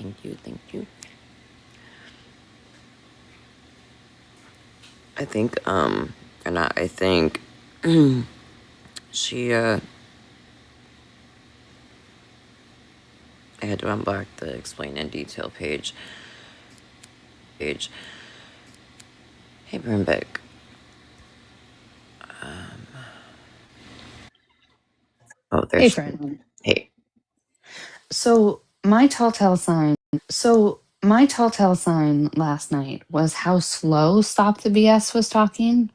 Thank you, thank you. I think, or not, I think, she, I had to unblock the explain in detail page. Hey, Brimbeck. Oh, Hey, there's, friend. hey. So my telltale sign. My telltale sign last night was how slow Stop the BS was talking.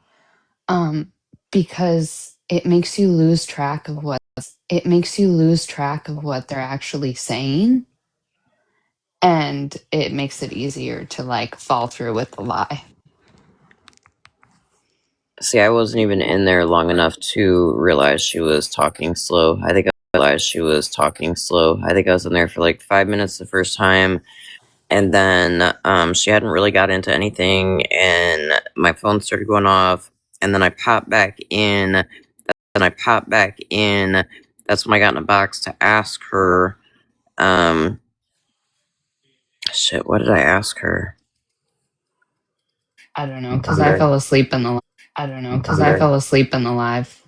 Because it makes you lose track of what they're actually saying, and it makes it easier to like fall through with the lie. See, I wasn't even in there long enough to realize she was talking slow. I think I was in there for like 5 minutes the first time, and then she hadn't really got into anything, and my phone started going off, and then I popped back in. That's when I got in a box to ask her. Shit, what did I ask her? I don't know because I fell asleep in the. Live.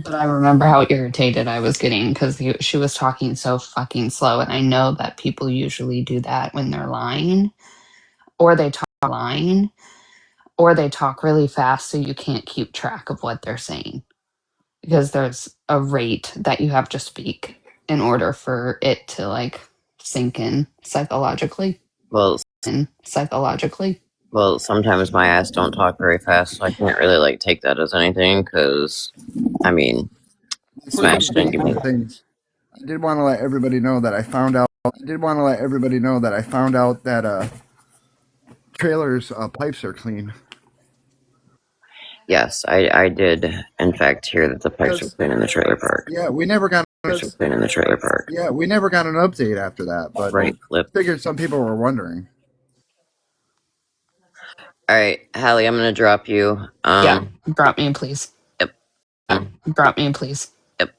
But I remember how irritated I was getting because she was talking so fucking slow, and I know that people usually do that when they're lying, or they talk really fast so you can't keep track of what they're saying because there's a rate that you have to speak in order for it to like sink in psychologically. Well, sometimes my ass don't talk very fast, so I can't really like take that as anything. Because, I mean, Smash didn't give me. Things. I did want to let everybody know that I found out. That trailer's pipes are clean. Yes, I did. In fact, hear that the pipes were clean in the trailer park. Yeah, we never got. Clean in the trailer park. Yeah, we never got an update after that. But right, Flip. Figured some people were wondering. All right, Hallie, I'm gonna drop you. Yeah, drop me, please. Yep. Drop me, please. Yep.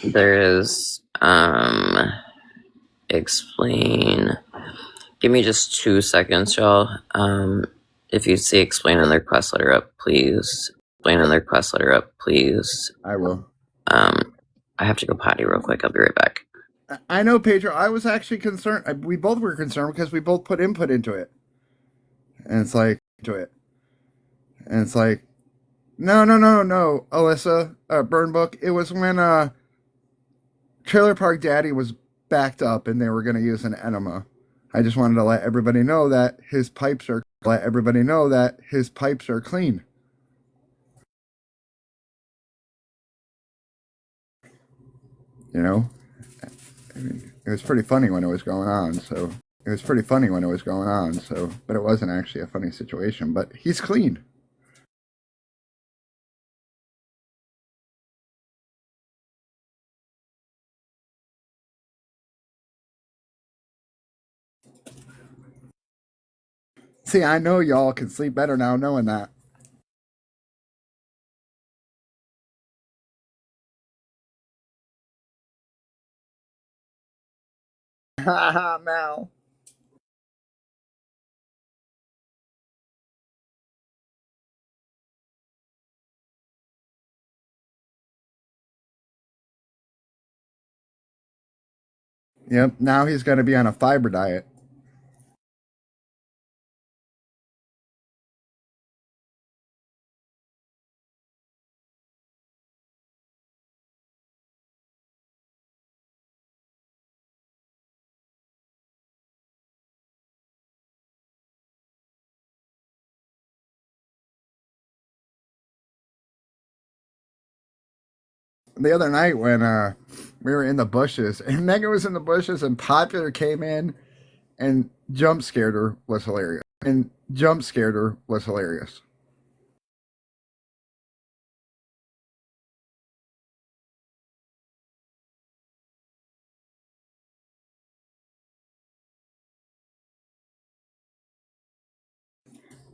There is explain. Give me just 2 seconds, y'all. If you see explain in their quest letter up, please. I will. I have to go potty real quick. I'll be right back. I know, Pedro. I was actually concerned. We both were concerned because we both put input into it, and it's like no, Alyssa, Burn Book. It was when Trailer Park Daddy was backed up and they were going to use an enema. I just wanted to let everybody know that his pipes are clean. You know, I mean, it was pretty funny when it was going on. So, but it wasn't actually a funny situation. But he's clean. See, I know y'all can sleep better now knowing that. Haha, Mal. Yep, now he's going to be on a fiber diet. The other night when we were in the bushes and Megan was in the bushes and Popular came in and jump scared her was hilarious.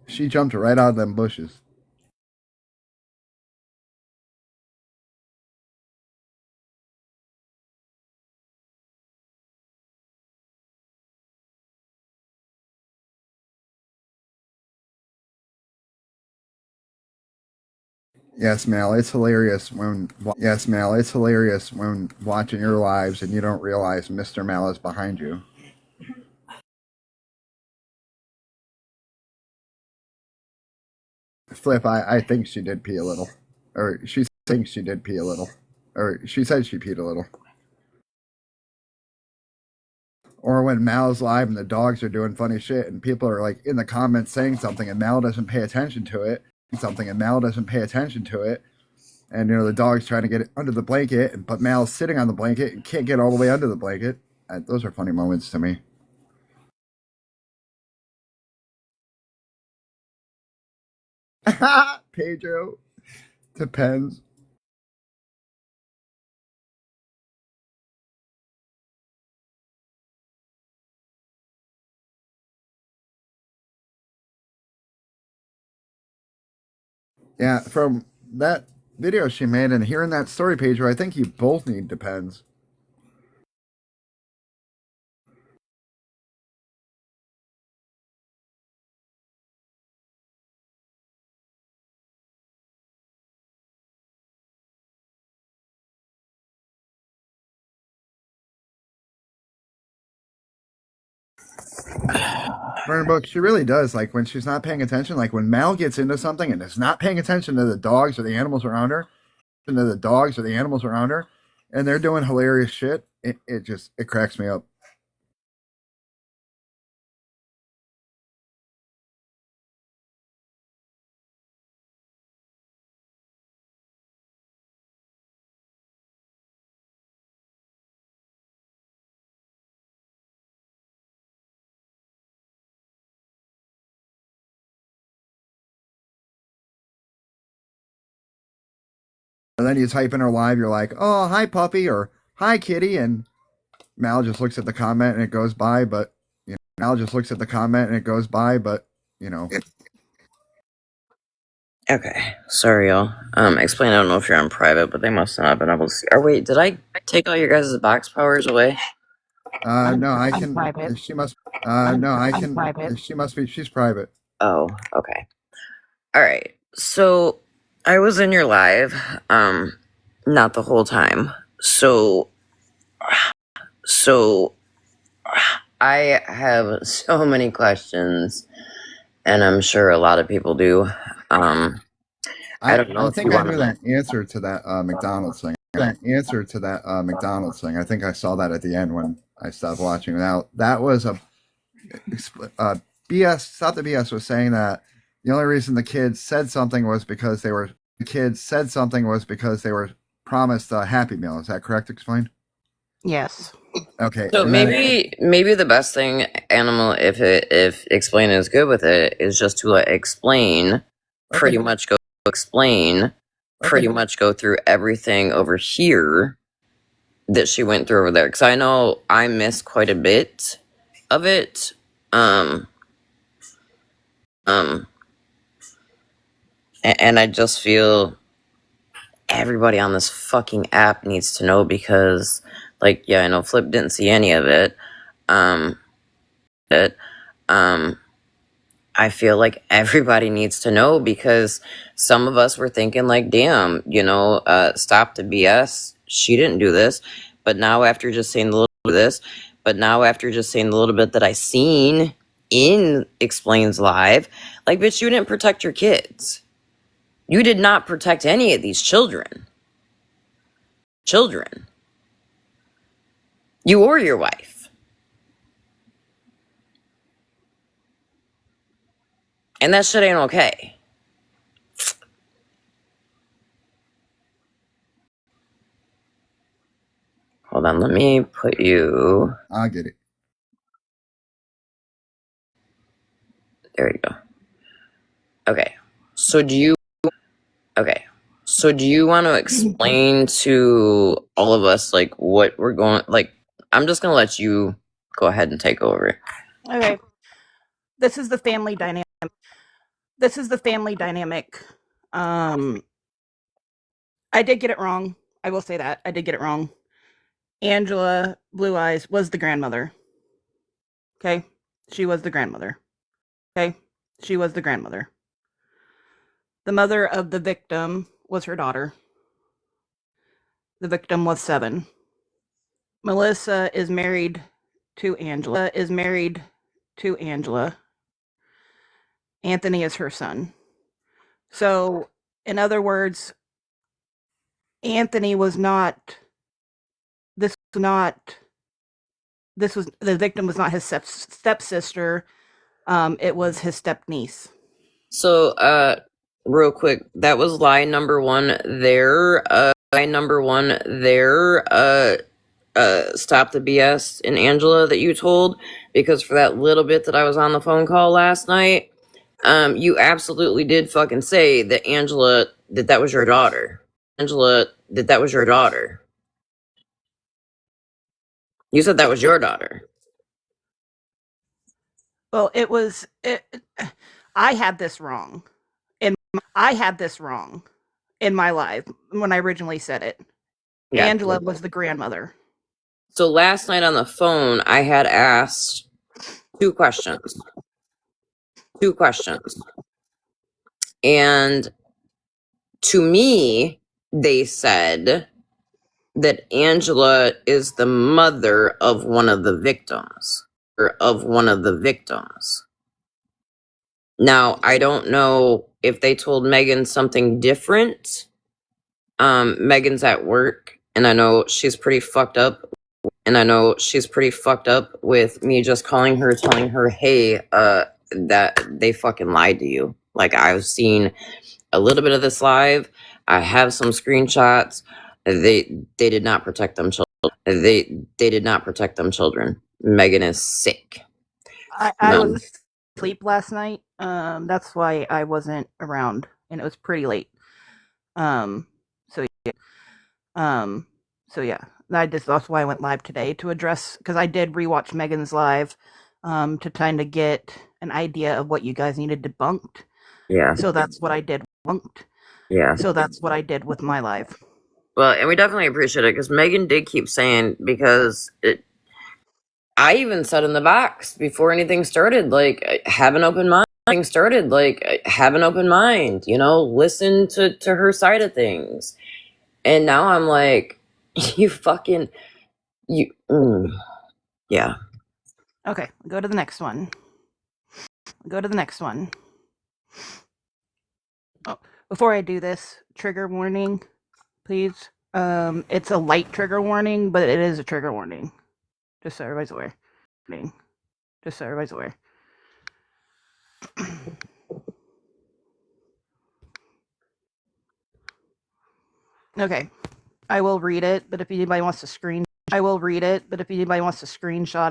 She jumped right out of them bushes. Yes, Mal, it's hilarious when watching your lives and you don't realize Mr. Mal is behind you. Flip, I think she did pee a little. Or she thinks she did pee a little. Or she said she peed a little. Or when Mal's live and the dogs are doing funny shit and people are like in the comments saying something and Mal doesn't pay attention to it. And the dog's trying to get it under the blanket, but Mal's sitting on the blanket and can't get all the way under the blanket. Those are funny moments to me. Pedro. Depends. Yeah, from that video she made and hearing that story, Pedro, I think you both need depends. Burn Book, she really does. Like when she's not paying attention, like when Mal gets into something and is not paying attention to the dogs or the animals around her, and they're doing hilarious shit, it cracks me up. And then you type in her live, you're like, oh, hi, puppy, or hi, kitty. And Mal just looks at the comment and it goes by, but, you know. Okay, sorry, y'all. Explain. I don't know if you're on private, but they must not have been able to see. Or wait, did I take all your guys' box powers away? No, I I'm can. private. She must. I'm No, I can. private. She must be. She's private. Oh, okay. All right. So I was in your live, not the whole time. So I have so many questions, and I'm sure a lot of people do. I don't know I if think you I want knew that answer to that McDonald's thing. McDonald's thing. I think I saw that at the end when I stopped watching. Now that was a BS. Stop the BS was saying that the only reason the kids said something was because they were promised a Happy Meal. Is that correct? Explained. Yes. Okay. So and then- maybe the best thing, Animal, if Explain is good with it, is just to explain, pretty much go through everything over here that she went through over there, because I know I missed quite a bit of it. And I just feel everybody on this fucking app needs to know, because, like, yeah, I know Flip didn't see any of it. I feel like everybody needs to know, because some of us were thinking like, damn, stop the BS. She didn't do this. But now after just saying a little bit of this, that I seen in Explains Live, like, bitch, you didn't protect your kids. You did not protect any of these children. You or your wife. And that shit ain't okay. Hold on, let me put you... I'll get it. There you go. Okay. So do you want to explain to all of us, like, what we're going... Like, I'm just going to let you go ahead and take over. Okay. This is the family dynamic. I did get it wrong. I will say that. I did get it wrong. Angela Blue Eyes was the grandmother. Okay? She was the grandmother. Okay? She was the grandmother. The mother of the victim was her daughter. The victim was 7. Melissa is married to Angela. Anthony is her son. So, in other words, Anthony was not. This was the victim was not his stepsister. It was his stepniece. So, real quick, that was lie number 1 there. Stop the BS in Angela that you told, because for that little bit that I was on the phone call last night, you absolutely did fucking say that that was your daughter. You said that was your daughter. Well, I had this wrong. In my life when I originally said it. Yeah. Angela was the grandmother. So last night on the phone, I had asked 2 questions. And to me, they said that Angela is the mother of one of the victims. Now, I don't know if they told Megan something different. Megan's at work, and I know she's pretty fucked up. With me just calling her, telling her, hey, that they fucking lied to you. Like, I've seen a little bit of this live. I have some screenshots. They did not protect them children. They did not protect them children. Megan is sick. I was asleep last night. That's why I wasn't around, and it was pretty late. So yeah. That's why I went live today to address, because I did rewatch Megan's live, to kind of get an idea of what you guys needed debunked. Yeah. So that's what I did. Yeah. So that's what I did with my live. Well, and we definitely appreciate it, because Megan did keep saying, because I even said in the box before anything started, like, have an open mind. You know, listen to her side of things. And now I'm like, yeah. Okay, go to the next one. Oh, before I do this, trigger warning, please. It's a light trigger warning, but it is a trigger warning. Just so everybody's aware. Okay, I will read it, but if anybody wants to screenshot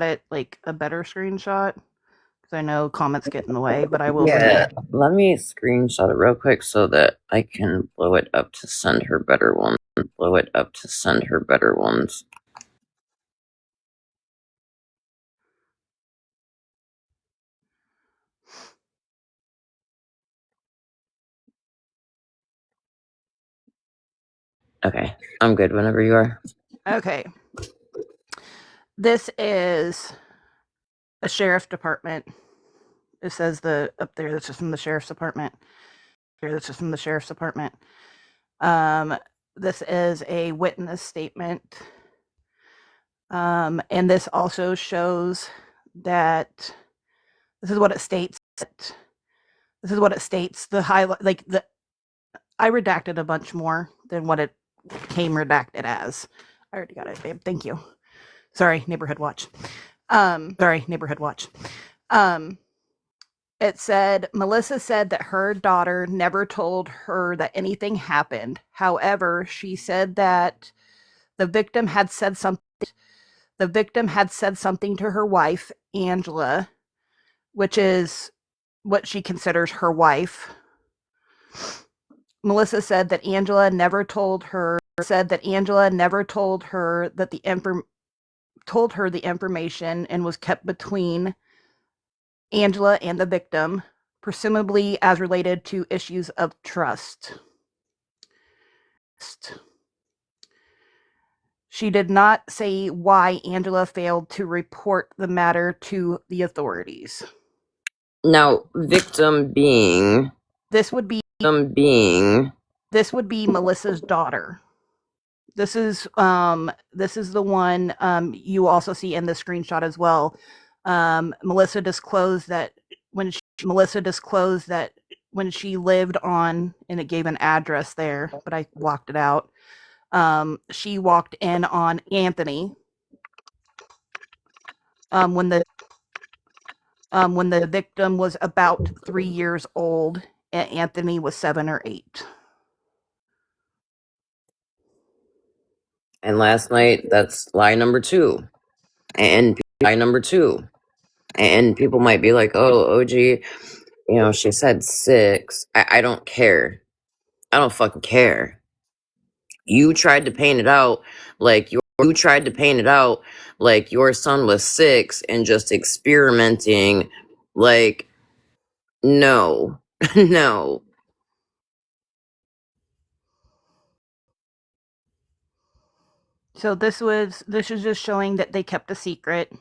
it, like a better screenshot, because I know comments get in the way, but I will read it. Let me screenshot it real quick so that I can blow it up to send her better ones. Okay, I'm good whenever you are. Okay. This is a sheriff's department. It says up there, this is from the sheriff's department. This is a witness statement. And this also shows that this is what it states. The highlight, I redacted a bunch more than what it came redacted as. I already got it, babe. Thank you. Sorry, Neighborhood Watch. It said, Melissa said that her daughter never told her that anything happened. However, she said that the victim had said something to her wife, Angela, which is what she considers her wife. Melissa said that Angela never told her that the information and was kept between Angela and the victim, presumably as related to issues of trust. She did not say why Angela failed to report the matter to the authorities. Now, victim being This would be Melissa's daughter. This is the one you also see in the screenshot as well. Melissa disclosed that when she lived on, and it gave an address there, but I blocked it out. She walked in on Anthony when the victim was about 3 years old, and Anthony was 7 or 8. And last night, that's lie number 2. And lie number 2. And people might be like, oh, OG, she said 6. I don't care. I don't fucking care. You tried to paint it out like your son was 6 and just experimenting. Like, no. No. So this is just showing that they kept a secret,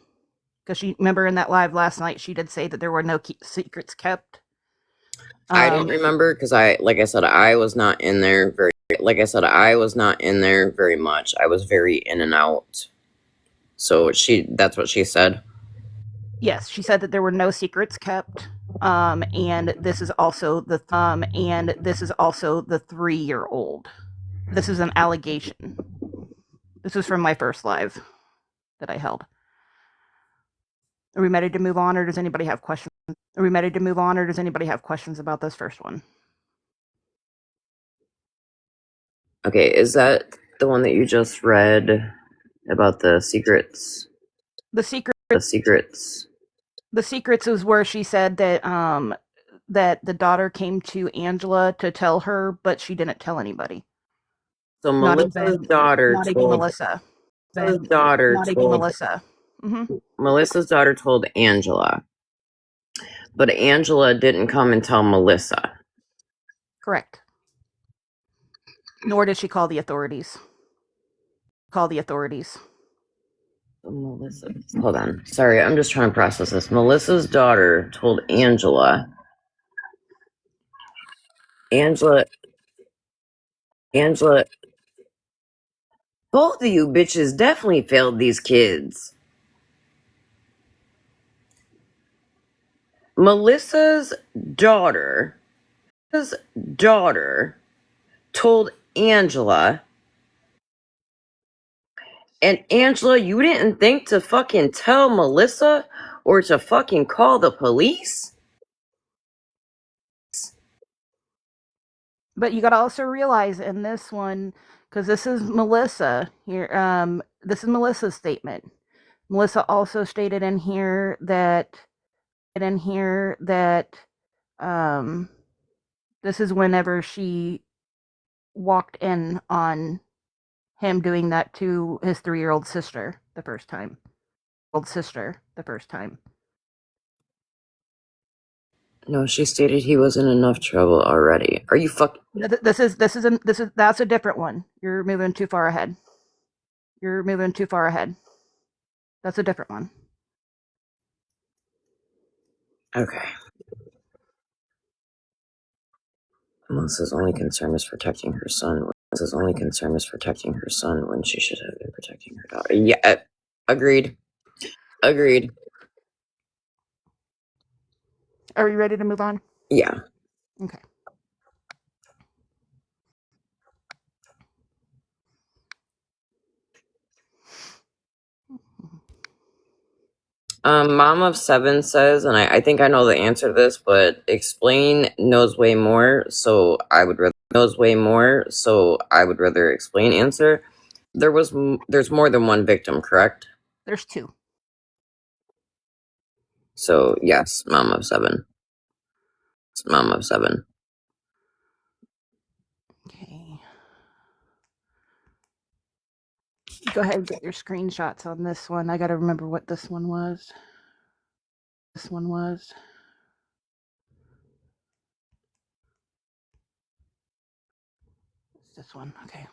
because she, remember in that live last night, she did say that there were no secrets kept. I don't remember, because like I said, I was not in there very much. I was very in and out. So that's what she said. Yes, she said that there were no secrets kept. And this is also the 3-year-old. This is an allegation. This was from my first live that I held. Are we ready to move on, or does anybody have questions? About this first one? Okay, is that the one that you just read about the secrets? The secrets is where she said that that the daughter came to Angela to tell her, but she didn't tell anybody. So Melissa's daughter told Angela, but Angela didn't come and tell Melissa. Correct. Nor did she call the authorities. Melissa, hold on. Sorry, I'm just trying to process this. Melissa's daughter told Angela. Both of you bitches definitely failed these kids. Melissa's daughter told Angela, and Angela, you didn't think to fucking tell Melissa or to fucking call the police? But you got to also realize in this one, because this is Melissa here, this is Melissa's statement. Melissa also stated in here that this is whenever she walked in on him doing that to his 3-year-old sister the first time. No, she stated he was in enough trouble already. Are you fucking... That's a different one. You're moving too far ahead. That's a different one. Okay. Melissa's only concern is protecting her son. When she should have been protecting her daughter. Yeah, agreed. Are you ready to move on? Yeah. Okay. Mom of 7 says, and I think I know the answer to this, but explain knows way more, so I would rather explain answer. There's more than one victim, correct? There's 2. So yes, Mom of 7. Okay. Go ahead and get your screenshots on this one. I got to remember what this one was. It's this one. Okay.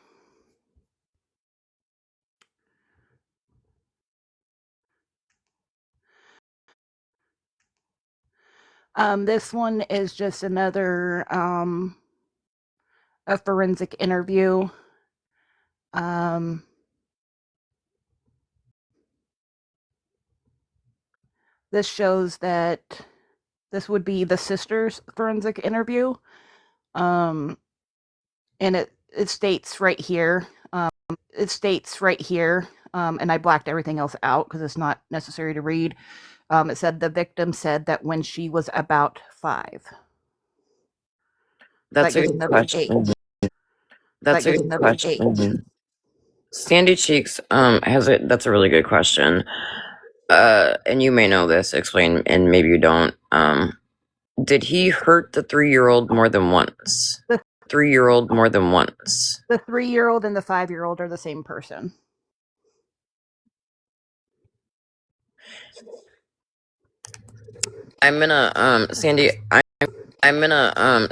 This one is just another a forensic interview. This shows that this would be the sister's forensic interview. And it states right here, and I blacked everything else out because it's not necessary to read. It said the victim said that when she was about 5. That's a good question. That's a good question. Sandy Cheeks has it. That's a really good question. And you may know this. Explain, and maybe you don't. Did he hurt the 3-year-old more than once? The 3-year-old more than once. The 3-year-old and the 5-year-old are the same person. I'm gonna Sandy.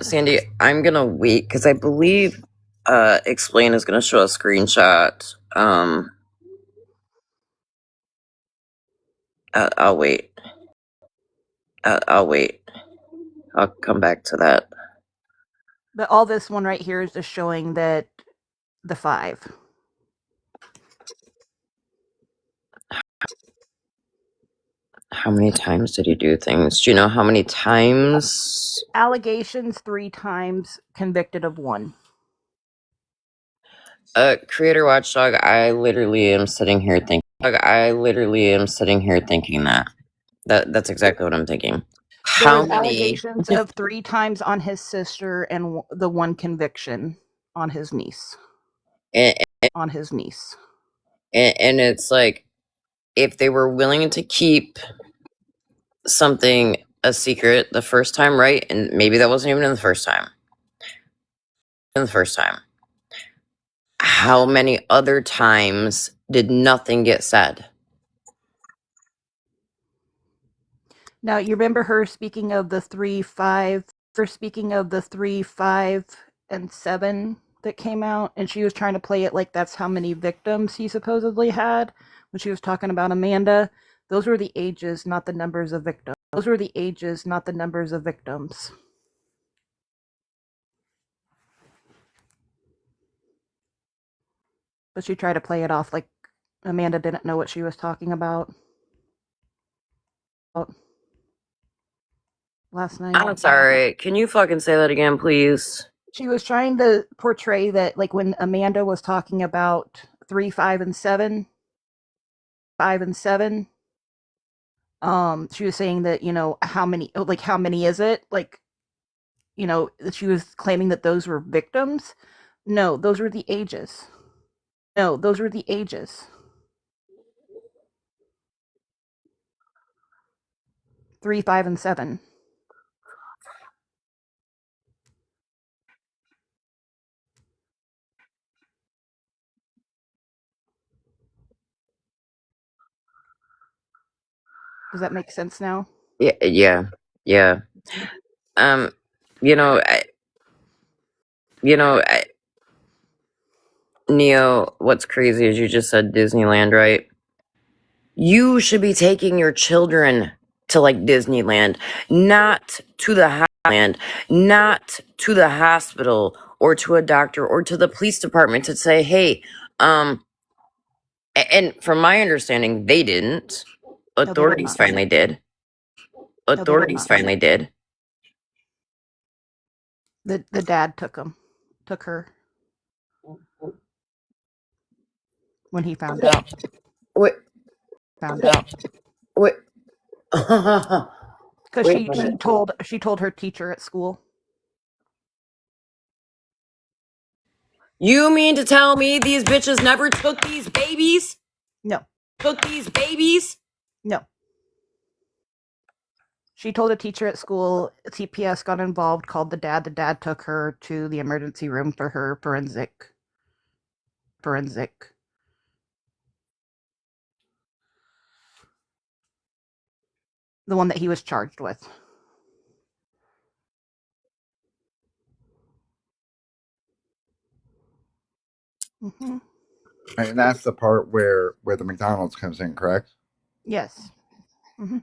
Sandy. I'm gonna wait because I believe Explain is gonna show a screenshot. I'll wait. I'll wait. I'll come back to that. But all this one right here is just showing that the 5. How many times did he do things? Do you know how many times? Allegations 3 times, convicted of 1. Creator Watchdog, I literally am sitting here thinking that. That's exactly what I'm thinking. How many allegations of 3 times on his sister and the 1 conviction on his niece. And it's like, if they were willing to keep something a secret the first time, right? And maybe that wasn't even in the first time. How many other times did nothing get said? Now, you remember her speaking of the 3, 5, and 7 that came out, and she was trying to play it like that's how many victims he supposedly had when she was talking about Amanda. Those were the ages, not the numbers of victims. But she tried to play it off like Amanda didn't know what she was talking about last night. I'm sorry. Can you fucking say that again, please? She was trying to portray that, like, when Amanda was talking about 3, 5, and 7, she was saying that, how many is it? Like, she was claiming that those were victims. No, those were the ages. 3, 5, and 7. Does that make sense now? Yeah. Neo, what's crazy is you just said Disneyland, right? You should be taking your children to like Disneyland, not to the hospital or to a doctor or to the police department to say, hey, and from my understanding, they didn't. Authorities finally did. The dad took her when he found out. What? Because she told her teacher at school. You mean to tell me these bitches never took these babies? No. No. She told a teacher at school. CPS got involved, called the dad. The dad took her to the emergency room for her forensic. The one that he was charged with. Mm-hmm. And that's the part where the McDonald's comes in, correct? Yes. Mm-hmm.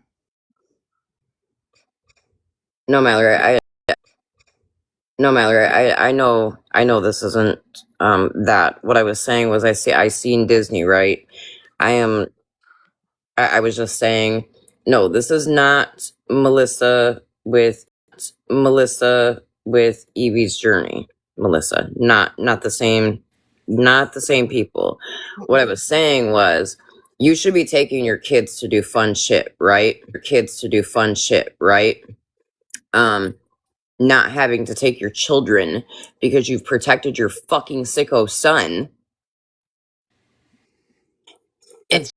No, Mallory, No, Mallory, I know this isn't that. What I was saying was I seen Disney, right? I was just saying, no, this is not Melissa with Evie's journey. Melissa, not the same people. What I was saying was you should be taking your kids to do fun shit, right? Your kids to do fun shit, right? Not having to take your children because you've protected your fucking sicko son. It's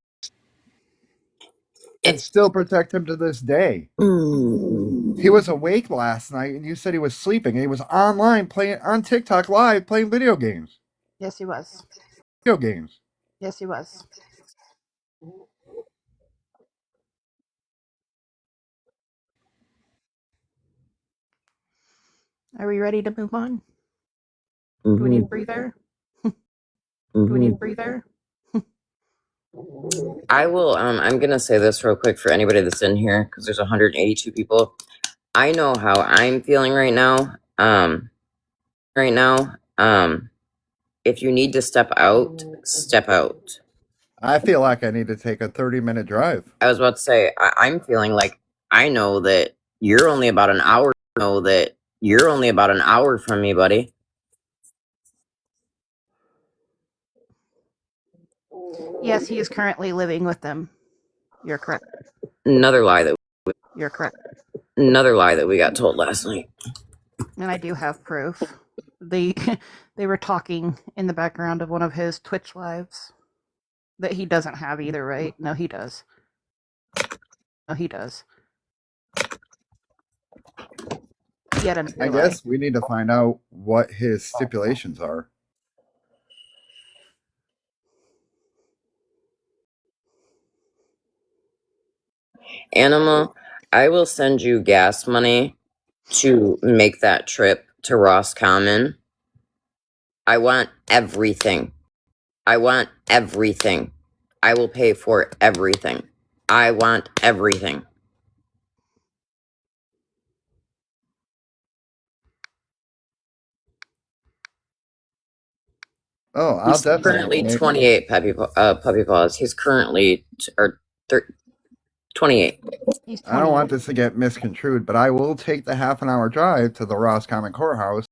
And still protect him to this day. He was awake last night, and you said he was sleeping. And he was online playing on TikTok live playing video games. Yes, he was. Video games. Yes, he was. Are we ready to move on? Do we need a breather? Do we need a breather? I will. I'm gonna say this real quick for anybody that's in here because there's 182 people. I know how I'm feeling right now. If you need to step out, step out. I feel like I need to take a 30-minute drive. I was about to say I'm feeling like I know that you're only about an hour. Know that you're only about an hour from me, buddy. Yes, he is currently living with them. You're correct. Another lie that You're correct. we got told last night. And I do have proof. They were talking in the background of one of his Twitch lives that he doesn't have either, right? No, he does. No, he does. Yet another I lie. guess we need to find out what his stipulations are. Anima, I will send you gas money to make that trip to Roscommon. I want everything. I want everything. I will pay for everything. I want everything. Oh, I'll He's definitely currently make 28 puppy paws. He's currently 28. He's I don't 20. want this to get misconstrued, but I will take the half-an-hour drive to the Roscommon Courthouse.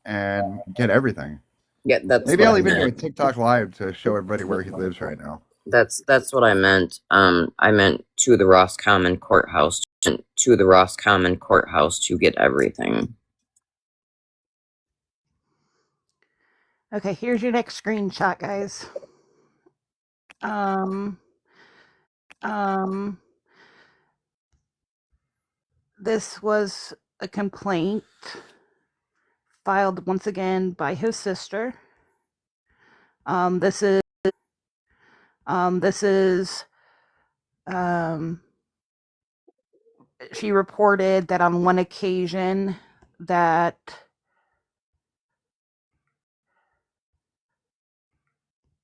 And get everything. Yeah, that's Maybe what I'll I even do a meant. TikTok live to show everybody where he lives right now. That's what I meant. I meant to the Roscommon Courthouse. To the Roscommon Courthouse to get everything. Okay, here's your next screenshot, guys. This was a complaint filed once again by his sister. This is she reported that on one occasion that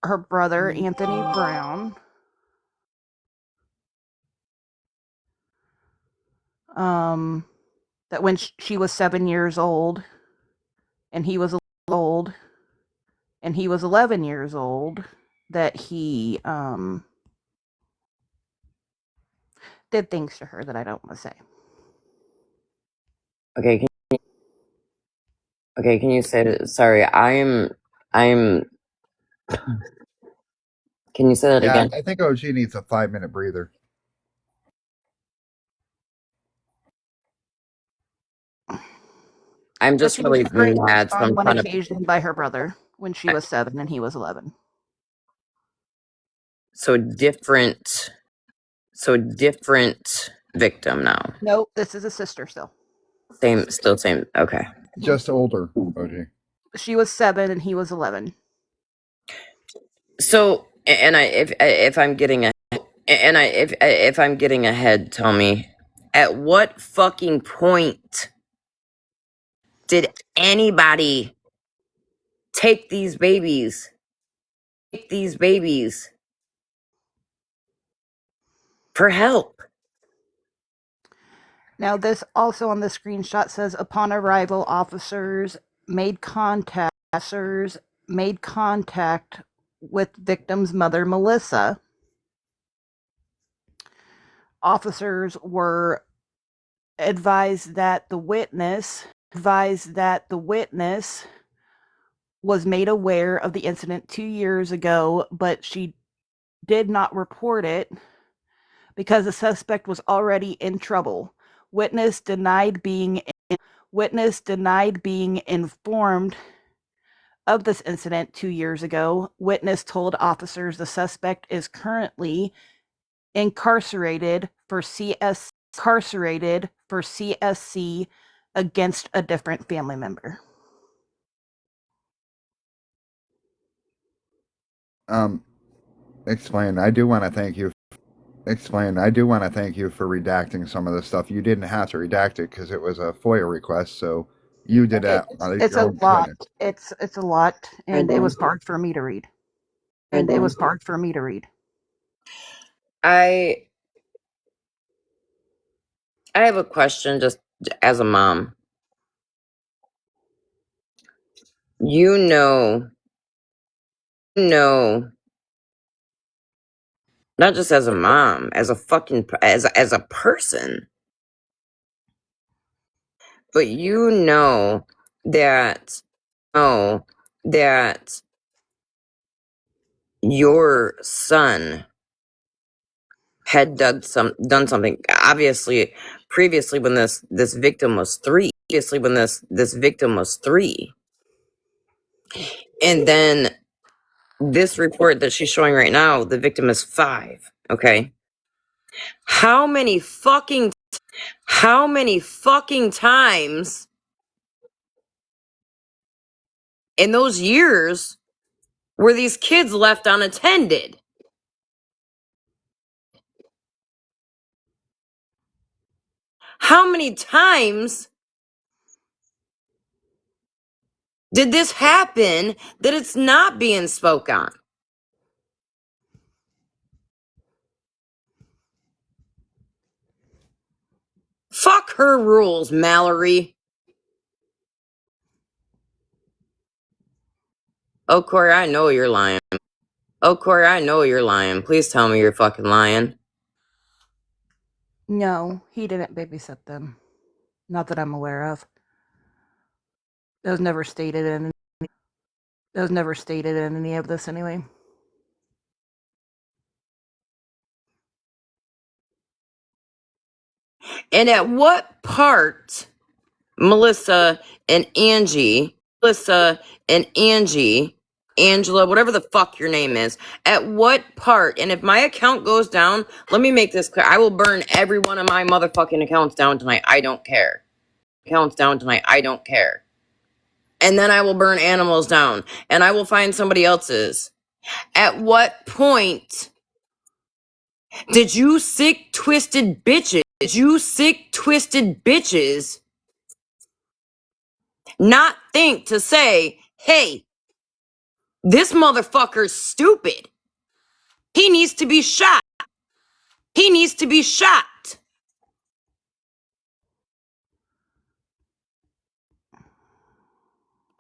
her brother, Anthony Brown, that when she was 7 years old and he was 11 years old, that he did things to her that I don't want to say. Okay, can you say it? Sorry, I'm. Can you say that again? I think OG needs a 5-minute breather. I'm just But she was really raped mad. So on I'm one trying to. occasion by her brother when she was 7 and he was 11. So different victim now. Nope, this is a sister still. Still same. Okay. Just older, OG. She was 7 and he was 11. So, and if I'm getting ahead, tell me, at what fucking point did anybody take these babies for help? Now, this also on the screenshot says, upon arrival, officers made contact with victim's mother, Melissa. Officers were advised that the witness was made aware of the incident 2 years ago, but she did not report it because the suspect was already in trouble. Witness denied being informed of this incident 2 years ago. Witness told officers the suspect is currently incarcerated for CSC against a different family member. Explain. I do want to thank you. I do want to thank you for redacting some of the stuff. You didn't have to redact it because it was a FOIA request, so you did that. It's a lot. It's a lot, and it was hard for me to read. I have a question just as a mom. You know, not just as a mom, as a as a person, but you know that your son had done something. Obviously, previously when this victim was 3. And then this report that she's showing right now, the victim is 5. Okay. How many fucking times in those years were these kids left unattended? How many times did this happen that it's not being spoke on? Fuck her rules, Mallory. Oh, Corey, I know you're lying. Please tell me you're fucking lying. No, he didn't babysit them. Not that I'm aware of. That was never stated in any of this anyway. And at what part, Melissa and Angie, Angela, whatever the fuck your name is, at what part, and if my account goes down, let me make this clear, I will burn every one of my motherfucking accounts down tonight. I don't care. And then I will burn animals down, and I will find somebody else's. At what point did you sick, twisted bitches not think to say, hey, this motherfucker's stupid. He needs to be shot.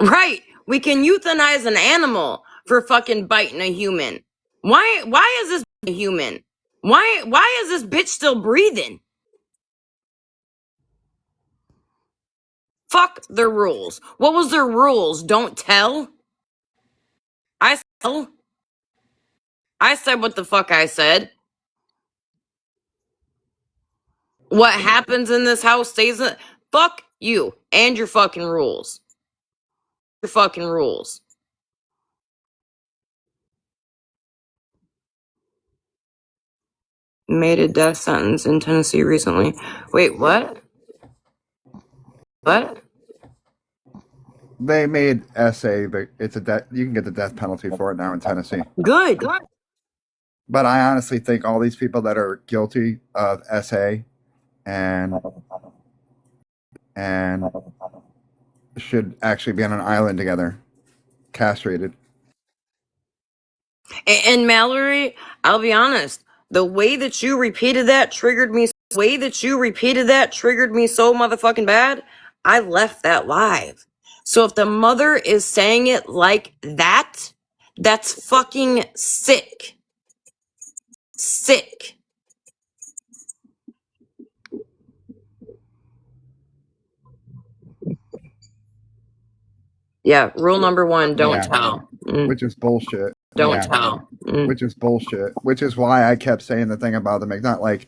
Right. We can euthanize an animal for fucking biting a human. Why is this a human? Why is this bitch still breathing? Fuck their rules. What was their rules? Don't tell? I said what the fuck I said. What happens in this house stays in... Fuck you and your fucking rules. Made a death sentence in Tennessee recently. Wait, what? They made SA, but it's you can get the death penalty for it now in Tennessee. Good. But I honestly think all these people that are guilty of SA and should actually be on an island together, castrated. And Mallory, I'll be honest, the way that you repeated that triggered me way that you repeated that triggered me so motherfucking bad, I left that live. So if the mother is saying it like that, that's fucking sick. Sick. Yeah, rule number 1, don't Yeah. tell. Which is bullshit. Don't Yeah. tell. Which is bullshit. Which is why I kept saying the thing about the McDonald's, like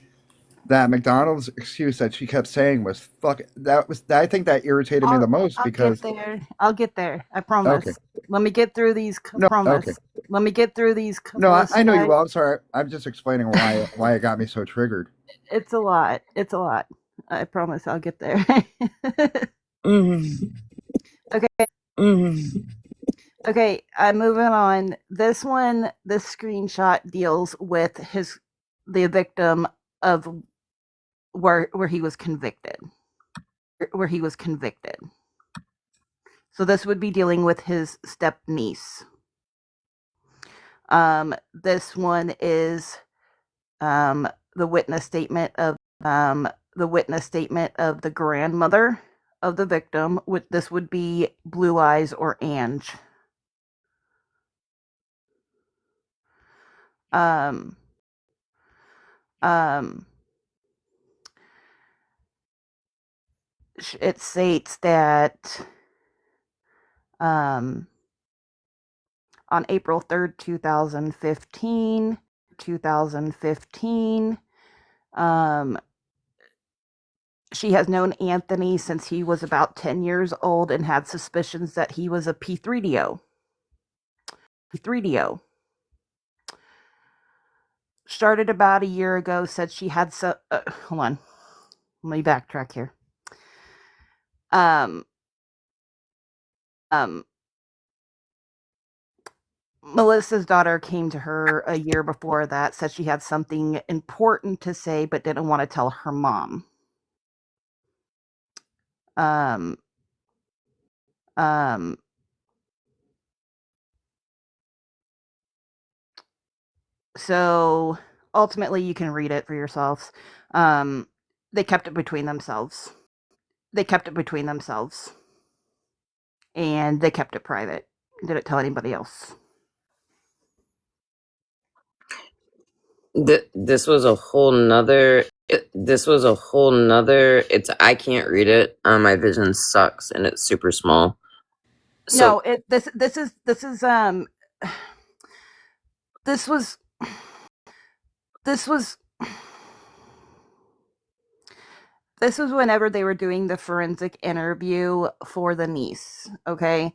that McDonald's excuse that she kept saying was fuck. That was, I think that irritated me the most because I'll get there. I promise. Okay. Let me get through these. No, Promise. okay. Let me get through these. No, I know you slides. will. I'm sorry. I'm just explaining why it got me so triggered. It's a lot. It's a lot. I promise I'll get there. Okay. Okay, I'm moving on. This screenshot deals with the victim of where he was convicted. So this would be dealing with his step niece. This one is the witness statement of the grandmother of the victim. This would be Blue Eyes or Ange. It states that on April 3rd, 2015, she has known Anthony since he was about 10 years old and had suspicions that he was a P3DO. Started about a year ago, said she had hold on. Let me backtrack here. Melissa's daughter came to her a year before that, said she had something important to say but didn't want to tell her mom. So ultimately you can read it for yourselves. They kept it between themselves. And they kept it private. Didn't tell anybody else. This was a whole nother. I can't read it. My vision sucks and it's super small. So no, this was whenever they were doing the forensic interview for the niece. Okay.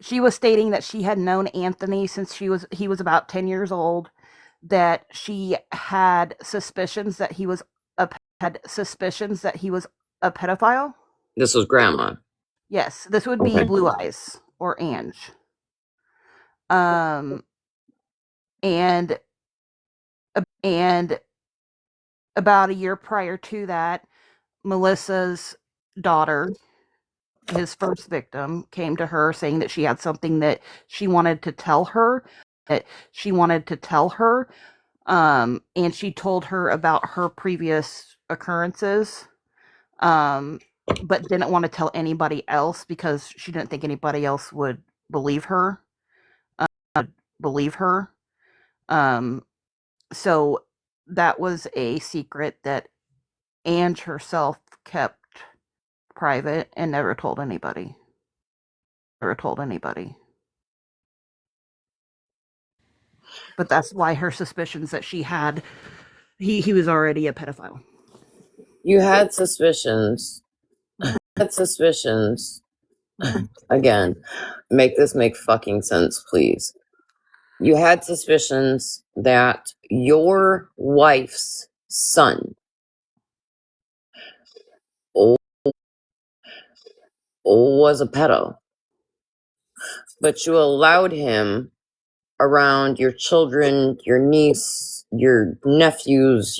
She was stating that she had known Anthony since he was about 10 years old, that she had suspicions that he was a pedophile. this was grandma. Yes, this would be Okay. Blue Eyes or Ange. And about a year prior to that, Melissa's daughter, his first victim, came to her saying that she had something that she wanted to tell her. And she told her about her previous occurrences, but didn't want to tell anybody else because she didn't think anybody else would believe her. So that was a secret that Ange herself kept private and never told anybody. But that's why her suspicions that she had, he was already a pedophile. You had suspicions. Again, make this make fucking sense, please. You had suspicions that your wife's son was a pedo, but you allowed him around your children, your niece, your nephews,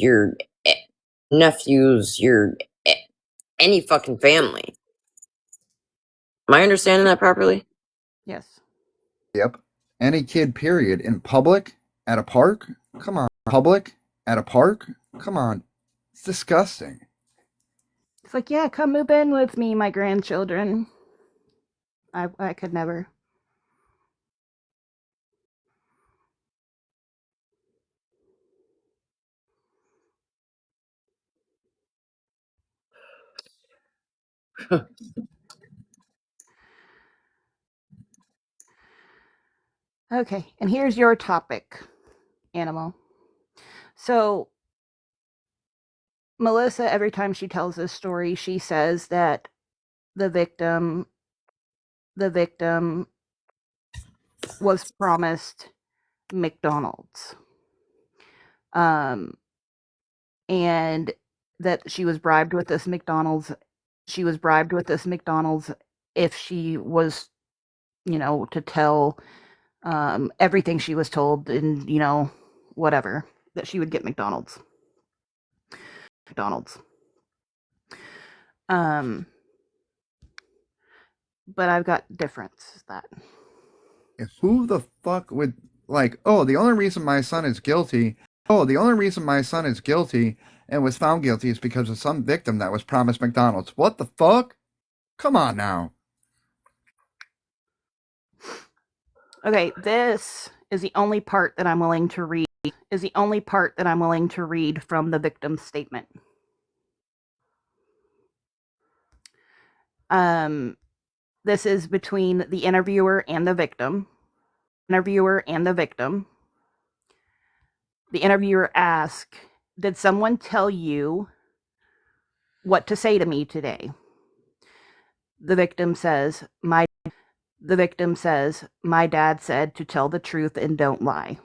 any fucking family. Am I understanding that properly? Yes. Yep. Any kid, period. In public, at a park? Come on. Public, at a park? Come on. It's disgusting. It's like, yeah, come move in with me, my grandchildren. I could never. Okay, and here's your topic, Animal. So, Melissa, every time she tells this story, she says that the victim was promised McDonald's. And that she was bribed with this McDonald's. She was bribed with this McDonald's if she was, to tell everything she was told, and whatever, that she would get McDonald's. But I've got difference that. Who the fuck would, like, oh, the only reason my son is guilty and was found guilty is because of some victim that was promised McDonald's. What the fuck? Come on now. Okay, this is the only part that I'm willing to read. From the victim's statement. This is between the interviewer and the victim. The interviewer asks, "Did someone tell you what to say to me today?" The victim says, "My dad said to tell the truth and don't lie."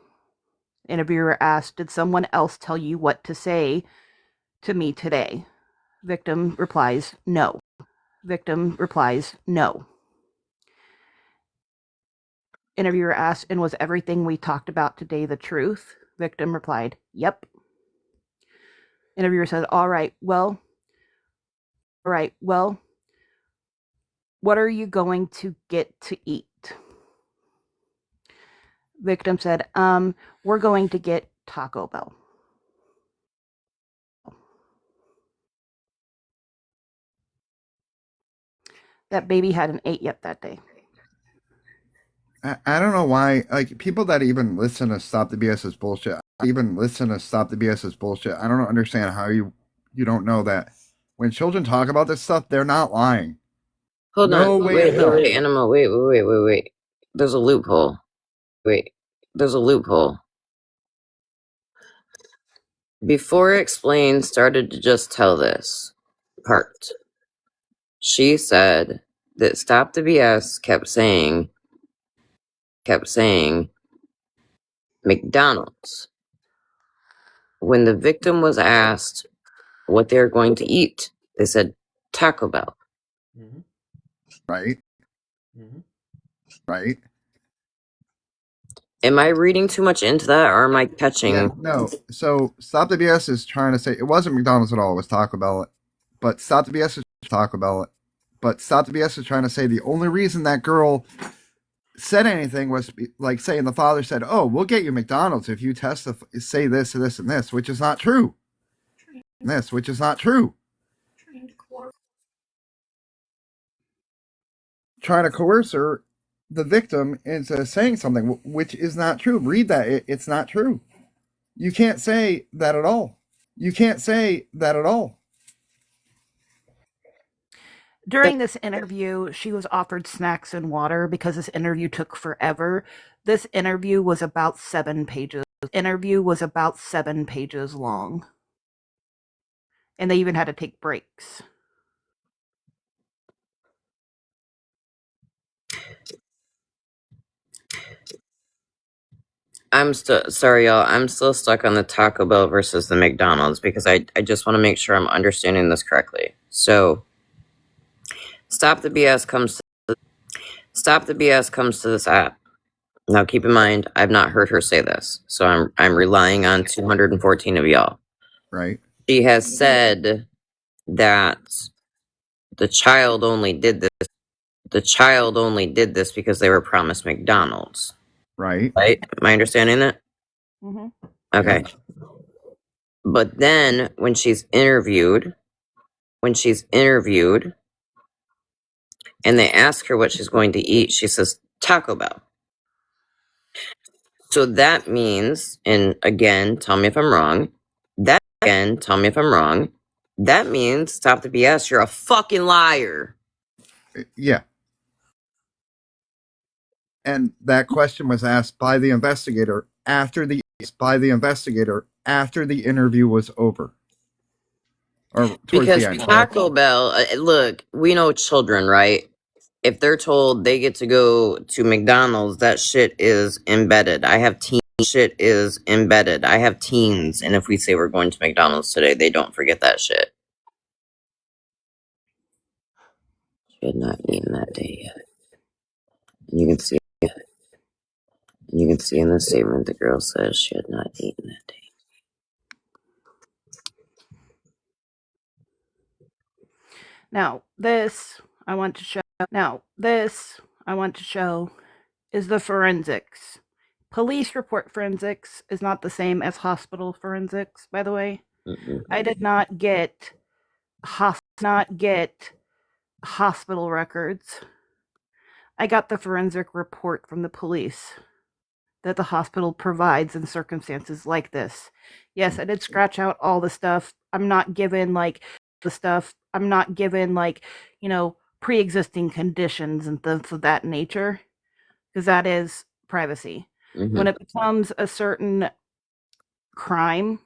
Interviewer asks, "Did someone else tell you what to say to me today?" Victim replies, "No." Interviewer asked, "And was everything we talked about today the truth?" Victim replied, "Yep." Interviewer says, All right, well, what are you going to get to eat?" Victim said, "We're going to get Taco Bell." That baby hadn't ate yet that day. I don't know why, like, people that even listen to Stop the BS is bullshit. I don't understand how you don't know that when children talk about this stuff, they're not lying. Hold No on. way Wait, in hell. Animal. Wait. There's a loophole. Before Explain started to just tell this part, she said that Stop the BS kept saying McDonald's. When the victim was asked what they're going to eat, they said Taco Bell. Right? Am I reading too much into that, or am I catching? Yeah, no. So Stop the BS is trying to say it wasn't McDonald's at all. It was Taco Bell. But Stop the BS is trying to say the only reason that girl said anything was like saying the father said, "Oh, we'll get you McDonald's if you say this and this and this," which is not true. Trying to coerce her, the victim, into saying something which is not true. Read that. It's not true. You can't say that at all. During this interview, she was offered snacks and water because this interview took forever. This interview was about 7 pages. Long. And they even had to take breaks. I'm still sorry, y'all. I'm still stuck on the Taco Bell versus the McDonald's because I just want to make sure I'm understanding this correctly. So, Stop the BS comes to this app. Now, keep in mind, I've not heard her say this, so I'm relying on 214 of y'all. Right. She has said that the child only did this the child only did this because they were promised McDonald's. Right? Right? Am I understanding that? Mm-hmm. Okay. Yes. But then when she's interviewed, and they ask her what she's going to eat, she says Taco Bell. So that means, and again, tell me if I'm wrong, that means, stop the BS, you're a fucking liar. Yeah. And that question was asked by the investigator after the interview was over. Or towards Because the end. Taco Bell, look, we know children, right? If they're told they get to go to McDonald's, that shit is embedded. I have teens, and if we say we're going to McDonald's today, they don't forget that shit. She had not eaten that day yet. And you can see in the statement the girl says she had not eaten that day. Now, this I want to show is the forensics. Police report forensics is not the same as hospital forensics, by the way. Mm-mm. I did not get hospital records. I got the forensic report from the police that the hospital provides in circumstances like this. Yes, I did scratch out all the stuff. I'm not given pre-existing conditions and things of that nature, because that is privacy. Mhm. When it becomes a certain crime,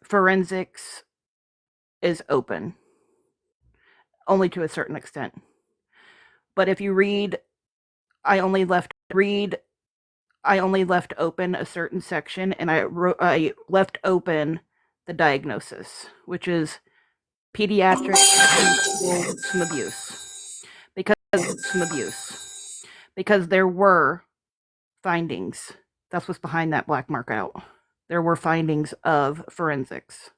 forensics is open, only to a certain extent. But if you read, I only left open a certain section, and I left open the diagnosis, which is pediatric some abuse, because there were findings. That's what's behind that black mark out. There were findings of forensics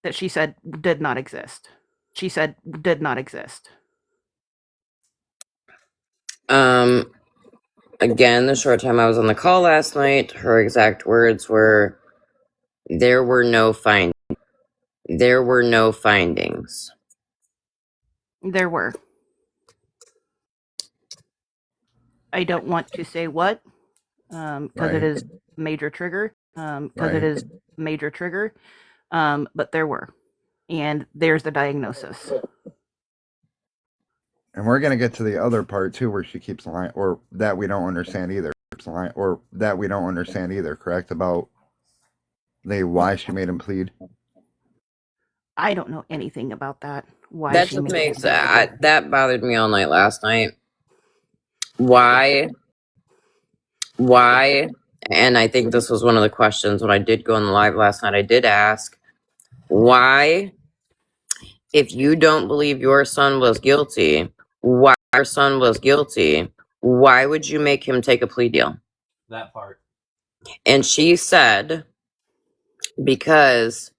that she said did not exist. Again, the short time I was on the call last night, her exact words were, there were no findings. There were. I don't want to say what, because it is major trigger. But there were, and there's the diagnosis. And we're going to get to the other part too, where she keeps lying, or that we don't understand either. Correct? About why she made him plead. I don't know anything about that. Why That she just made makes it. that bothered me all night last night. Why? And I think this was one of the questions when I did go on the live last night. I did ask, why, if you don't believe your son was guilty, why would you make him take a plea deal? That part. And she said, because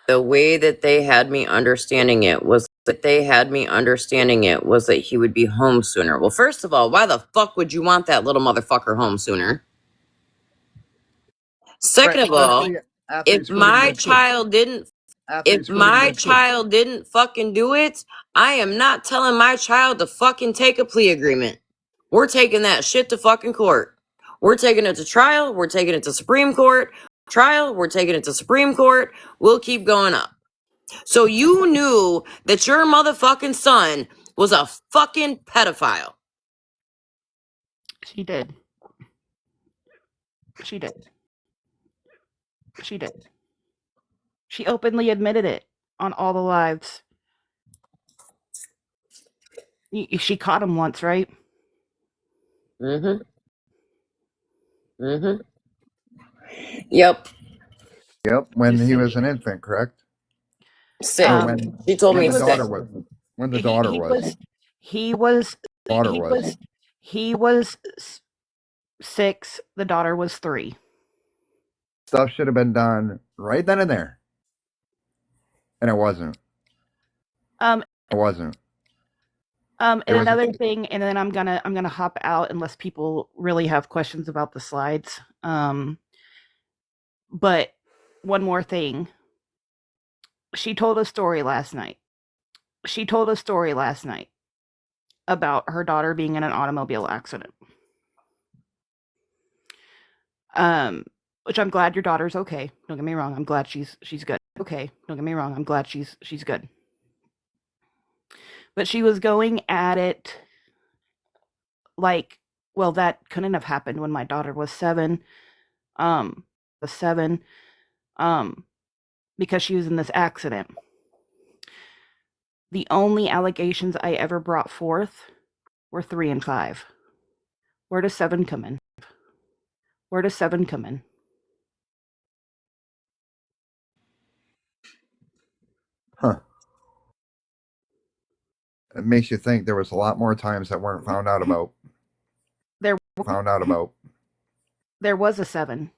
the way that they had me understanding it was that he would be home sooner. Well, first of all, why the fuck would you want that little motherfucker home sooner? Second of all, if my child didn't fucking do it, I am not telling my child to fucking take a plea agreement. We're taking that shit to fucking court. We're taking it to trial. We're taking it to Supreme Court. We'll keep going up. So you knew that your motherfucking son was a fucking pedophile. She did. She openly admitted it on all the lives. She caught him once, right? Mm-hmm. Yep. When he was an infant, correct? Sick. She told me when the daughter was. He was 6. The daughter was 3. Stuff should have been done right then and there. And it wasn't. Um, It wasn't. and It was- another thing, and then I'm gonna hop out unless people really have questions about the slides. But one more thing. She told a story last night. About her daughter being in an automobile accident. Which I'm glad your daughter's okay. Don't get me wrong. I'm glad she's good. Okay. Don't get me wrong. I'm glad she's good. But she was going at it like, well, that couldn't have happened when my daughter was 7. Because she was in this accident. The only allegations I ever brought forth were 3 and 5. Where does 7 come in? Where does 7 come in? Huh. It makes you think there was a lot more times that weren't found out about. There was a 7.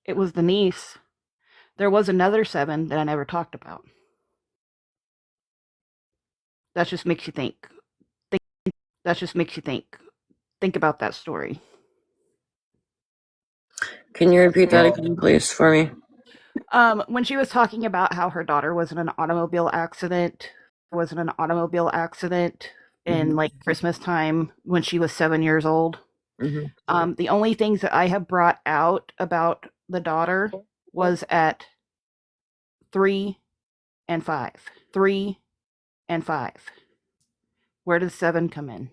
It was the niece. There was another 7 that I never talked about. That just makes you think. Think about that story. Can you repeat that again, please, for me? When she was talking about how her daughter was in an automobile accident, in like Christmas time when she was 7 years old. Mm-hmm. The only things that I have brought out about the daughter was at 3 and 5. 3 and 5. Where does 7 come in?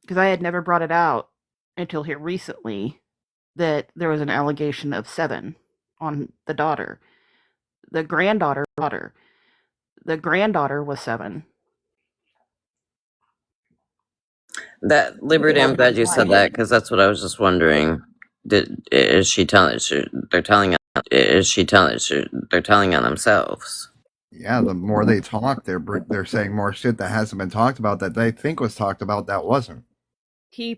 Because I had never brought it out until here recently that there was an allegation of 7 on the daughter. The granddaughter was 7. That Liberty, I'm glad you said that because that's what I was just wondering. Is she telling? They're telling on themselves. Yeah, the more they talk, they're saying more shit that hasn't been talked about that they think was talked about that wasn't.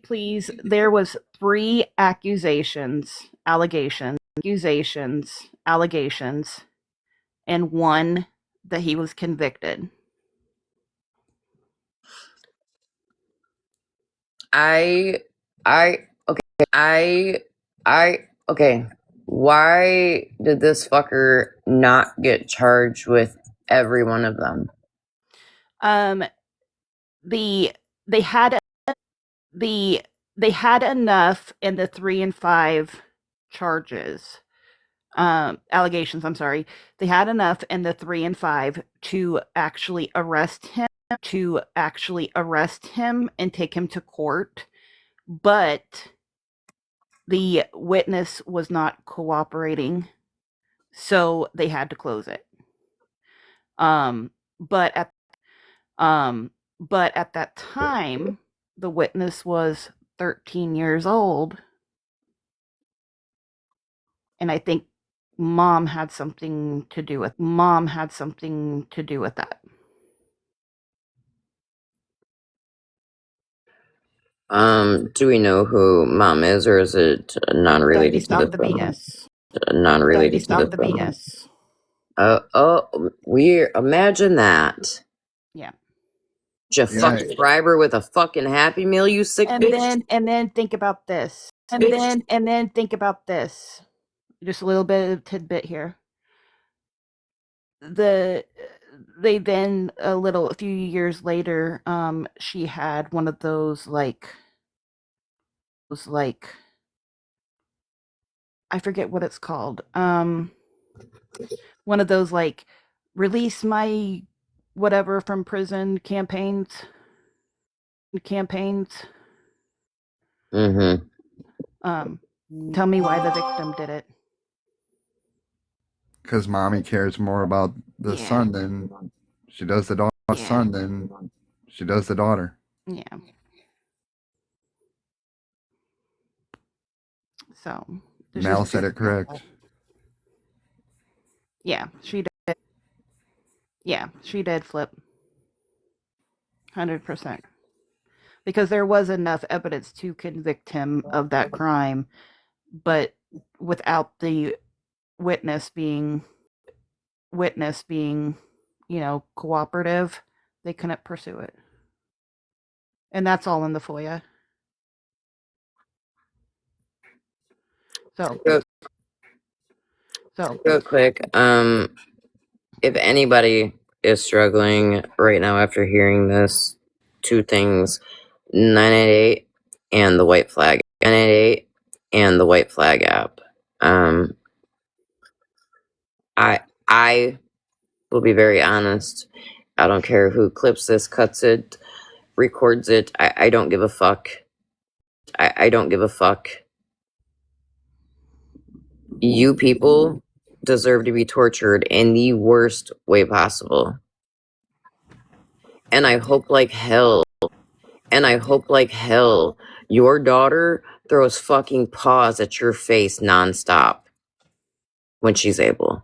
Please, there was 3 allegations, and 1 that he was convicted. Okay. Why did this fucker not get charged with every one of them? They had enough in the 3 and 5 charges. Allegations, I'm sorry. They had enough in the 3 and 5 to actually arrest him and take him to court, but the witness was not cooperating, so they had to close it. But at that time, the witness was 13 years old, and I think mom had something to do with that. Do we know who mom is, or is it non-related to the film? BS. Non-related to the film. BS. Weird. Imagine that. Yeah. Just fucking bribe her with a fucking Happy Meal, you sick bitch. And then think about this. And then think about this. Just a little bit of tidbit here. A few years later, she had one of those like I forget what it's called. One of those like release my whatever from prison campaigns. Mm-hmm. Tell me why the victim did it. Because mommy cares more about the son than she does the daughter. Son than she does the daughter. Yeah. So Mel said it correct. Yeah, she did. Yeah, she did flip. 100%. because there was enough evidence to convict him of that crime, but without the witness being, cooperative, they couldn't pursue it. And that's all in the FOIA. So, Real quick, if anybody is struggling right now after hearing this, two things: 988 and the white flag. 988 and the white flag app. I will be very honest. I don't care who clips this, cuts it, records it. I don't give a fuck. I don't give a fuck. You people deserve to be tortured in the worst way possible. And I hope like hell. Your daughter throws fucking paws at your face nonstop when she's able.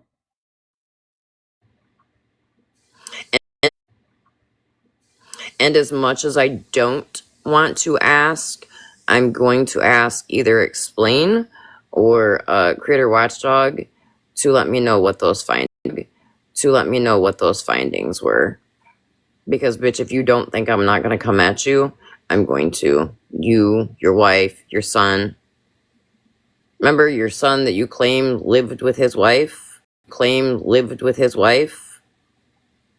And as much as I don't want to ask, I'm going to ask either Explain or Creator Watchdog to let me know what those findings were. Because bitch, if you don't think I'm not gonna come at you, I'm going to. You, your wife, your son. Remember your son that you claim lived with his wife?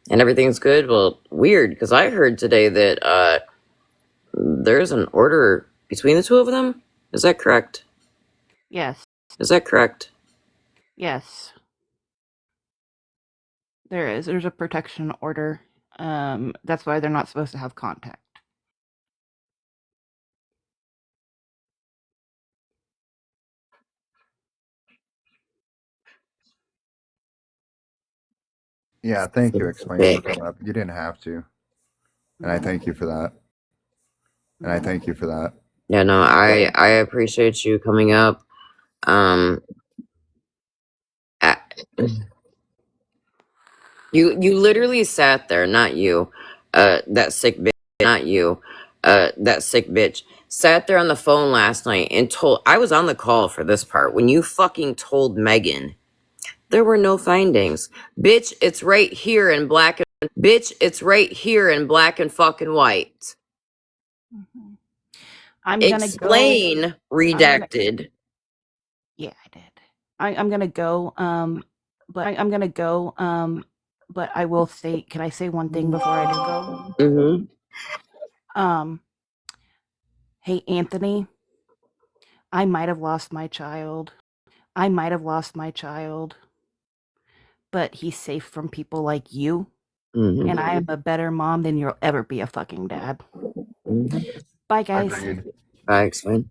And everything's good? Well, weird, because I heard today that there's an order between the two of them. Is that correct? yes. Yes. There is. There's a protection order. That's why they're not supposed to have contact. Yeah, thank you, Explain. You didn't have to. And I thank you for that. Yeah, no, I appreciate you coming up. I- you literally sat there, not you, that sick bitch, sat there on the phone last night and told, I was on the call for this part, when you fucking told Megan there were no findings. Bitch, it's right here in black and fucking white. Mm-hmm. I'm Explain gonna go, redacted. Yeah, I did. I'm gonna go. But I will say. Can I say one thing before I do go? Mm-hmm. Hey, Anthony. I might have lost my child. But he's safe from people like you. Mm-hmm. And I am a better mom than you'll ever be a fucking dad. Mm-hmm. Bye, guys. Bye, Explain.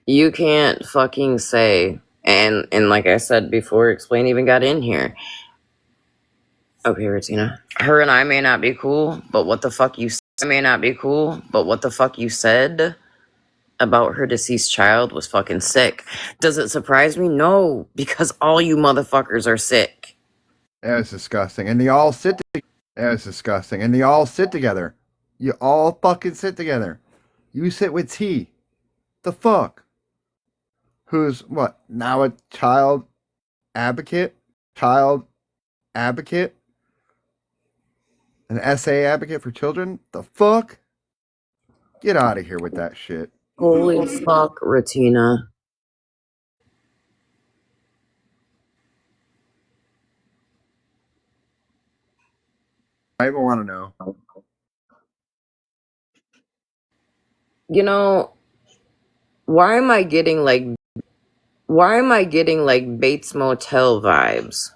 You can't fucking say, and like I said before, Explain even got in here. Okay, Ratina. Her and I may not be cool, but what the fuck you said about her deceased child was fucking sick. Does it surprise me? No, because all you motherfuckers are sick. That was disgusting. And they all sit together. You all fucking sit together. You sit with T. The fuck? Who's what? Now a child advocate? An SA advocate for children? The fuck? Get out of here with that shit. Holy fuck, Ratina. I even want to know. You know, why am I getting like Bates Motel vibes?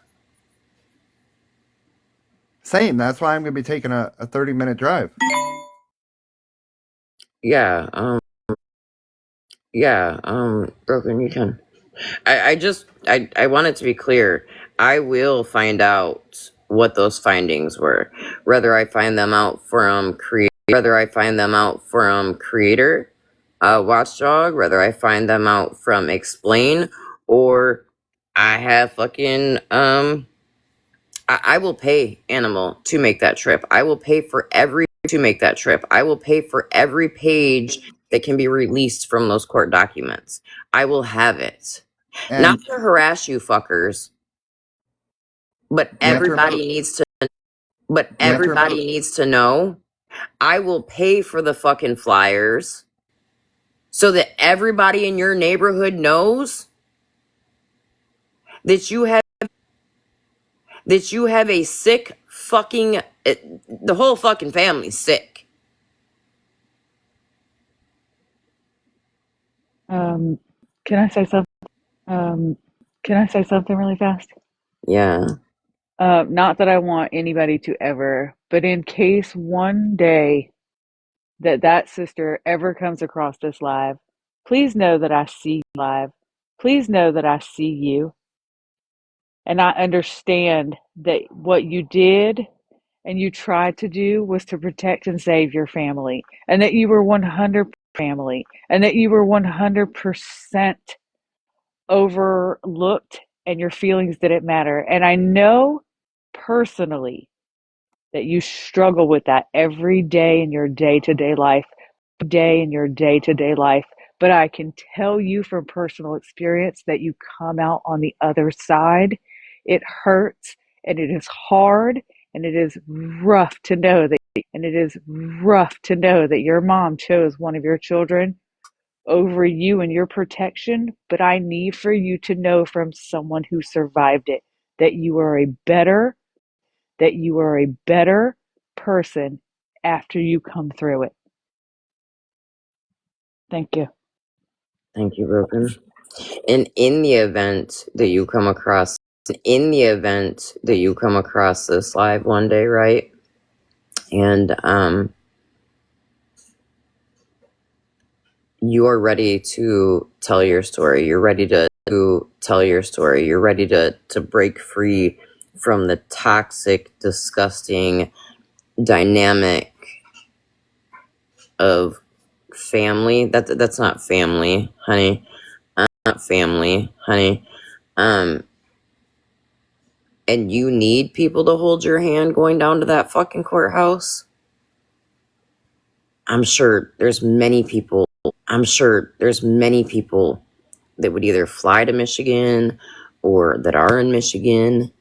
Same. That's why I'm going to be taking a 30-minute drive. Yeah, Broken, you can. I want it to be clear. I will find out what those findings were. Whether I find them out from Creator, Watchdog, whether I find them out from Explain, or I have fucking I will pay Animal to make that trip. I will pay for every to make that trip. I will pay for every page that can be released from those court documents. I will have it. Not And to harass you fuckers, but you have to remember, everybody needs to know I will pay for the fucking flyers so that everybody in your neighborhood knows that you have a sick fucking the whole fucking family's sick. Can I say something? Can I say something really fast? Yeah. Not that I want anybody to ever, but in case one day that sister ever comes across this live, please know that I see you live. Please know that I see you. And I understand that what you did and you tried to do was to protect and save your family, and that you were 100% family, and that you were 100% overlooked and your feelings didn't matter. And I know personally that you struggle with that every day in your day-to-day life, but I can tell you from personal experience that you come out on the other side. It hurts and it is hard and it is rough to know that your mom chose one of your children over you and your protection, but I need for you to know from someone who survived it that you are a better person after you come through it. Thank you. Thank you, Broken. And in the event that you come across this live one day, right? And you're ready to tell your story. You're ready to tell your story. You're ready to break free from the toxic, disgusting dynamic of family. That's not family, honey. Not family, honey. And you need people to hold your hand going down to that fucking courthouse. I'm sure there's many people that would either fly to Michigan or that are in Michigan.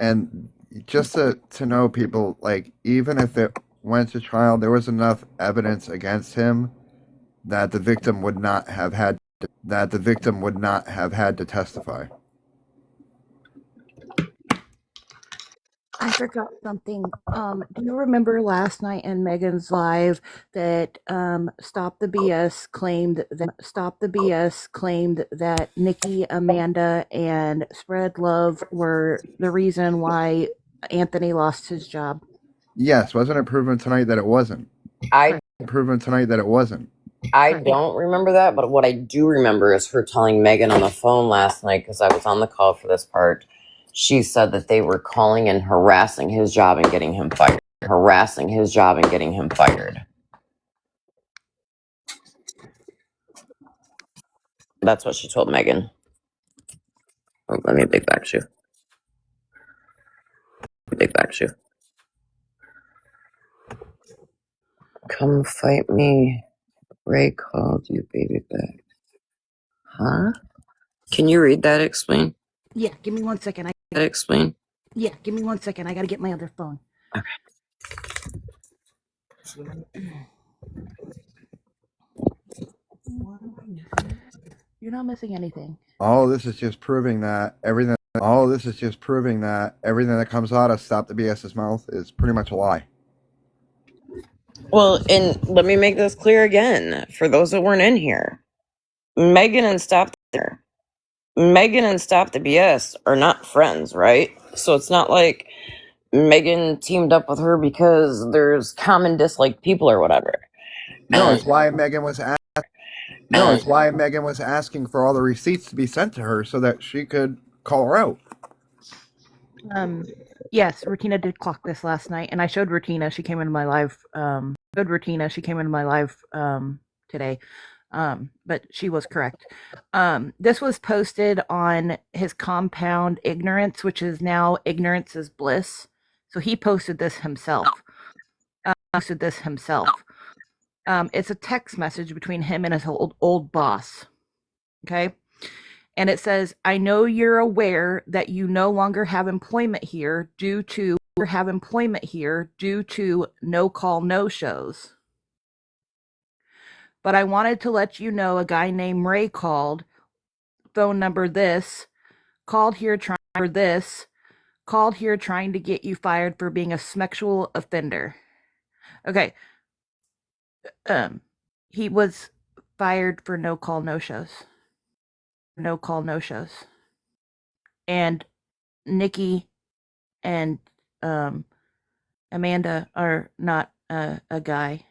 and just to know, people, like, even if it went to trial, there was enough evidence against him that the victim would not have had to testify. I forgot something. Do you remember last night in Megan's live that Stop the BS claimed that Nikki, Amanda, and Spread Love were the reason why Anthony lost his job? Yes, wasn't it proven tonight that it wasn't? I don't remember that, but what I do remember is her telling Megan on the phone last night, because I was on the call for this part. She said that they were calling and harassing his job and getting him fired. That's what she told Megan. Oh, let me big back shoe. Come fight me. Ray called you, baby back. Huh? Can you read that? Explain. Yeah, give me 1 second. Explain. Yeah, give me 1 second. I gotta get my other phone. Okay. You're not missing anything. All this is just proving that everything that comes out of Stop the BS's mouth is pretty much a lie. Well, and let me make this clear again for those that weren't in here. Megan and Stop the BS are not friends, right? So it's not like Megan teamed up with her because there's common disliked people or whatever. No, it's why Megan was asking for all the receipts to be sent to her so that she could call her out. Yes, Rutina did clock this last night, and I showed Rutina. She came into my live. today. But she was correct. This was posted on his compound Ignorance, which is now Ignorance is Bliss. So he posted this himself. It's a text message between him and his old boss. Okay. And it says, I know you're aware that you no longer have employment here due to no call, no shows. But I wanted to let you know a guy named Ray called, phone number this, called here trying to get you fired for being a sexual offender. Okay. He was fired for no call, no shows. And Nikki and Amanda are not a guy.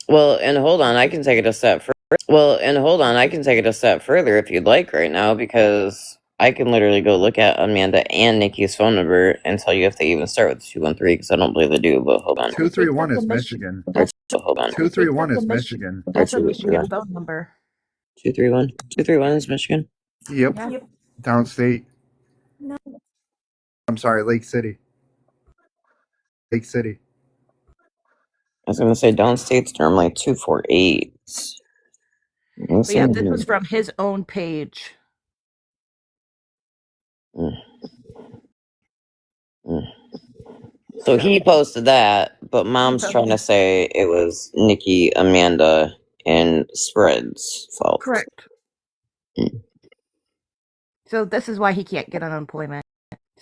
Well, and hold on, I can take it a step further. If you'd like right now, because I can literally go look at Amanda and Nikki's phone number and tell you if they even start with 213, because I don't believe they do, but hold on. 231 is Michigan. Hold on. 231 is Michigan. That's a Michigan phone number. 231? 231 is Michigan? Yep. Yeah. Downstate. I'm sorry, Lake City. I was going to say downstate's normally 248. But yeah, this was from his own page. So he posted that, but mom's trying to say it was Nikki, Amanda, and Spread's fault. Correct. So this is why he can't get unemployment.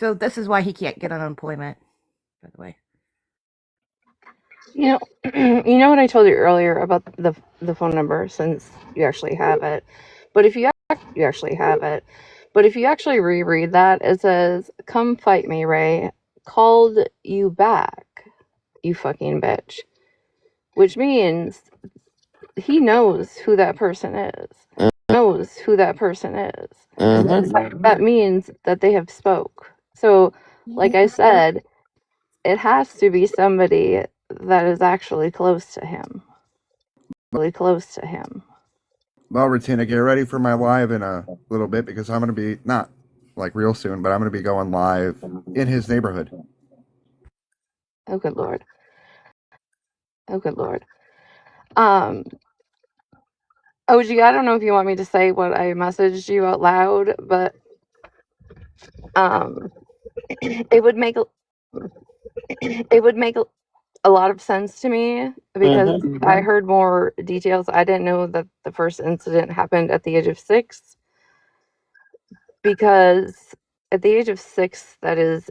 By the way. You know what I told you earlier about the phone number, since you actually have it. But if you actually reread that, it says, "Come fight me, Ray. Called you back, you fucking bitch." Which means he knows who that person is. That means that they have spoke. So, like I said, it has to be somebody that is actually close to him. Well, Retina, get ready for my live in a little bit, because I'm going to be, not like real soon, but I'm going to be going live in his neighborhood. Oh, good Lord. OG, I don't know if you want me to say what I messaged you out loud, but it would make a lot of sense to me, because I heard more details. I didn't know that the first incident happened at the age of 6, because at the age of 6, that is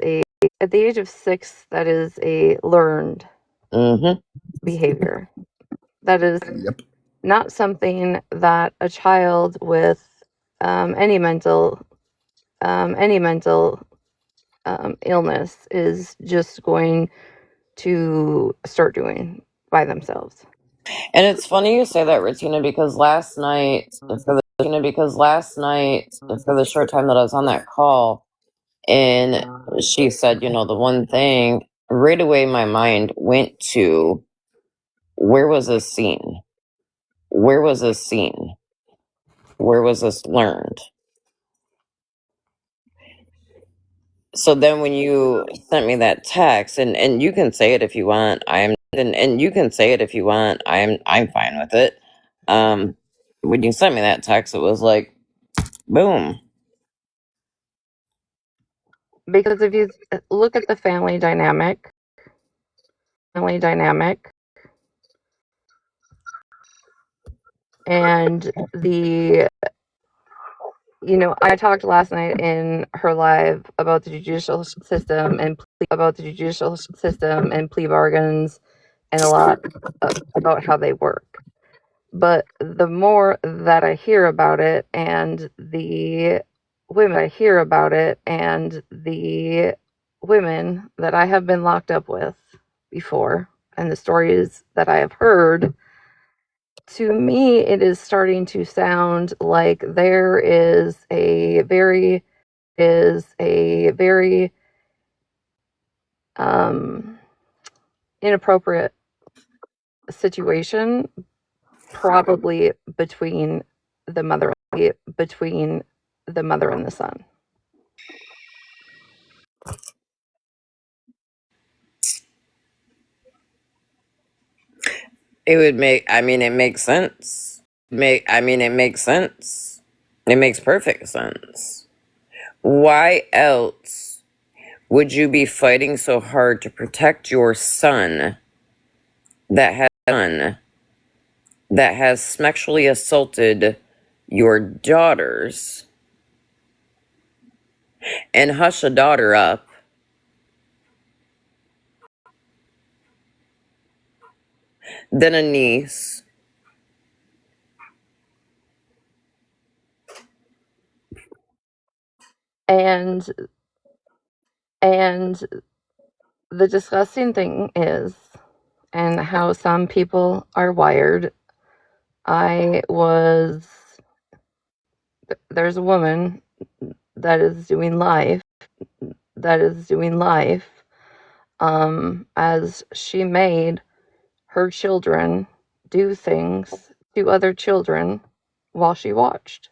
a learned behavior. That is not something that a child with any mental illness is just going to start doing by themselves. And it's funny you say that, Retina, because last night, for the short time that I was on that call, and she said, the one thing, right away my mind went to, where was this seen? Where was this learned? So then when you sent me that text, and you can say it if you want, I'm fine with it. When you sent me that text, it was like, boom. Because if you look at the family dynamic, and I talked last night in her live about the judicial system and plea bargains, and a lot about how they work. But the more that I hear about it, and the women that I have been locked up with before, and the stories that I have heard, to me it is starting to sound like there is a very inappropriate situation, probably between the mother and the son. It would make, I mean, it makes sense. It makes sense. It makes perfect sense. Why else would you be fighting so hard to protect your son that has sexually assaulted your daughters and hush a daughter up, then a niece, And and the disgusting thing is, and how some people are wired, there's a woman that is doing life as she made her children do things to other children while she watched.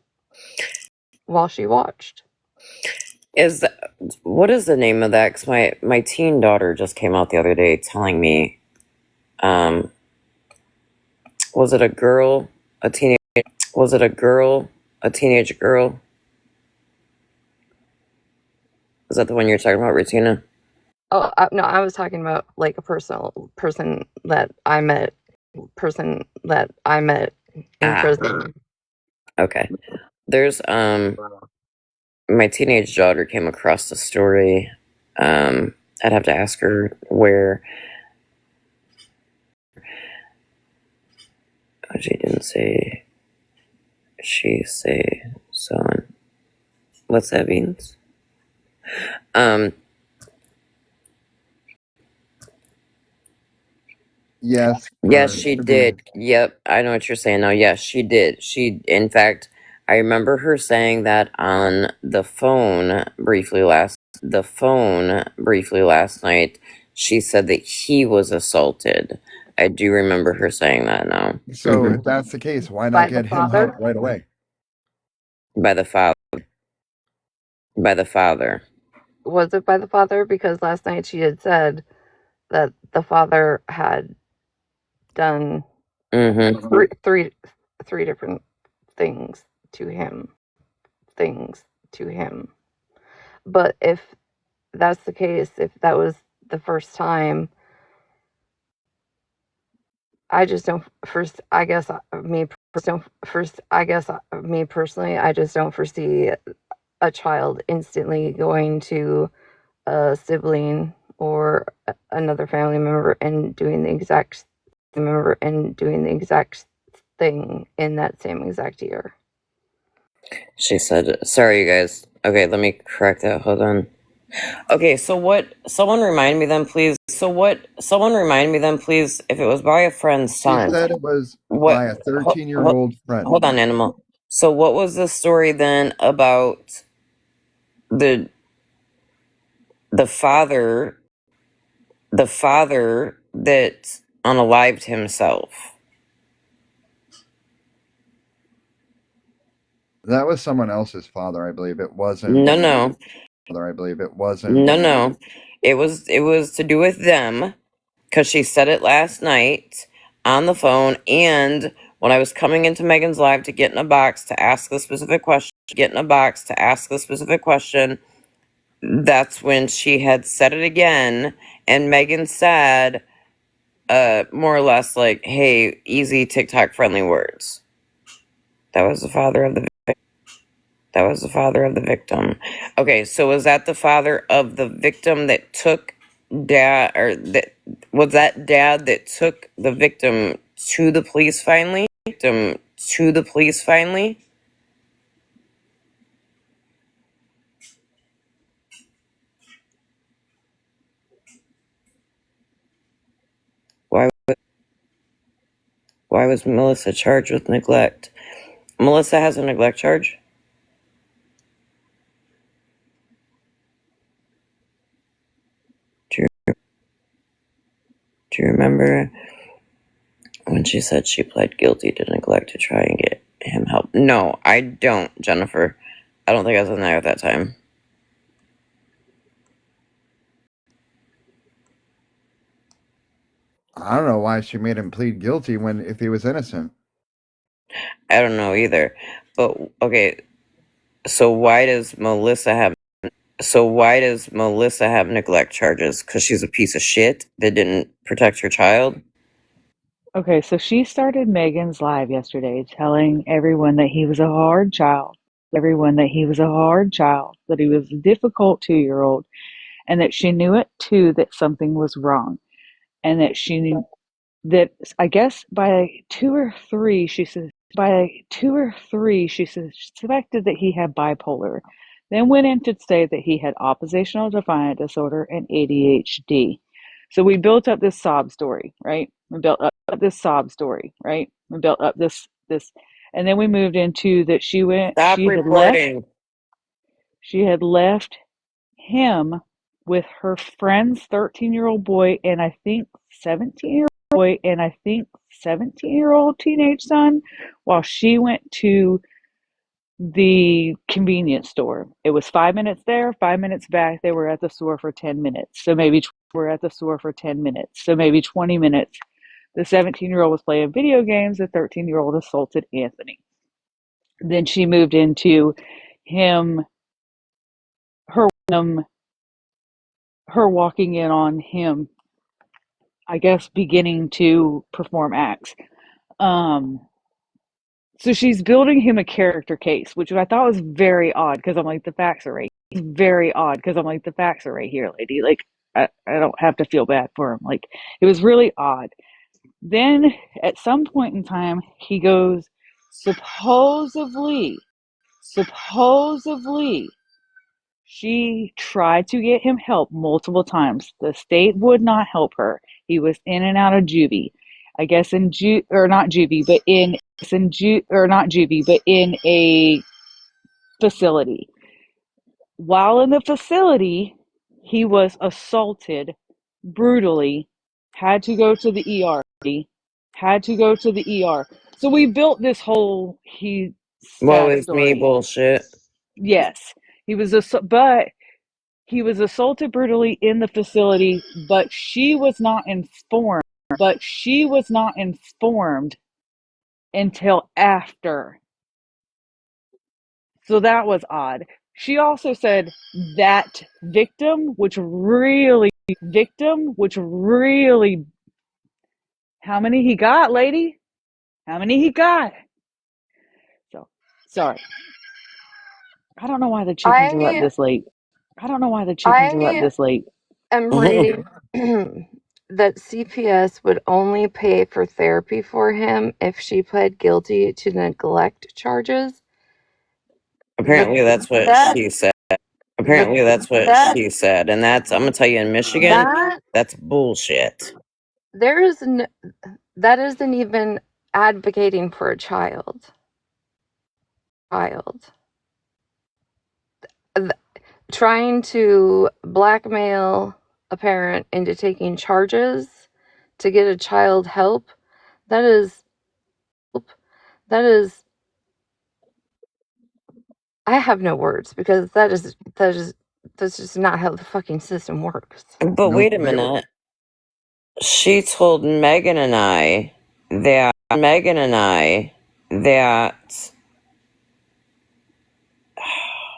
is what is the name of that? Because my teen daughter just came out the other day telling me, was it a girl, a teenage girl? Is that the one you're talking about, Rutina? Oh, no, I was talking about like a person that I met in prison. Okay. There's my teenage daughter came across the story. I'd have to ask her where. Oh, she didn't say. She say so on. What's that means? Yes. Yes, she did. Yep, I know what you're saying now. Yes, she did. In fact, I remember her saying that on the phone briefly last night. She said that he was assaulted. I do remember her saying that now. So if that's the case, why By not the get him father? help right away? By the father. Was it by the father? Because last night she had said that the father had done three different things to him. But if that's the case, if that was the first time, I just don't. Me personally, I just don't foresee a child instantly going to a sibling or another family member and doing the exact thing in that same exact year. She said, sorry, you guys. Okay, let me correct that. Hold on. Okay, so what? Someone remind me then, please. If it was by a friend's She son. said it was What? by a 13-year-old friend. Hold on, Animal. So what was the story then about the father that unalived himself? That was someone else's father, I believe. It wasn't. No. It was to do with them, because she said it last night on the phone, and when I was coming into Megan's live to get in a box to ask the specific question, that's when she had said it again, and Megan said, more or less like, hey, easy TikTok friendly words. That was the father of the victim. Okay, so was that the father of the victim that took dad, or that was that dad that took the victim to the police finally? Why was Melissa charged with neglect? Melissa has a neglect charge? Do you remember? when she said she pled guilty to neglect to try and get him help. No, I don't, Jennifer. I don't think I was in there at that time. I don't know why she made him plead guilty if he was innocent. I don't know either. But okay, so why does Melissa have neglect charges? Because she's a piece of shit that didn't protect her child? Okay, so she started Megan's live yesterday telling everyone that he was a hard child, that he was a difficult 2-year-old, and that she knew it too, that something was wrong. And that she knew that, I guess by 2 or 3, she suspected that he had bipolar. Then went in to say that he had oppositional defiant disorder and ADHD. So we built up this sob story, right? We built up this, and then we moved into that Stop reporting. she had left him with her friend's 13-year-old boy and I think 17-year-old teenage son while she went to the convenience store. It was 5 minutes there, 5 minutes back. They were at the store for 10 minutes. So maybe 20 minutes. The 17-year-old was playing video games. The 13-year-old assaulted Anthony. Then she moved into her walking in on him, I guess, beginning to perform acts. So she's building him a character case, which I thought was very odd because I'm like, the facts are right. Here, lady. Like, I don't have to feel bad for him. Like, it was really odd. Then at some point in time, he goes, supposedly, she tried to get him help multiple times. The state would not help her. He was in and out of juvie. I guess in a facility. While in the facility, he was assaulted brutally, had to go to the ER. So we built this whole Woe is me story. bullshit. Yes, he was assaulted brutally in the facility, but she was not informed until after. So that was odd. She also said that victim, which really, how many he got, lady? How many he got? So, sorry. I don't know why the chickens are up this late. I'm reading that CPS would only pay for therapy for him if she pled guilty to neglect charges. Apparently that's what she said. She said. And that's, I'm going to tell you, in Michigan, that's bullshit. That isn't even advocating for a child. Trying to blackmail a parent into taking charges to get a child help, that is I have no words because that's just not how the fucking system works. But wait a minute. She told Megan and I that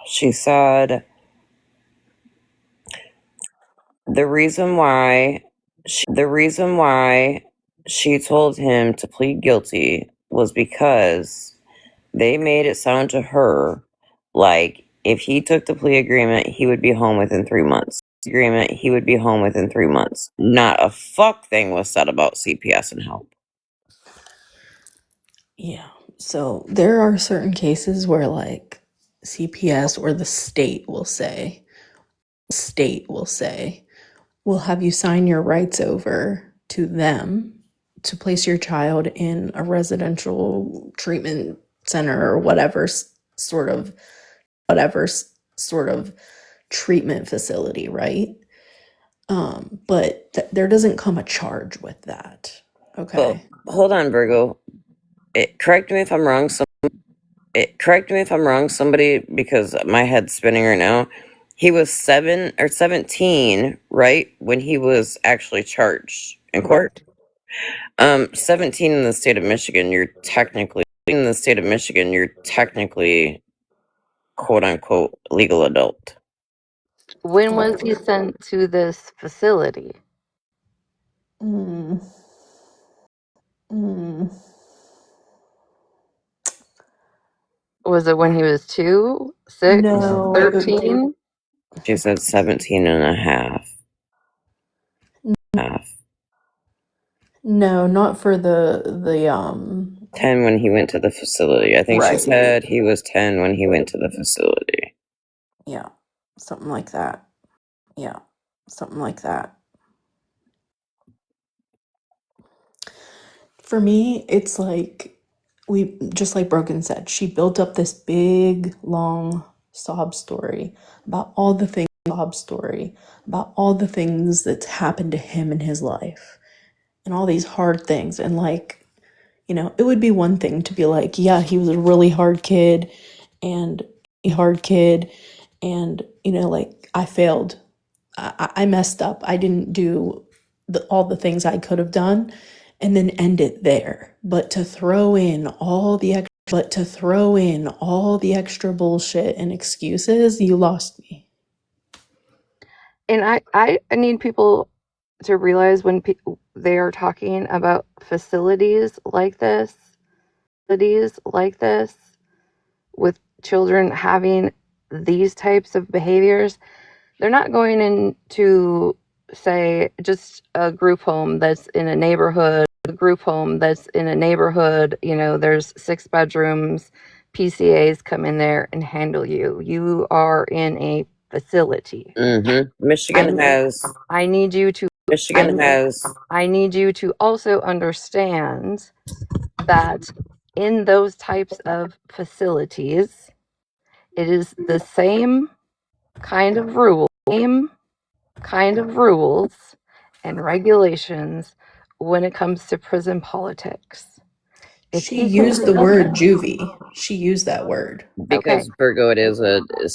she said the reason why she told him to plead guilty was because they made it sound to her like if he took the plea agreement, he would be home within 3 months. Not a fuck thing was said about CPS and help. Yeah. So there are certain cases where like CPS or the state will say, we'll have you sign your rights over to them to place your child in a residential treatment center or whatever sort of treatment facility, right? But there doesn't come a charge with that. Okay. hold on, Virgo. Correct me if I'm wrong. Correct me if I'm wrong. Somebody, because my head's spinning right now. He was 17, right, when he was actually charged in court. 17 in the state of Michigan. You're technically quote unquote legal adult. When was he sent to this facility? Mm. Mm. Was it when he was 2, 6, No. 13? She said 17 and a half. No, not for the 10 when he went to the facility. I think she Right. said he was 10 when he went to the facility. Yeah. Something like that. Yeah. Something like that. For me, it's like just like Broken said, she built up this big, long sob story about all the things that's happened to him in his life and all these hard things. And like, it would be one thing to be like, yeah, he was a really hard kid and like I failed. I messed up. I didn't do all the things I could have done and then end it there. But to throw in all the extra bullshit and excuses, you lost me. And I need people to realize when they are talking about facilities like this, with children having these types of behaviors, they're not going into, say, just a group home that's in a neighborhood, there's 6 bedrooms, PCAs come in there and handle you. You are in a facility. Michigan has I need you to also understand that in those types of facilities, it is the same kind of rules and regulations when it comes to prison politics. She used the word juvie. She used that word. because Virgo, it is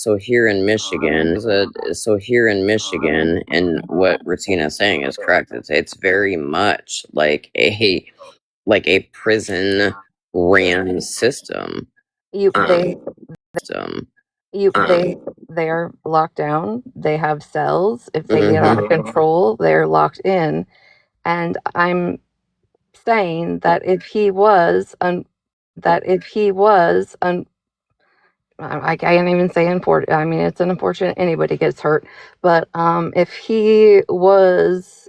so here in Michigan, and what Retina's saying is correct. It's very much like a prison ran system. They're locked down. They have cells. If they get out of control, they're locked in. And I'm saying that if he was I can't even say unfortunate. I mean, it's unfortunate anybody gets hurt, but if he was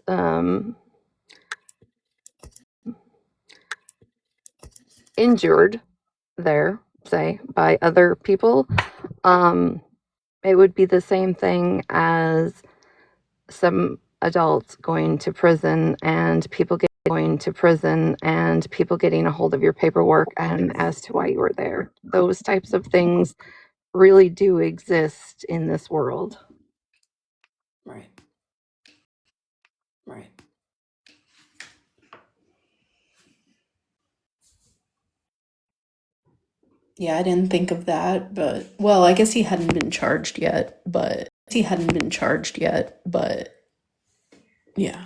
injured there, say, by other people, it would be the same thing as some adults going to prison and people getting a hold of your paperwork and as to why you were there. Those types of things really do exist in this world. Right. Yeah, I didn't think of that, but well, I guess he hadn't been charged yet, but yeah.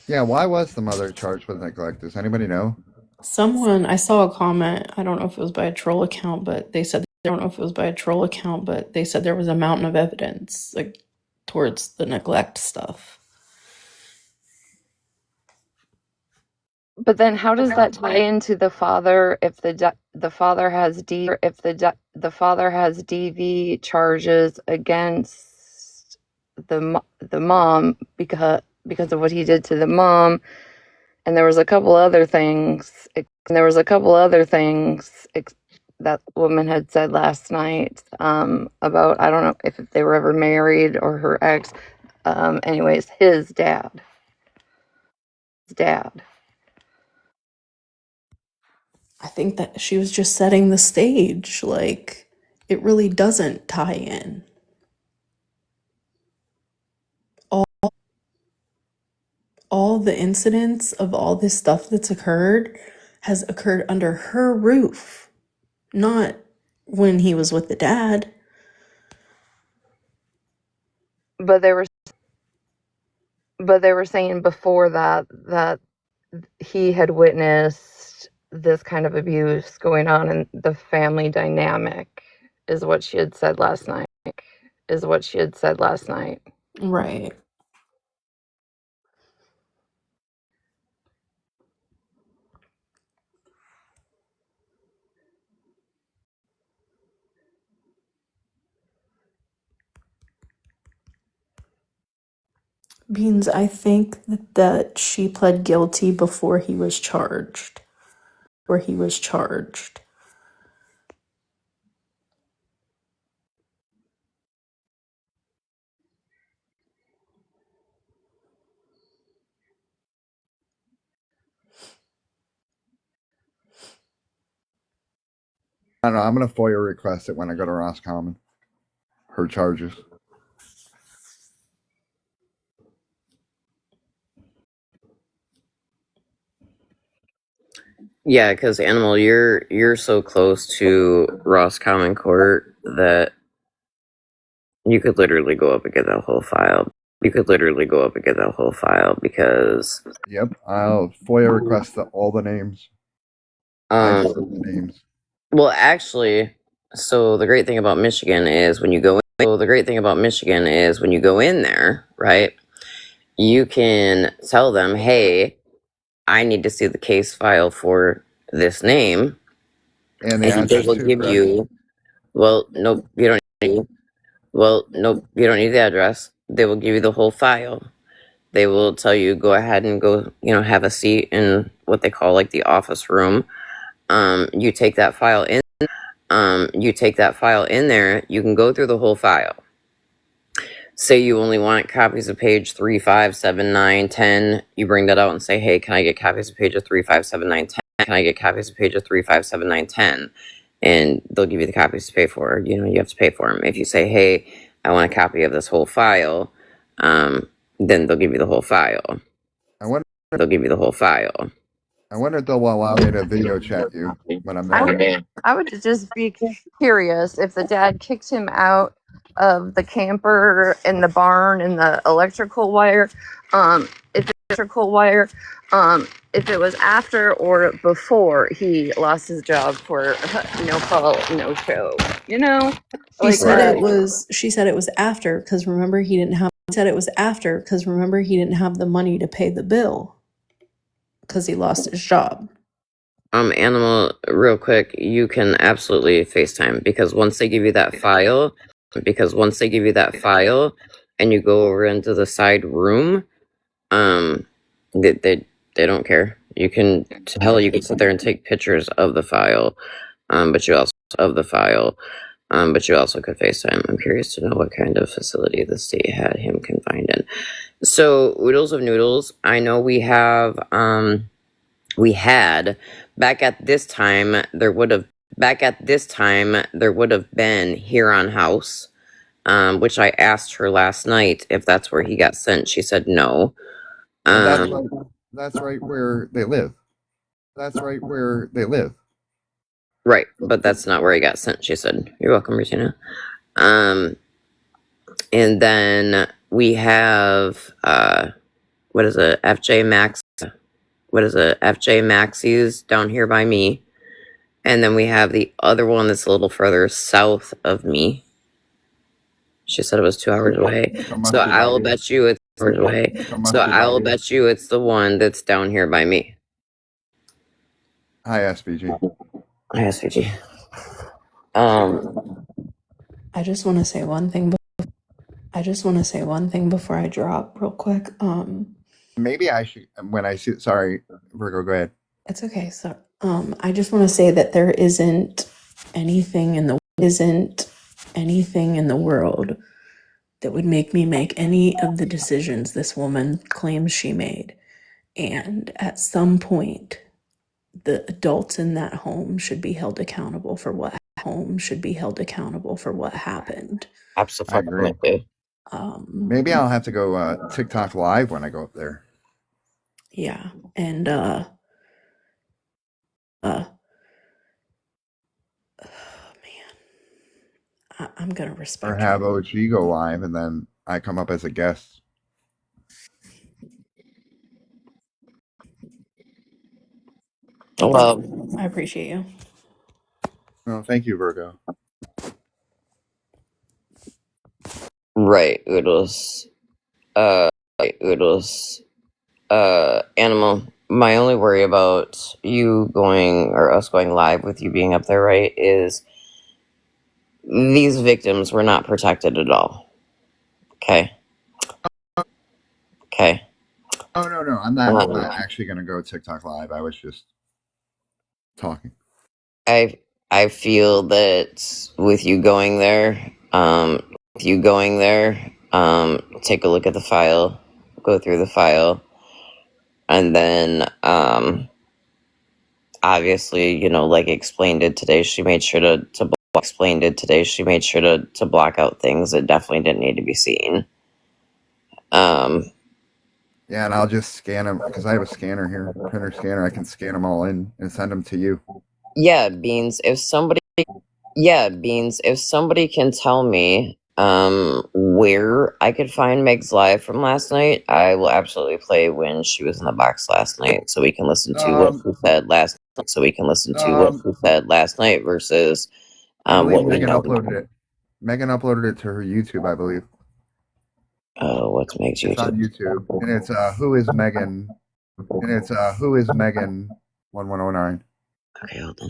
Yeah, why was the mother charged with neglect? Does anybody know? I saw a comment, I don't know if it was by a troll account, but they said there was a mountain of evidence like towards the neglect stuff. But then how does that tie into the father if the father has DV charges against the mom because of what he did to the mom, and there was a couple other things that woman had said last night about, I don't know if they were ever married or her ex, anyways, his dad. I think that she was just setting the stage. Like, it really doesn't tie in. all the incidents of all this stuff that's occurred has occurred under her roof, not when he was with the dad. But they were saying before that he had witnessed this kind of abuse going on in the family dynamic, is what she had said last night. Right. Beans, I think that she pled guilty before he was charged. I don't know. I'm gonna FOIA request it when I go to Roscommon. Her charges. Yeah, because Animal, you're so close to Roscommon Court that you could literally go up and get that whole file. Because Yep. I'll FOIA request all the names. I just the names. well, actually, so the great thing about Michigan is when you go in there, right? You can tell them, "Hey, I need to see the case file for this name," And the and they address will too, give correct? you. Well, nope, you don't. Nope, you don't need the address. They will give you the whole file. They will tell you go ahead and go, have a seat in what they call like the office room. You take that file in. There. You can go through the whole file. Say you only want copies of page 3, 5, 7, 9, 10. You bring that out and say, hey, can I get copies of pages 3, 5, 7, 9, 10? Can I get copies of pages 3, 5, 7, 9, 10? And they'll give you the copies to pay for. You have to pay for them. If you say, hey, I want a copy of this whole file, then they'll give you the whole file. I wonder if they'll allow me to video chat you when I'm there. I would just be curious if the dad kicked him out of the camper in the barn and the electrical wire. If it was after or before he lost his job for no call, no show. She said it was after, because remember he didn't have the money to pay the bill because he lost his job. Animal, real quick, you can absolutely FaceTime because once they give you that file, and you go over into the side room, they don't care. You can sit there and take pictures of the file, but you also could FaceTime. I'm curious to know what kind of facility the state had him confined in. So, Oodles of Noodles, I know we had back at this time there would have been Huron House, which I asked her last night if that's where he got sent. She said no. That's right where they live. Right, but that's not where he got sent, she said. You're welcome, Regina. And then we have FJ Maxie's down here by me. And then we have the other one that's a little further south of me. She said it was 2 hours away. So I'll bet you it's the one that's down here by me. Hi, SVG. I just want to say one thing before I drop real quick. Maybe I should, when I see, sorry, Virgo, go ahead. It's okay. So, I just want to say that there isn't anything in the world that would make me make any of the decisions this woman claims she made. And at some point, the adults in that home should be held accountable for what happened. Absolutely. Maybe I'll have to go TikTok live when I go up there. Yeah, and man, I'm gonna Or respect have her. OG go live and then I come up as a guest. Well, I appreciate you. Oh, thank you, Virgo. right, Oodles. Right, Oodles. Animal. My only worry about you going or us going live with you being up there, right, is these victims were not protected at all. Okay. Okay. Oh no, I'm not actually gonna go TikTok live. I was just talking. I feel that with you going there, take a look at the file, go through the file, and then obviously, like explained it today, she made sure to block out things that definitely didn't need to be seen. Yeah, and I'll just scan them because I have a scanner here, printer scanner. I can scan them all in and send them to you. Yeah, Beans, if somebody can tell me where I could find Meg's live from last night, I will absolutely play when she was in the box last night so we can listen to what she said last night versus I believe what we Megan know. uploaded it. Megan uploaded it to her YouTube, I believe. What's Meg's It's on YouTube? YouTube, and it's Who is Megan? And it's Who is Megan 1109. Okay, hold on.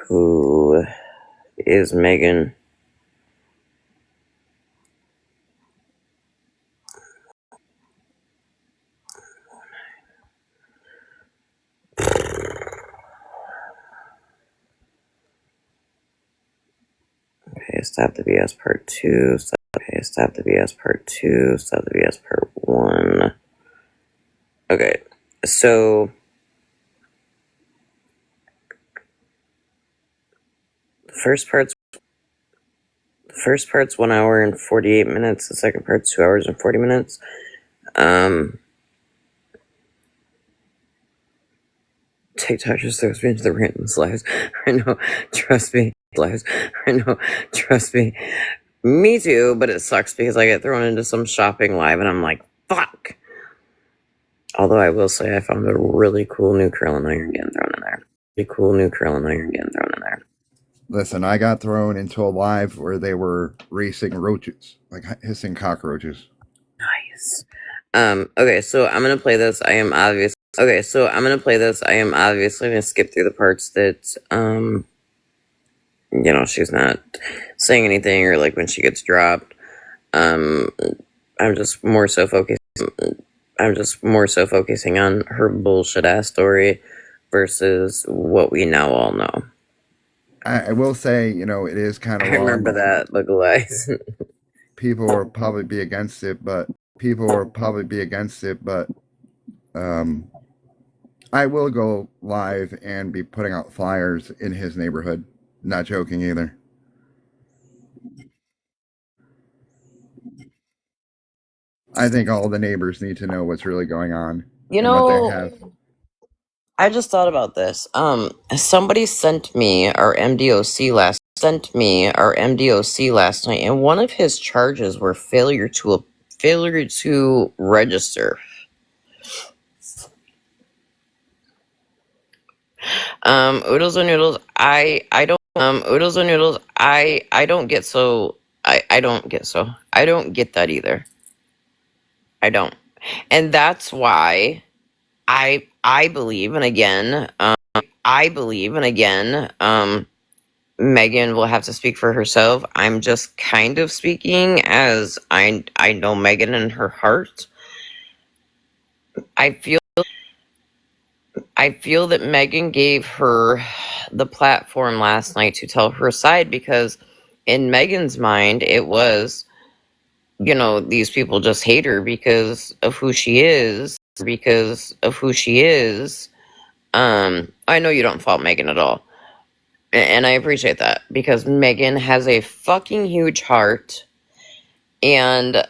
Who is Megan? Okay, stop the BS part 2. Stop the BS part 2. Stop the BS part 1. Okay, so the first part's 1 hour and 48 minutes. The second part's 2 hours and 40 minutes. TikTok just throws me into the random lives. I know, trust me. I know, trust me. Me too, but it sucks because I get thrown into some shopping live and I'm like, fuck. Although I will say I found a really cool new curling iron getting thrown in there. Listen, I got thrown into a live where they were racing roaches, like hissing cockroaches. Nice. Okay, so I'm gonna play this. I am obviously gonna skip through the parts that she's not saying anything or like when she gets dropped. I'm just more so focusing on her bullshit ass story versus what we now all know. I will say, it is kind of I remember long. that, look alive. People will probably be against it, but I will go live and be putting out flyers in his neighborhood. Not joking either. I think all the neighbors need to know what's really going on. What they have. I just thought about this. Somebody sent me our MDOC last night, and one of his charges were failure to register. Oodles and noodles. I don't. Oodles and noodles. I don't get so. I don't get so. I don't get that either. I don't, and that's why I believe, and again, Megan will have to speak for herself. I'm just kind of speaking as I know Megan in her heart. I I feel that Megan gave her the platform last night to tell her side, because in Megan's mind, it was, these people just hate her because of who she is. I know you don't fault Megan at all. And I appreciate that, because Megan has a fucking huge heart. And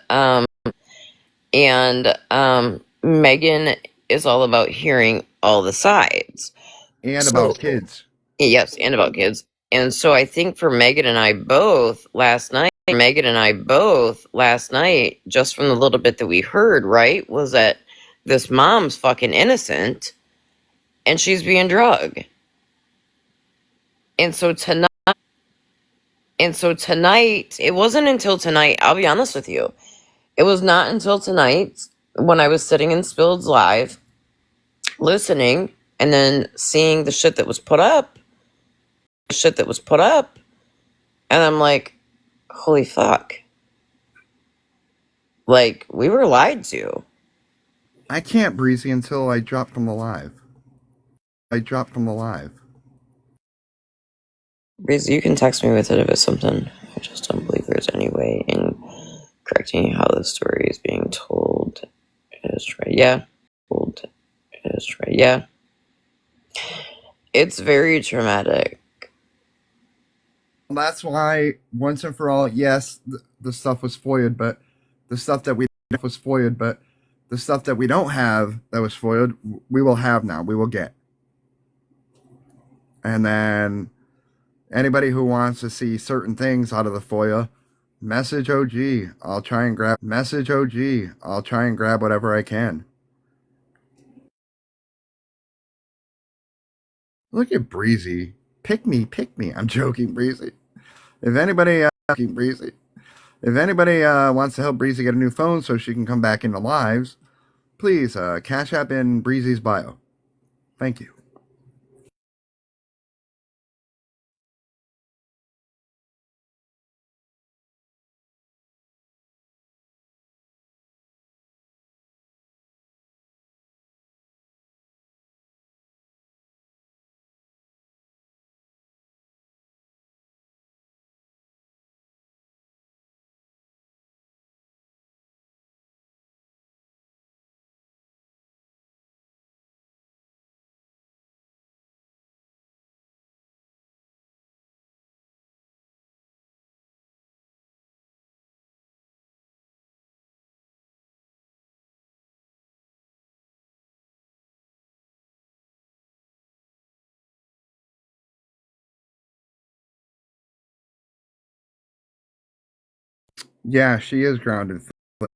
Megan is all about hearing all the sides. And about kids. Yes, and about kids. And so I think for Megan and I both last night, just from the little bit that we heard, right, was that this mom's fucking innocent and she's being drugged. And so tonight, it wasn't until tonight, I'll be honest with you. It was not until tonight when I was sitting in Spilled's live, listening, and then seeing the shit that was put up. And I'm like, holy fuck. Like, we were lied to. I can't, Breezy, until I drop from the live. Breezy, you can text me with it if it's something. I just don't believe there's any way in correcting how the story is being told. It is right. Yeah. Yeah. It's very traumatic. That's why, once and for all, yes, the stuff was foiled, but the stuff that we don't have that was foiled, we will have now. We will get. And then anybody who wants to see certain things out of the FOIA, message OG. I'll try and grab whatever I can. Look at Breezy. Pick me. I'm joking, Breezy. If anybody wants to help Breezy get a new phone so she can come back into lives, please Cash App in Breezy's bio. Thank you. Yeah, she is grounded. Flip,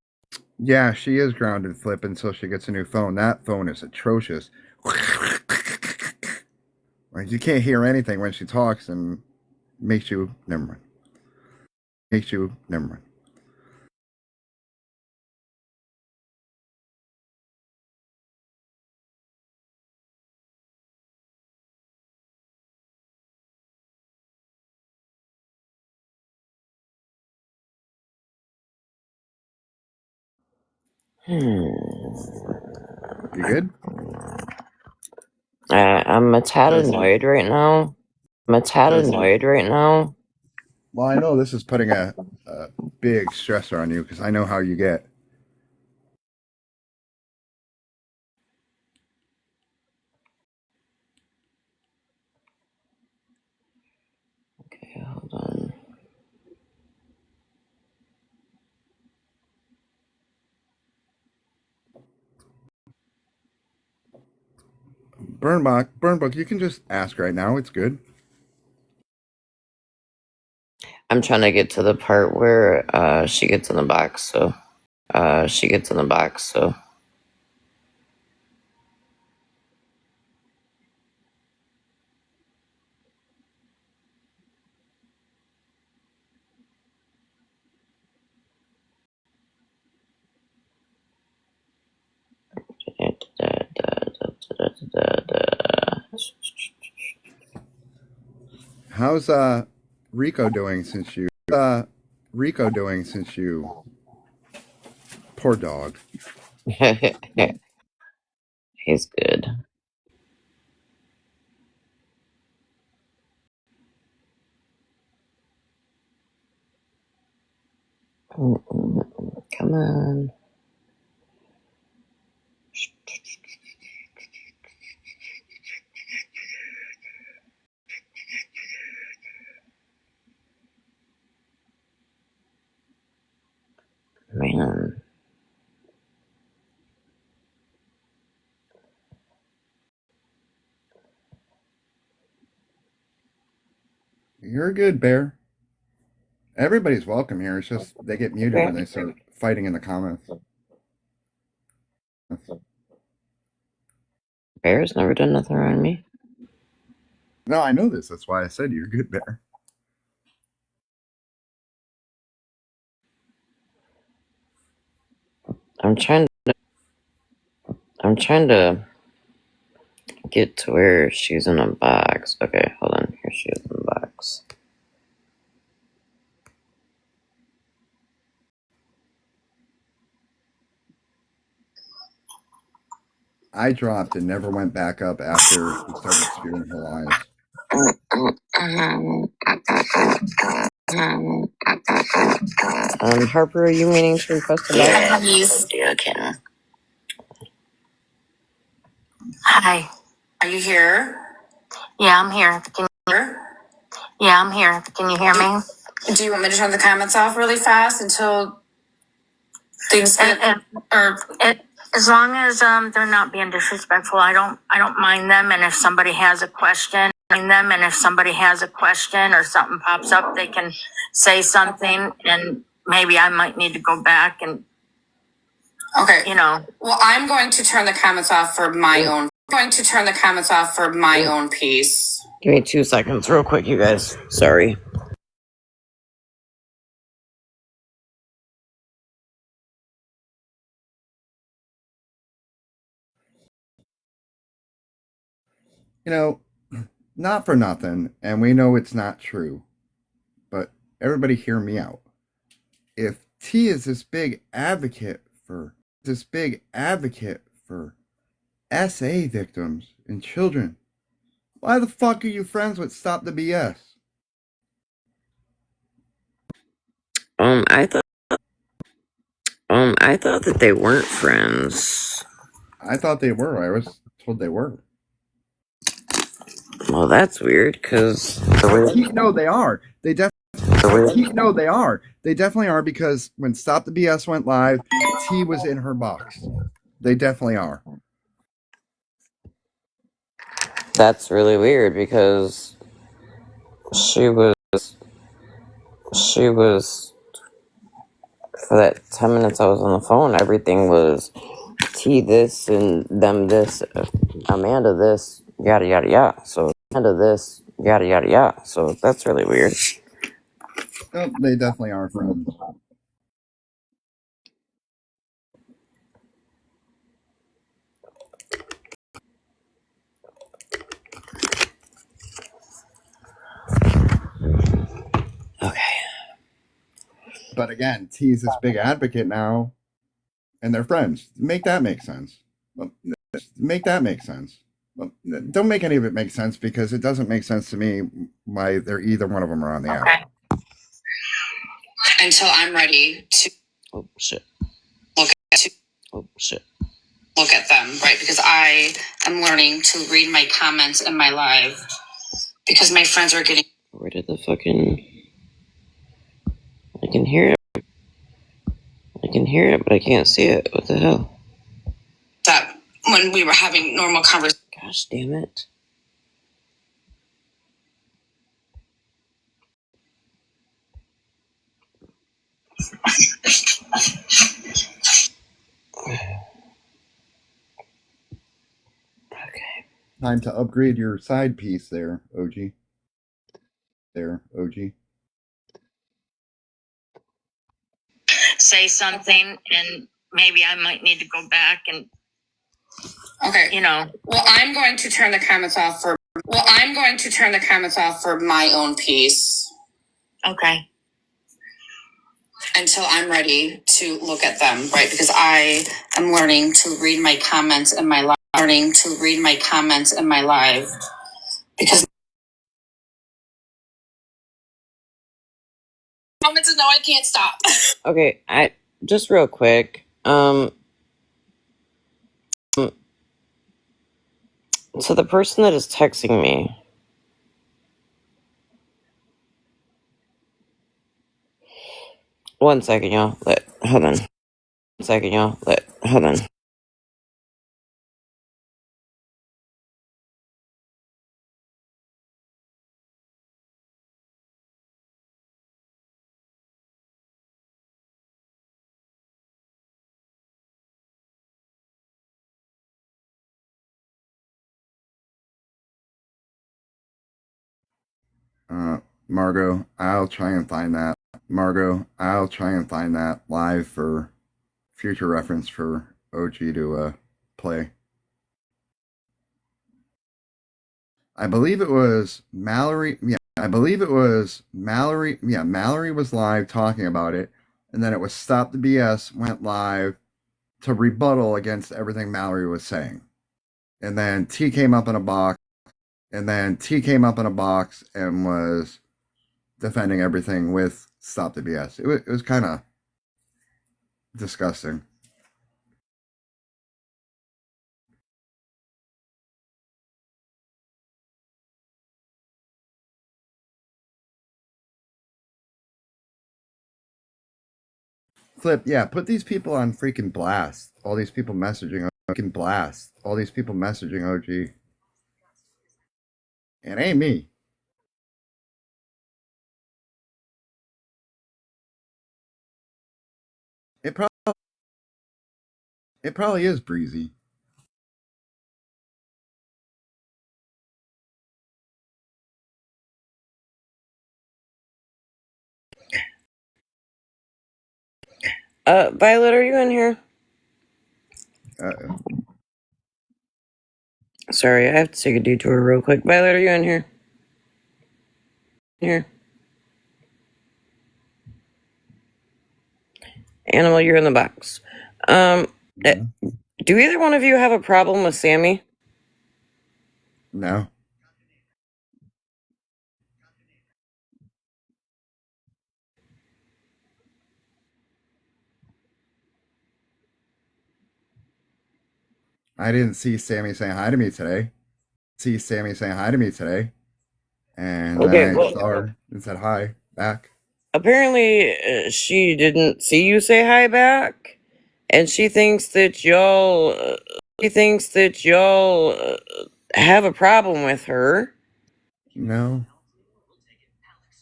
until she gets a new phone. That phone is atrocious. Like, you can't hear anything when she talks, and makes you never mind. You good? I'm a tad annoyed right now. Well, I know this is putting a big stressor on you, because I know how you get. Okay, hold on. Burnbook, you can just ask right now. It's good. I'm trying to get to the part where she gets in the box, so How's Rico doing since you? Poor dog. he's good. Come on. Man. You're good, Bear. Everybody's welcome here. It's just they get muted when they start fighting in the comments. Bear's never done nothing wrong to me. No, I know this. That's why I said you're good, Bear. I'm trying to get to where she's in a box. Okay, hold on. Here she is in the box. I dropped and never went back up after he started spewing her lies. Harper, are you meaning to request a box? Yeah, he's joking. Hi. Are you here? Yeah, I'm here. Can you hear? Yeah, I'm here. Can you hear me? Do you want me to turn the comments off really fast until things get as long as they're not being disrespectful, I don't mind them. And if somebody has a question, or something pops up, they can say something, and maybe I might need to go back and Well, I'm going to turn the comments off for my own piece. Give me 2 seconds real quick, you guys. Sorry. You know, not for nothing, and we know it's not true, but everybody hear me out. If T is this big advocate for SA victims and children, why the fuck are you friends with Stop the BS? I thought that they weren't friends. I thought they were. I was told they were. Well, that's weird, because No, they are. They definitely are, because when Stop the BS went live, T was in her box. They definitely are. that's really weird, because she was for that 10 minutes I was on the phone, everything was T this and them this, Amanda this, yada yada yada. So Amanda this, yada yada yada. So that's really weird. No, they definitely are friends. Okay. But again, T's this big advocate now, and they're friends. Make that make sense. Well, don't make any of it make sense, because it doesn't make sense to me why they're either one of them are on the app. Until I'm ready to Oh shit. look at them, right? Because I am learning to read my comments in my live, because my friends are getting. Where did the fucking? I can hear it, but I can't see it. What the hell? That when we were having normal conversations. Gosh damn it. Okay. Time to upgrade your side piece there, OG. Say something, and maybe I might need to go back and. Well, I'm going to turn the comments off for my own piece. Okay. Until I'm ready to look at them, right? Because I am learning to read my comments in my live. Because moment to know I can't stop. Okay, I just real quick. So the person that is texting me, one second, y'all. Hold on. 1 second, y'all. Hold on. Margot, I'll try and find that. Margot, I'll try and find that live for future reference for OG to play. I believe it was Mallory. Yeah, I believe it was Mallory. Yeah, Mallory was live talking about it, and then it was Stop the BS went live to rebuttal against everything Mallory was saying. And then T came up in a box, and was defending everything with Stop the BS. It was kind of disgusting. Flip, yeah, put these people on freaking blast. All these people messaging OG. It ain't me. It probably is Breezy. Violet, are you in here? Uh-oh. Sorry, I have to take a detour real quick. Violet, are you in here? Here. Animal, you're in the box. Yeah. Do either one of you have a problem with Sammy? No. I didn't see Sammy saying hi to me today. And Okay, then I well, saw her and said hi back. apparently she didn't see you say hi back, and she thinks that y'all have a problem with her. No.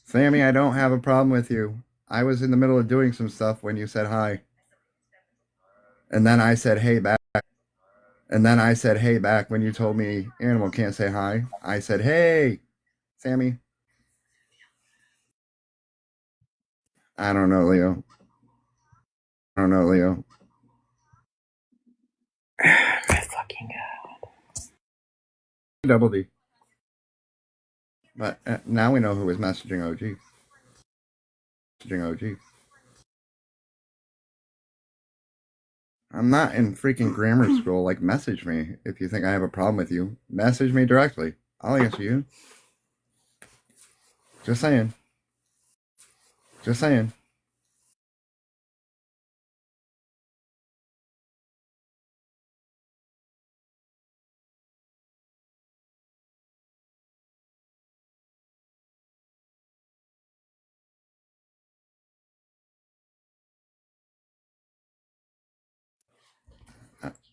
Sammy, I don't have a problem with you. I was in the middle of doing some stuff when you said hi. And then I said hey back. When you told me Animal can't say hi. I said, hey, Sammy. I don't know, Leo. My fucking god. Double D. But now we know who was messaging OG. I'm not in freaking grammar school. Like, message me if you think I have a problem with you. Message me directly. I'll answer you. Just saying.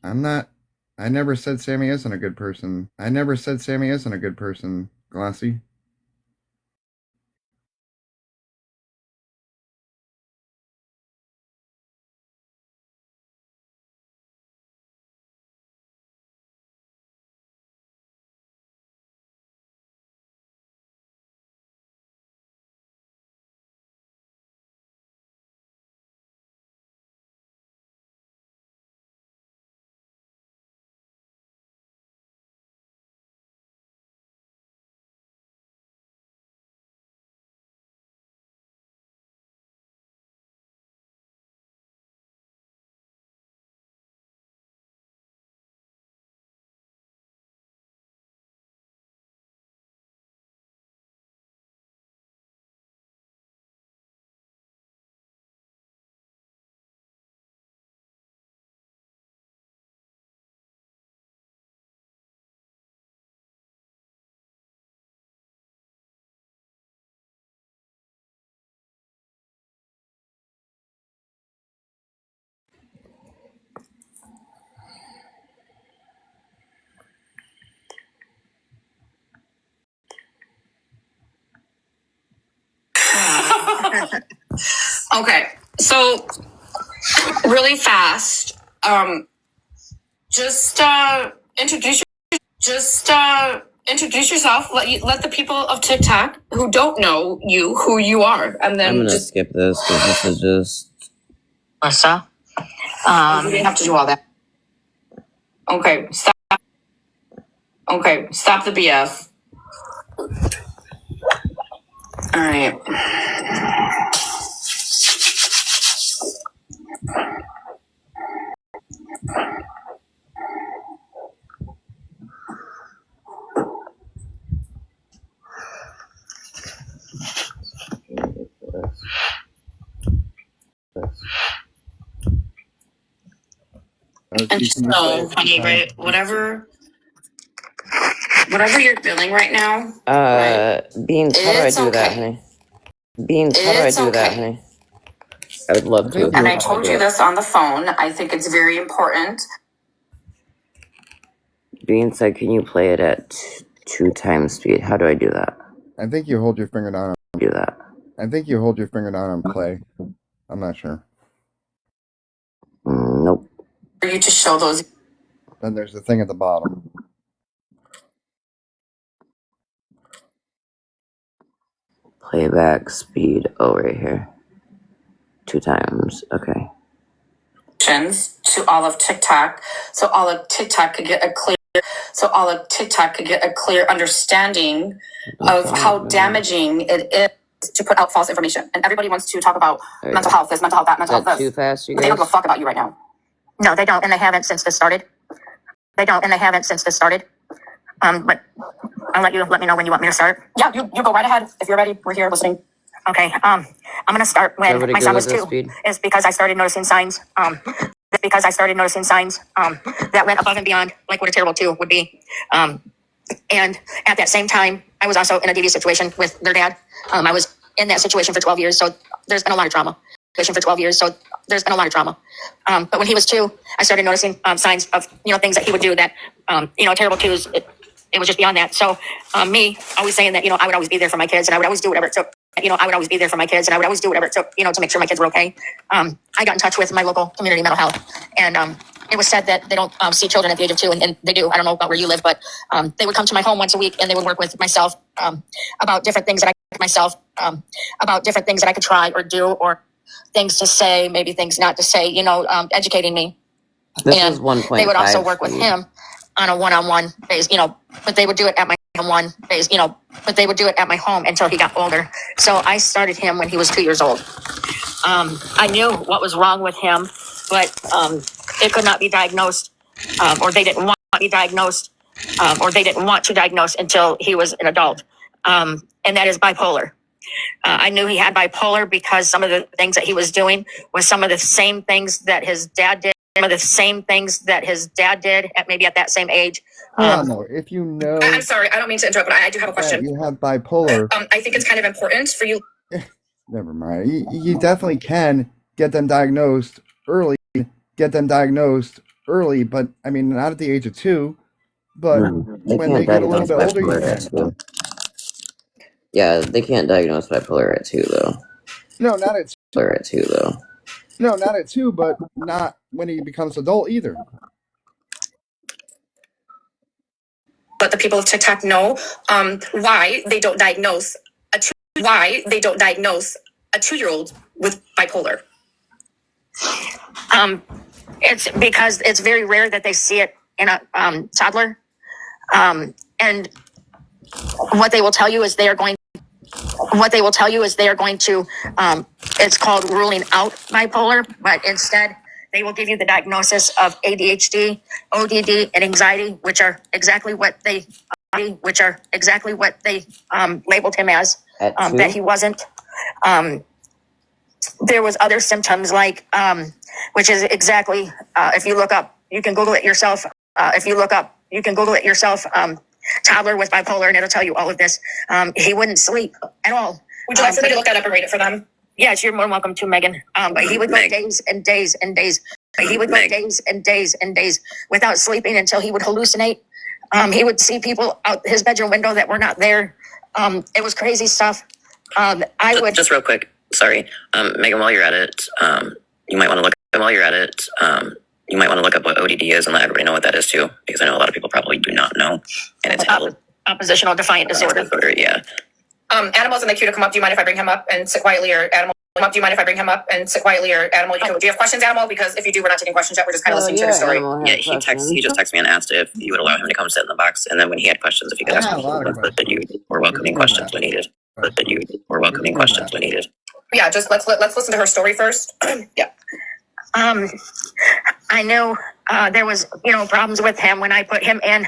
I'm not. I never said Sammy isn't a good person. Glossy. Okay, so really fast, just introduce yourself. Let the people of TikTok who don't know you who you are, and then I'm gonna just skip this because this is just. Melissa. You didn't have to do all that. Okay, stop. Okay, stop the BF. All right. And just know, honey, right? Whatever you're feeling right now. Beans, how do I do that, honey? Beans, how do I do that, honey? I would love to. And I told you this on the phone. I think it's very important. Beans said, can you play it at 2 times speed? How do I do that? I think you hold your finger down. Do that. I think you hold your finger down on play. I'm not sure. Nope. For you to show those. Then there's the thing at the bottom. Playback speed. Oh, right here. 2 times. Okay. To all of TikTok, so all of TikTok could get a clear understanding of how damaging it is to put out false information. And everybody wants to talk about mental health, this, mental health, that, mental health, this. Too fast, you guys? They don't give a fuck about you right now. No, they don't, and they haven't since this started. But I'll let me know when you want me to start. Yeah, you go right ahead if you're ready. We're here listening. Okay, I'm gonna start when my son was 2. Is because I started noticing signs. That went above and beyond, like what a terrible 2 would be. And at that same time, I was also in a devious situation with their dad. I was in that situation for 12 years, so there's been a lot of trauma. But when he was 2, I started noticing signs of things that he would do that terrible 2s. It was just beyond that. So me always saying that I would always be there for my kids, and I would always do whatever it took. To make sure my kids were okay. I got in touch with my local community mental health, and it was said that they don't see children at the age of 2, and they do. I don't know about where you live, but they would come to my home once a week, and they would work with myself about different things that I could try or do, or things to say, maybe things not to say. Educating me. This and is 1.5. They would also work with him on a one-on-one base, but they would do it at my home until he got older. So I started him when he was 2 years old. I knew what was wrong with him, but it could not be diagnosed, or they didn't want to be diagnosed, until he was an adult. And that is bipolar. I knew he had bipolar because some of the things that he was doing was some of the same things that his dad did. At maybe at that same age. If you know. I'm sorry, I don't mean to interrupt, but I do have a question. You have bipolar. I think it's kind of important for you. Never mind. You definitely can get them diagnosed early. But I mean, not at the age of 2. But when they get a little bit older, you can. Yeah, they can't diagnose bipolar at 2, though. No, not at 2. Bipolar at 2, though. No, not at 2, but not when he becomes adult either. But the people of TikTok know why they don't diagnose a 2-year-old with bipolar. It's because it's very rare that they see it in a toddler. And what they will tell you is they are going to, it's called ruling out bipolar, but instead they will give you the diagnosis of ADHD, ODD, and anxiety, which are exactly what they labeled him as, that he wasn't. There was other symptoms like, which is exactly, if you look up, you can Google it yourself. Toddler with bipolar, and it'll tell you all of this. He wouldn't sleep at all. Would you like for me to look that up and read it for them? Yes, you're more than welcome to, Megan. But he would go days and days without sleeping until he would hallucinate. He would see people out his bedroom window that were not there. It was crazy stuff. Just real quick. Sorry, Megan. While you're at it, you might want to look. While you're at it, you might want to look up what ODD is and let everybody know what that is too, because I know a lot of people probably do not know, and it's oppositional defiant disorder. Yeah. Animal's in the queue to come up. Do you mind if I bring him up and sit quietly, or Animal? Do you mind if I bring him up and sit quietly, or Animal? Do you have questions, Animal? Because if you do, we're not taking questions yet. We're just kind of listening to the story. Yeah, he just texted me and asked if you would allow him to come sit in the box, and then when he had questions, if he could ask me, that you were welcoming questions when needed. That you were welcoming questions when needed. Yeah, just let's listen to her story first. Yeah. I knew there was problems with him when I put him in.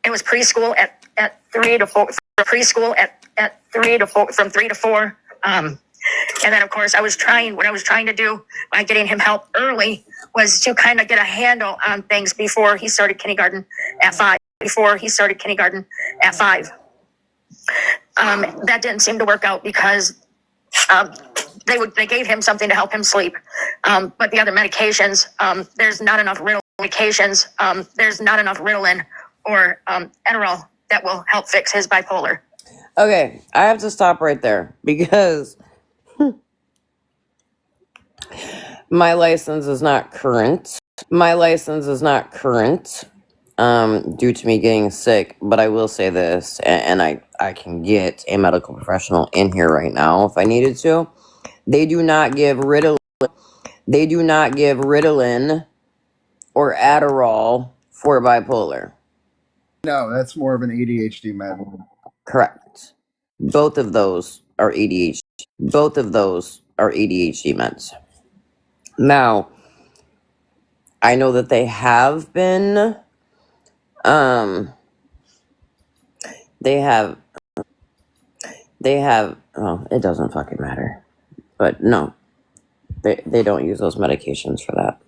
It was preschool at 3 to 4. Preschool at 3 to 4, from 3 to 4. And then of course what I was trying to do by getting him help early was to kind of get a handle on things before he started kindergarten at 5. That didn't seem to work out because they gave him something to help him sleep, but the other medications, there's not enough Ritalin or Adderall that will help fix his bipolar. Okay, I have to stop right there because my license is not current. Due to me getting sick, but I will say this, and I can get a medical professional in here right now if I needed to. They do not give Ritalin or Adderall for bipolar. No, that's more of an ADHD med. Correct. Both of those are ADHD. Meds. Now, I know that they have been oh, it doesn't fucking matter. But no. They don't use those medications for that.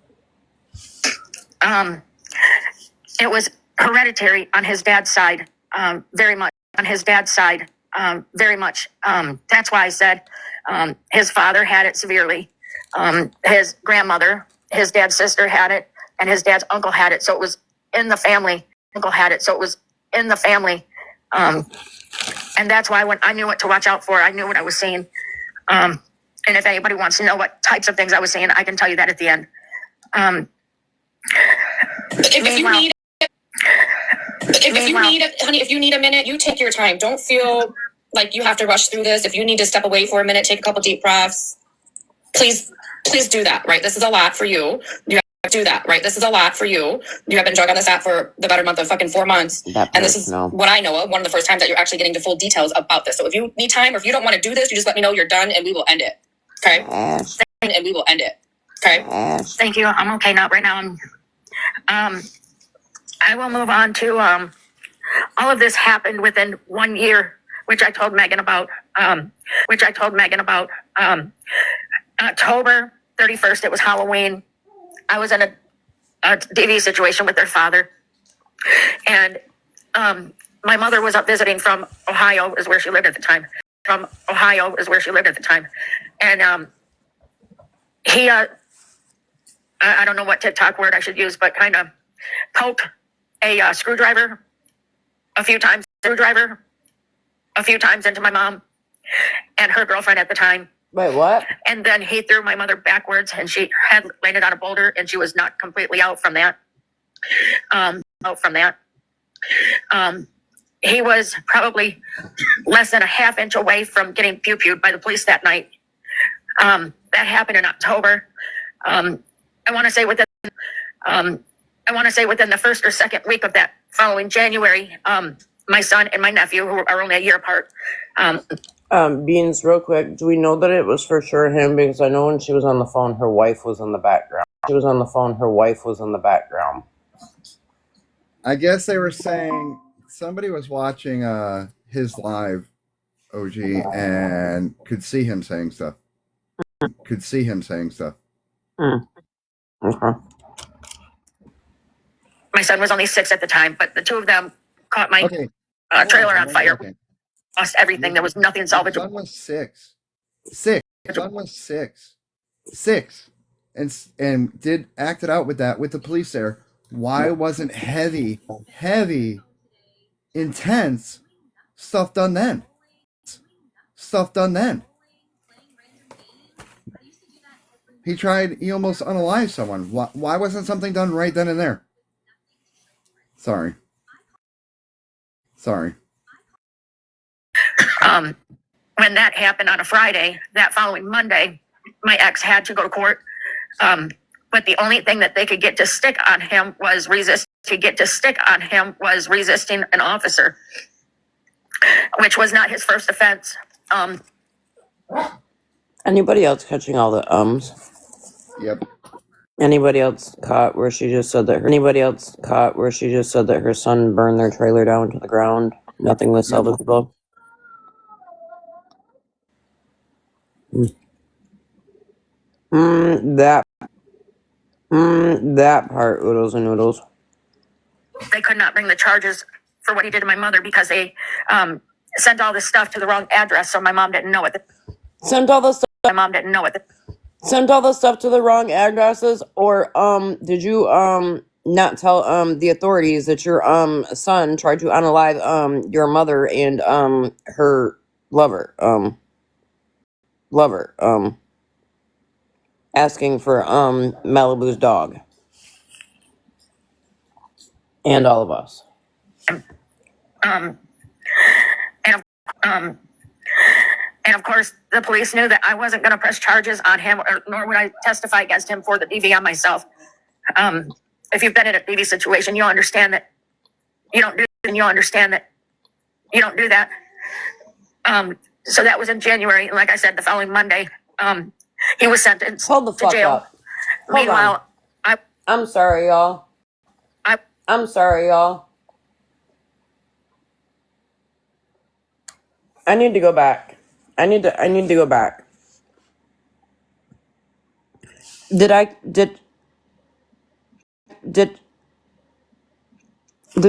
It was hereditary on his dad's side, very much. That's why I said his father had it severely. His grandmother, his dad's sister had it, and his dad's uncle had it. So it was in the family. And that's why when I knew what to watch out for, I knew what I was seeing. And if anybody wants to know what types of things I was seeing, I can tell you that at the end. If you need a minute, you take your time. Don't feel like you have to rush through this. If you need to step away for a minute, take a couple deep breaths. Please do that, right? This is a lot for you. You have been drug on this app for the better month of fucking 4 months. And this is what I know of, one of the first times that you're actually getting to full details about this. So if you need time, or if you don't want to do this, you just let me know you're done and we will end it. Okay? Thank you. I'm okay now. Right now I will move on to all of this happened within 1 year, which I told Megan about. October 31st, it was Halloween. I was in a DV situation with their father. And my mother was up visiting from Ohio, is where she lived at the time. And he, I don't know what TikTok word I should use, but kind of poked a screwdriver a few times into my mom and her girlfriend at the time. Wait, what? And then he threw my mother backwards, and she had landed on a boulder, and she was not completely out from that. He was probably less than a half inch away from getting pew-pewed by the police that night. That happened in October. I want to say within the first or second week of that following January, my son and my nephew, who are only a year apart. Beans, real quick, do we know that it was for sure him? Because I know when she was on the phone, her wife was in the background. I guess they were saying somebody was watching his live, OG, and could see him saying stuff. Okay. My son was only 6 at the time, but the two of them caught my trailer on fire. Okay. Lost everything. There was nothing salvageable. Son was six, and acted out with that with the police there. Why wasn't heavy, intense stuff done then? He almost unalived someone. Why wasn't something done right then and there? Sorry. When that happened on a Friday, that following Monday, my ex had to go to court. But the only thing that they could get to stick on him was resisting an officer, which was not his first offense. Anybody else catching all the ums? Yep. Anybody else caught where she just said that her son burned their trailer down to the ground? Nothing was salvageable. That part, oodles and noodles. They could not bring the charges for what he did to my mother because they sent all this stuff to the wrong address, so my mom didn't know it. Sent all the stuff to the wrong addresses, or did you not tell the authorities that your son tried to unalive your mother and her lover asking for Malibu's dog and all of us. And of course, the police knew that I wasn't going to press charges on him, nor would I testify against him for the DV on myself. If you've been in a DV situation, you'll understand that you don't do that. So that was in January. Like I said, the following Monday, he was sentenced Hold the to fuck jail. up. Hold Meanwhile, on. I'm sorry, y'all. I need to go back. I need to go back. Did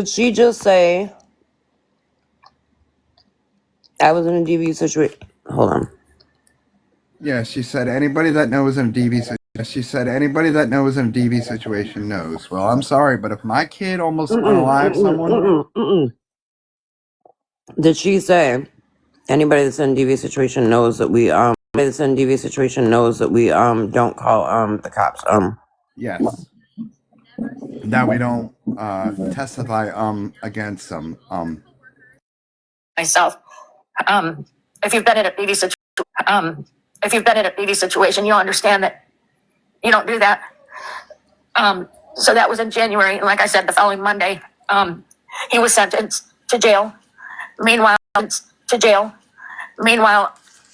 she just say I was in a DV situation? Hold on. Yeah, she said anybody that knows in a DV situation knows. Well, I'm sorry, but if my kid almost unalived someone, Did she say anybody that's in a DV situation knows that we don't call the cops? yes, that we don't testify against them. myself, if you've been in a DV situation, you'll understand that you don't do that. So that was in January. And like I said, the following Monday, he was sentenced to jail. Meanwhile,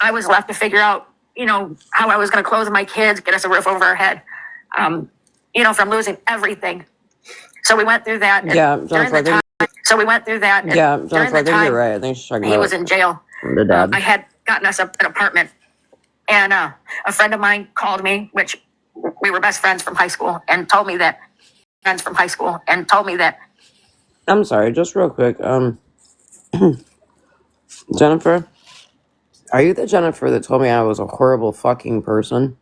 I was left to figure out, how I was going to clothe my kids, get us a roof over our head, from losing everything. So we went through that. Yeah, Jennifer, I think You're right. I think she's talking he about was in jail. the dad. I had gotten us an apartment, and a friend of mine called me, which we were best friends from high school, and told me that. I'm sorry, just real quick. Jennifer, are you the Jennifer that told me I was a horrible fucking person?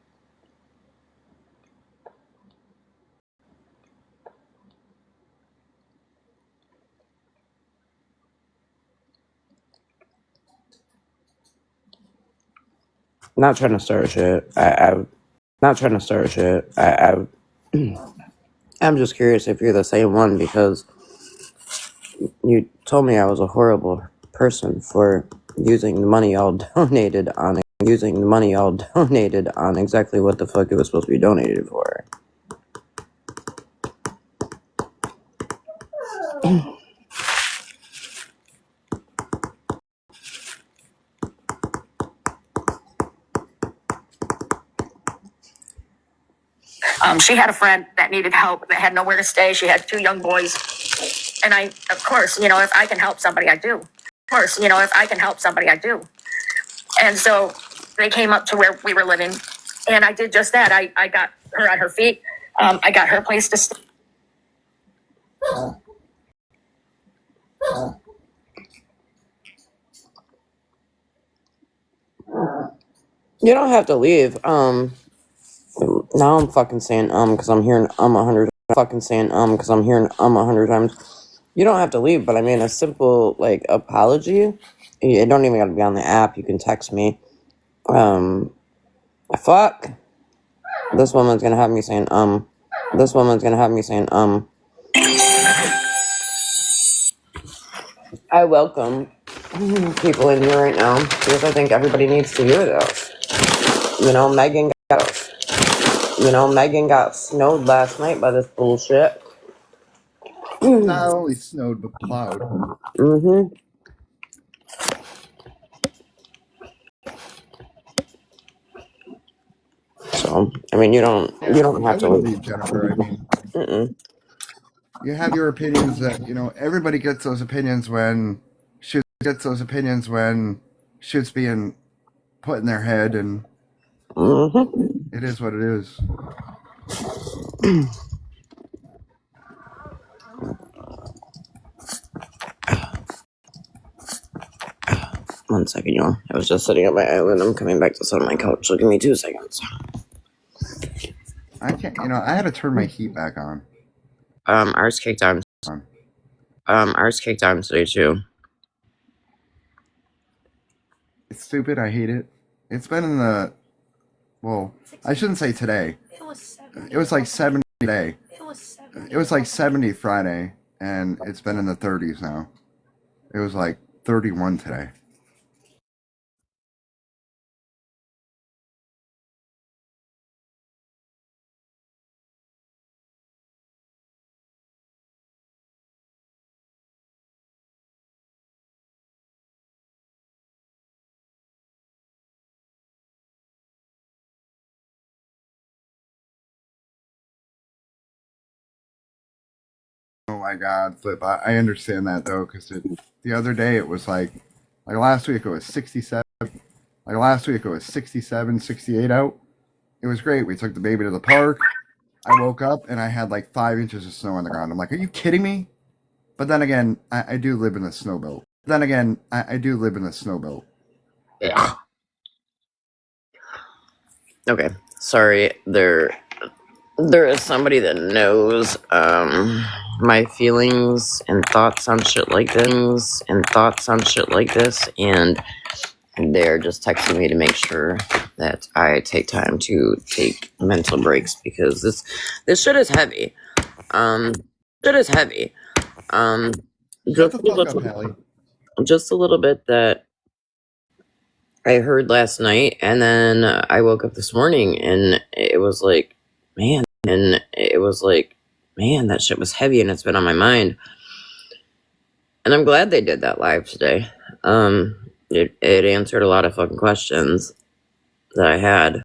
Not trying to start shit. I'm just curious if you're the same one, because you told me I was a horrible person for using the money y'all donated on exactly what the fuck it was supposed to be donated for. She had a friend that needed help, that had nowhere to stay. She had 2 young boys. And I, of course, if I can help somebody, I do. And so they came up to where we were living, and I did just that. I got her on her feet. I got her a place to stay. You don't have to leave. Now I'm fucking saying because I'm hearing 100 times. You don't have to leave, but I mean a simple apology. You don't even gotta be on the app. You can text me. Fuck. This woman's gonna have me saying, This woman's gonna have me saying, I welcome people in here right now because I think everybody needs to hear this. You know, Megan got snowed last night by this bullshit. Not only snowed, but plowed. Mm-hmm. So, I mean, you don't I have to wouldn't leave. leave, Jennifer. I mean, Mm-mm. you have your opinions that, you know, everybody gets those opinions when shit's being put in their head, and Mm-hmm. it is what it is. One second, y'all. I was just sitting on my island. I'm coming back to sit on my couch. So give me 2 seconds. I can't, you know, I had to turn my heat back on. Ours kicked on. Ours kicked on today too. It's stupid. I hate it. It's been in the, well, I shouldn't say today. It was like 70 today. It was like 70 Friday, and it's been in the 30s now. It was like 31 today. Oh my God, Flip. I understand that though, because the other day it was like last week it was 67. Like last week it was 67, 68 out. It was great. We took the baby to the park. I woke up and I had like 5 inches of snow on the ground. I'm like, are you kidding me? But then again, I do live in a snow belt. Yeah. Okay. Sorry. There is somebody that knows my feelings and thoughts on shit like this, and they're just texting me to make sure that I take time to take mental breaks because this shit is heavy. Shut the fuck up, Hallie. Just a little bit that I heard last night, and then I woke up this morning, and it was like, man, that shit was heavy, and it's been on my mind. And I'm glad they did that live today. It answered a lot of fucking questions that I had.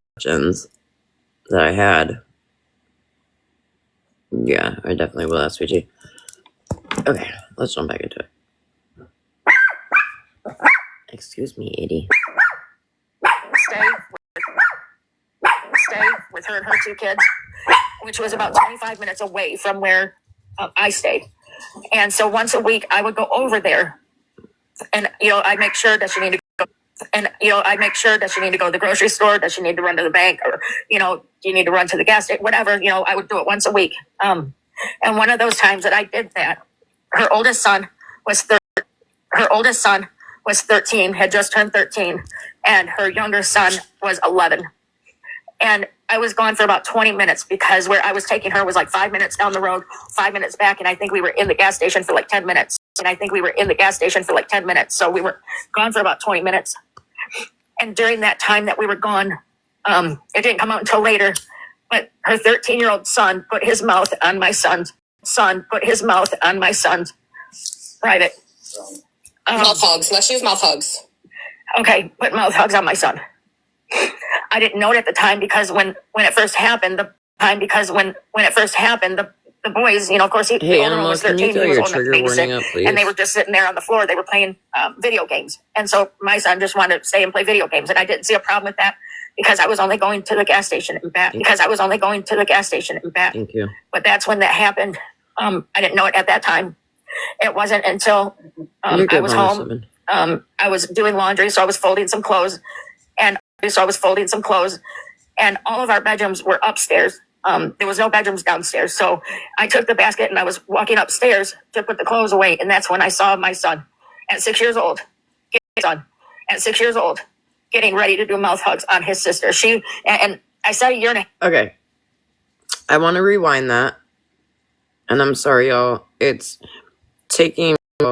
Yeah, I definitely will ask Sweetie. Okay, let's jump back into it. Excuse me, Edie. Stay with her and her 2 kids, which was about 25 minutes away from where I stayed. And so once a week, I would go over there, and I'd make sure that she needed to go. And I'd make sure that she needed to go to the grocery store, that she needed to run to the bank, or you need to run to the gas station, whatever. I would do it once a week. And one of those times that I did that, her oldest son was 13, had just turned 13, and her younger son was 11. And I was gone for about 20 minutes because where I was taking her was like 5 minutes down the road, 5 minutes back, and I think we were in the gas station for like 10 minutes. So we were gone for about 20 minutes. And during that time that we were gone, it didn't come out until later, but her 13-year-old son put his mouth on my son's private. Mouth hugs. Let's use mouth hugs. Okay, put mouth hugs on my son. I didn't know it at the time because when it first happened, the boys, of course, the older one was 13, he was old enough to babysit, and they were just sitting there on the floor. They were playing video games, and so my son just wanted to stay and play video games, and I didn't see a problem with that because I was only going to the gas station and back. Thank you. But that's when that happened. I didn't know it at that time. It wasn't until I was home. I was doing laundry, so I was folding some clothes, and all of our bedrooms were upstairs. There was no bedrooms downstairs, so I took the basket and I was walking upstairs to put the clothes away, and that's when I saw my son at 6 years old, getting ready to do mouth hugs on his sister. I said a year and a Okay. I want to rewind that. And I'm sorry, y'all. It's taking me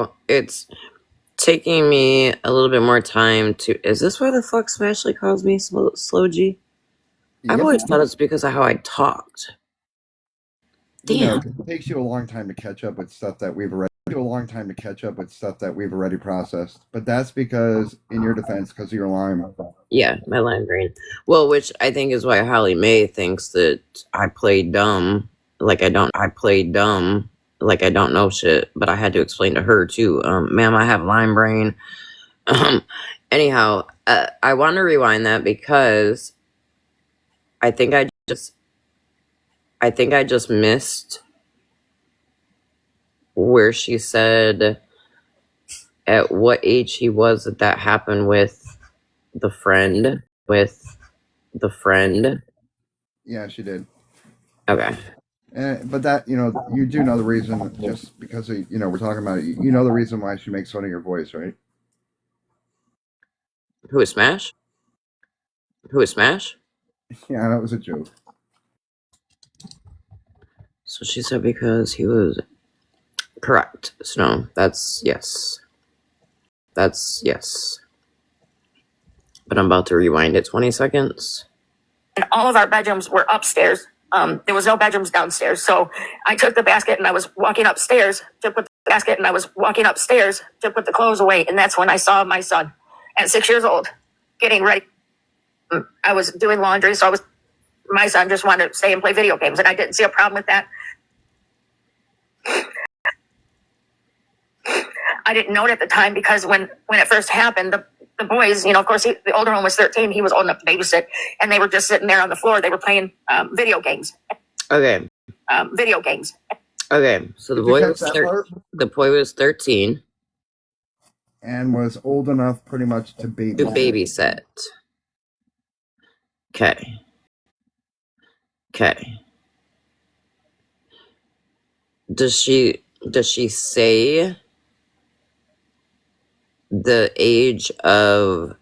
a little bit more time to. Is this why the fuck Smashley calls me slow G? I've Yep. always thought it's because of how I talked. No, Damn. 'cause it takes you a long time to catch up with stuff that we've already processed. But that's because, in your defense, because of your Lyme. Yeah, my lime brain. Well, which I think is why Holly Mae thinks that I played dumb. Like I don't know shit, but I had to explain to her too. Ma'am, I have lime brain. Anyhow, I want to rewind that because I think I just missed where she said at what age he was that happened with the friend. Yeah, she did. Okay. But that, you do know the reason, just because, we're talking about it. You know the reason why she makes fun of your voice, right? Who is Smash? Yeah, that was a joke. So she said because he was correct. So no, that's yes. But I'm about to rewind it 20 seconds. And all of our bedrooms were upstairs. There was no bedrooms downstairs. So I took the basket and I was walking upstairs to put the clothes away. And that's when I saw my son at 6 years old getting ready. I was doing laundry. So my son just wanted to stay and play video games. And I didn't see a problem with that. I didn't know it at the time because when it first happened, the boys, of course, the older one was 13. He was old enough to babysit, and they were just sitting there on the floor. They were playing video games. Okay. Okay. So the boy was 13 and was old enough pretty much to babysit. Okay. Does she say the age of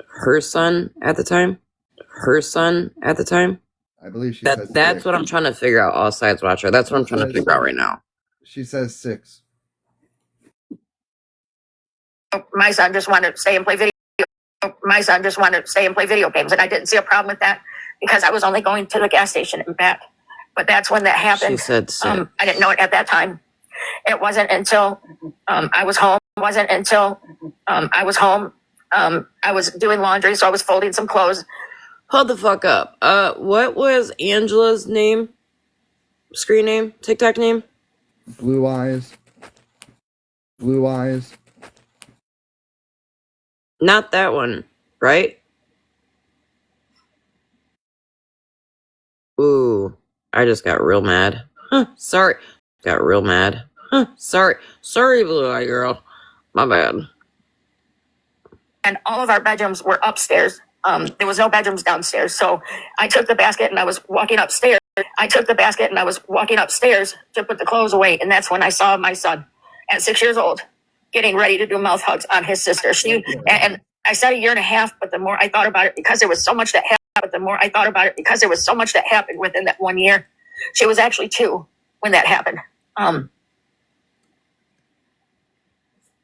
her son at the time? I believe she says that's 6. what I'm trying to figure out. All sides watcher. That's what I'm trying to figure out right now. She says 6. My son just wanted to stay and play video games, and I didn't see a problem with that because I was only going to the gas station and back. But that's when that happened. She said 6. I didn't know it at that time. It wasn't until I was home. I was doing laundry, so I was folding some clothes. Hold the fuck up. What was Angela's name? Screen name? TikTok name? Blue eyes. Not that one, right? Ooh, I just got real mad. Sorry. Sorry, blue-eye girl. My bad. And all of our bedrooms were upstairs. There was no bedrooms downstairs. So I took the basket and I was walking upstairs. to put the clothes away. And that's when I saw my son at 6 years old getting ready to do mouth hugs on his sister. And I said a year and a half, but the more I thought about it, because there was so much that happened within that 1 year. She was actually 2 when that happened.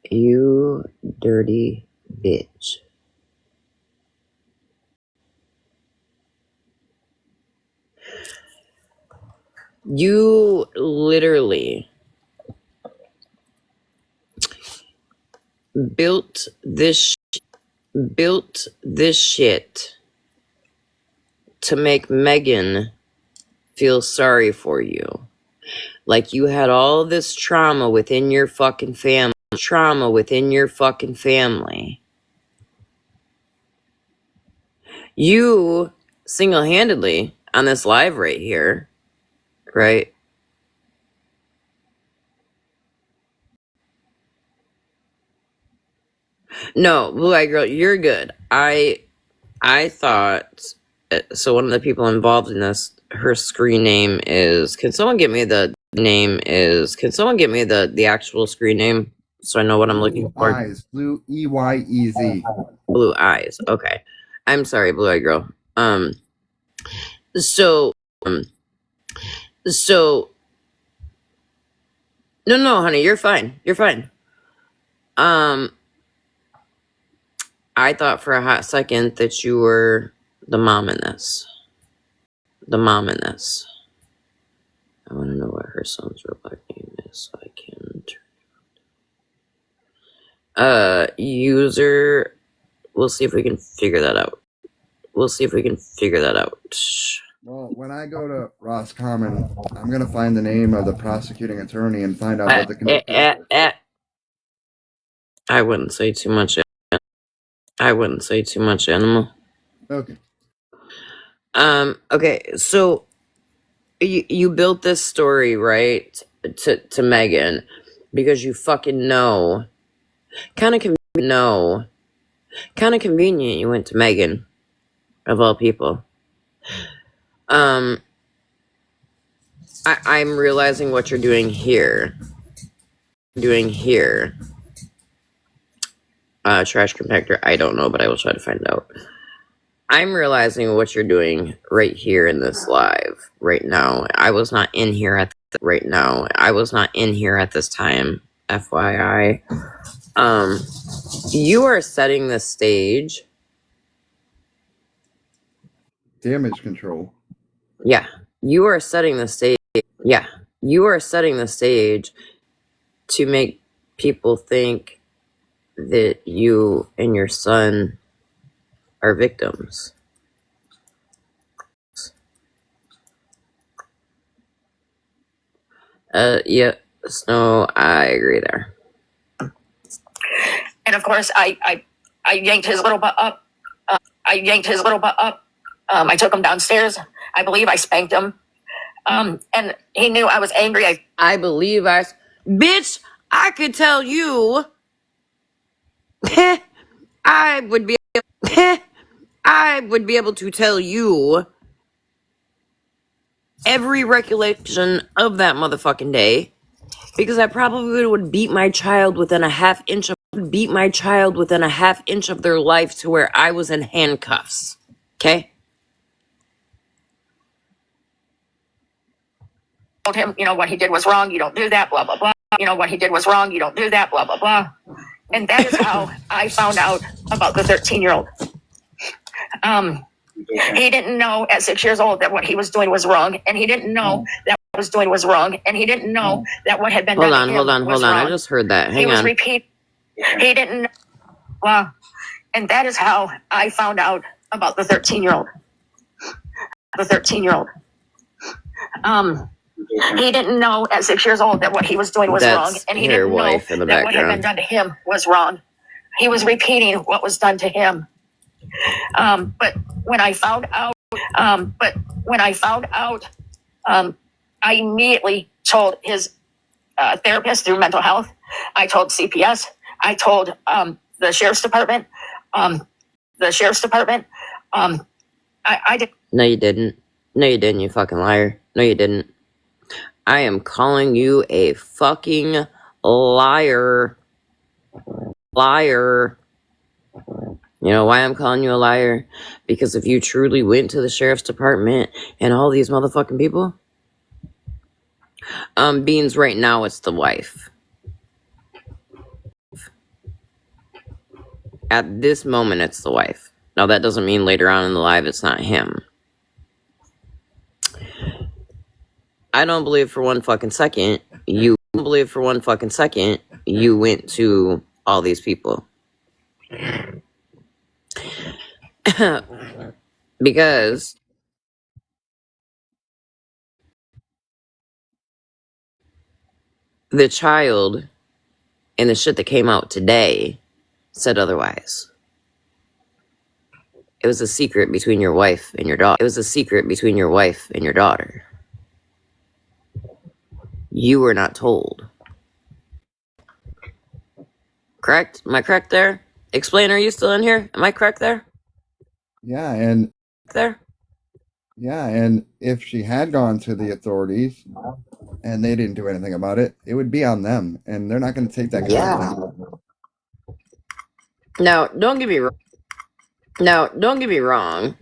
You dirty bitch. You literally built this shit to make Megan feel sorry for you. Like you had all this trauma within your fucking family. You single-handedly on this live right here, right? No, blue-eyed girl, you're good. I thought so. One of the people involved in this, her screen name is. Can someone get me the actual screen name so I know what I'm looking for? Eyes. Blue EYEZ. Blue eyes. Okay. I'm sorry, blue-eyed girl. So, so no, honey, you're fine. You're fine. I thought for a hot second that you were the mom in this. The mom in this. I want to know what her son's Roblox name is so I can user. We'll see if we can figure that out. We'll see if we can figure that out. Well, when I go to Roscommon, I'm gonna find the name of the prosecuting attorney and find out what the conviction is. I wouldn't say too much. I wouldn't say too much, animal. Okay. Okay, so you built this story, right, to Megan because you fucking know. Kind of convenient you went to Megan, of all people. I'm realizing what you're doing here. Trash compactor, I don't know, but I will try to find out. I'm realizing what you're doing right here in this live, right now. I was not in here at this time, FYI. You are setting the stage. Damage control. Yeah, you are setting the stage. Yeah, you are setting the stage to make people think that you and your son are victims. Yeah, Snow, I agree there. And of course, I yanked his little butt up. I took him downstairs. I believe I spanked him. And he knew I was angry. Bitch, I could tell you. I would be able to tell you every recollection of that motherfucking day because I probably would beat my child within a half inch of their life to where I was in handcuffs. Okay? Told him, what he did was wrong. You don't do that, blah, blah, blah. What he did was wrong. You don't do that, blah, blah, blah. And that is how I found out about the 13-year-old. He didn't know at 6 years old that what he was doing was wrong. And he didn't know that what he was doing was wrong. And he didn't know that what had been done to him Hold on. wrong. I just heard that. Hang on. He didn't know. Well, and that is how I found out about the 13-year-old. He didn't know at 6 years old that what he was doing was wrong. And he didn't know that what had been done to him was wrong. He was repeating what was done to him. But when I found out, I immediately told his therapist through mental health. I told CPS. I told the sheriff's department. I did. No, you didn't. You fucking liar. No, you didn't. I am calling you a fucking liar. You know why I'm calling you a liar? Because if you truly went to the sheriff's department and all these motherfucking people, Beans, right now it's the wife. At this moment, it's the wife. Now, that doesn't mean later on in the live it's not him. I don't believe for one fucking second you went to all these people. Because the child and the shit that came out today said otherwise. It was a secret between your wife and your daughter. You were not told. Correct? Am I correct there? Explain, are you still in here? Am I correct there? Yeah, and There? yeah, and if she had gone to the authorities and they didn't do anything about it, it would be on them, and they're not going to take that content. Now, don't get me wrong.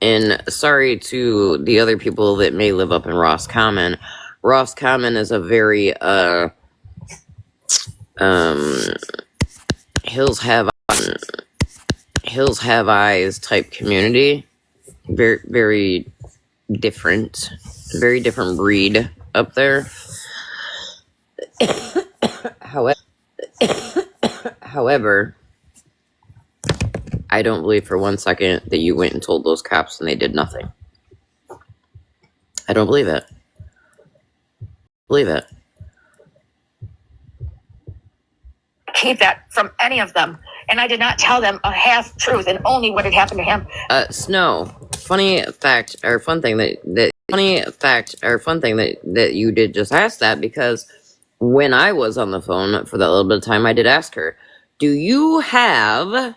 And sorry to the other people that may live up in Roscommon. Roscommon is a very hills have eyes type community. Very very different, very different breed up there. However, I don't believe for 1 second that you went and told those cops and they did nothing. I don't believe it. Keep that from any of them. And I did not tell them a half truth and only what had happened to him. Snow. Fun thing that you did just ask that, because when I was on the phone for that little bit of time, I did ask her, do you have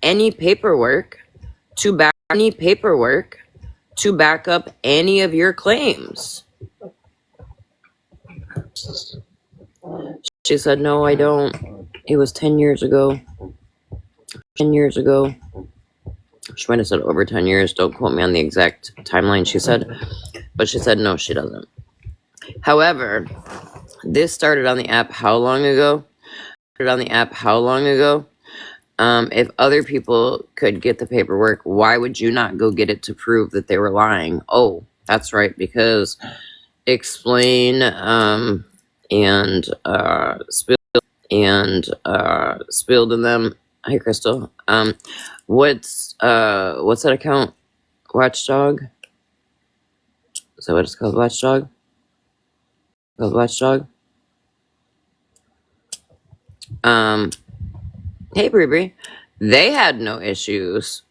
any paperwork to back up any of your claims? She said, no, I don't. It was 10 years ago. She might have said over 10 years. Don't quote me on the exact timeline she said. But she said, no, she doesn't. However, this started on the app how long ago? If other people could get the paperwork, why would you not go get it to prove that they were lying? Oh, that's right, because Explain and spilled in them. Hey, Crystal. What's that account? Watchdog? Is that what it's called? Watchdog? Hey, Brie. They had no issues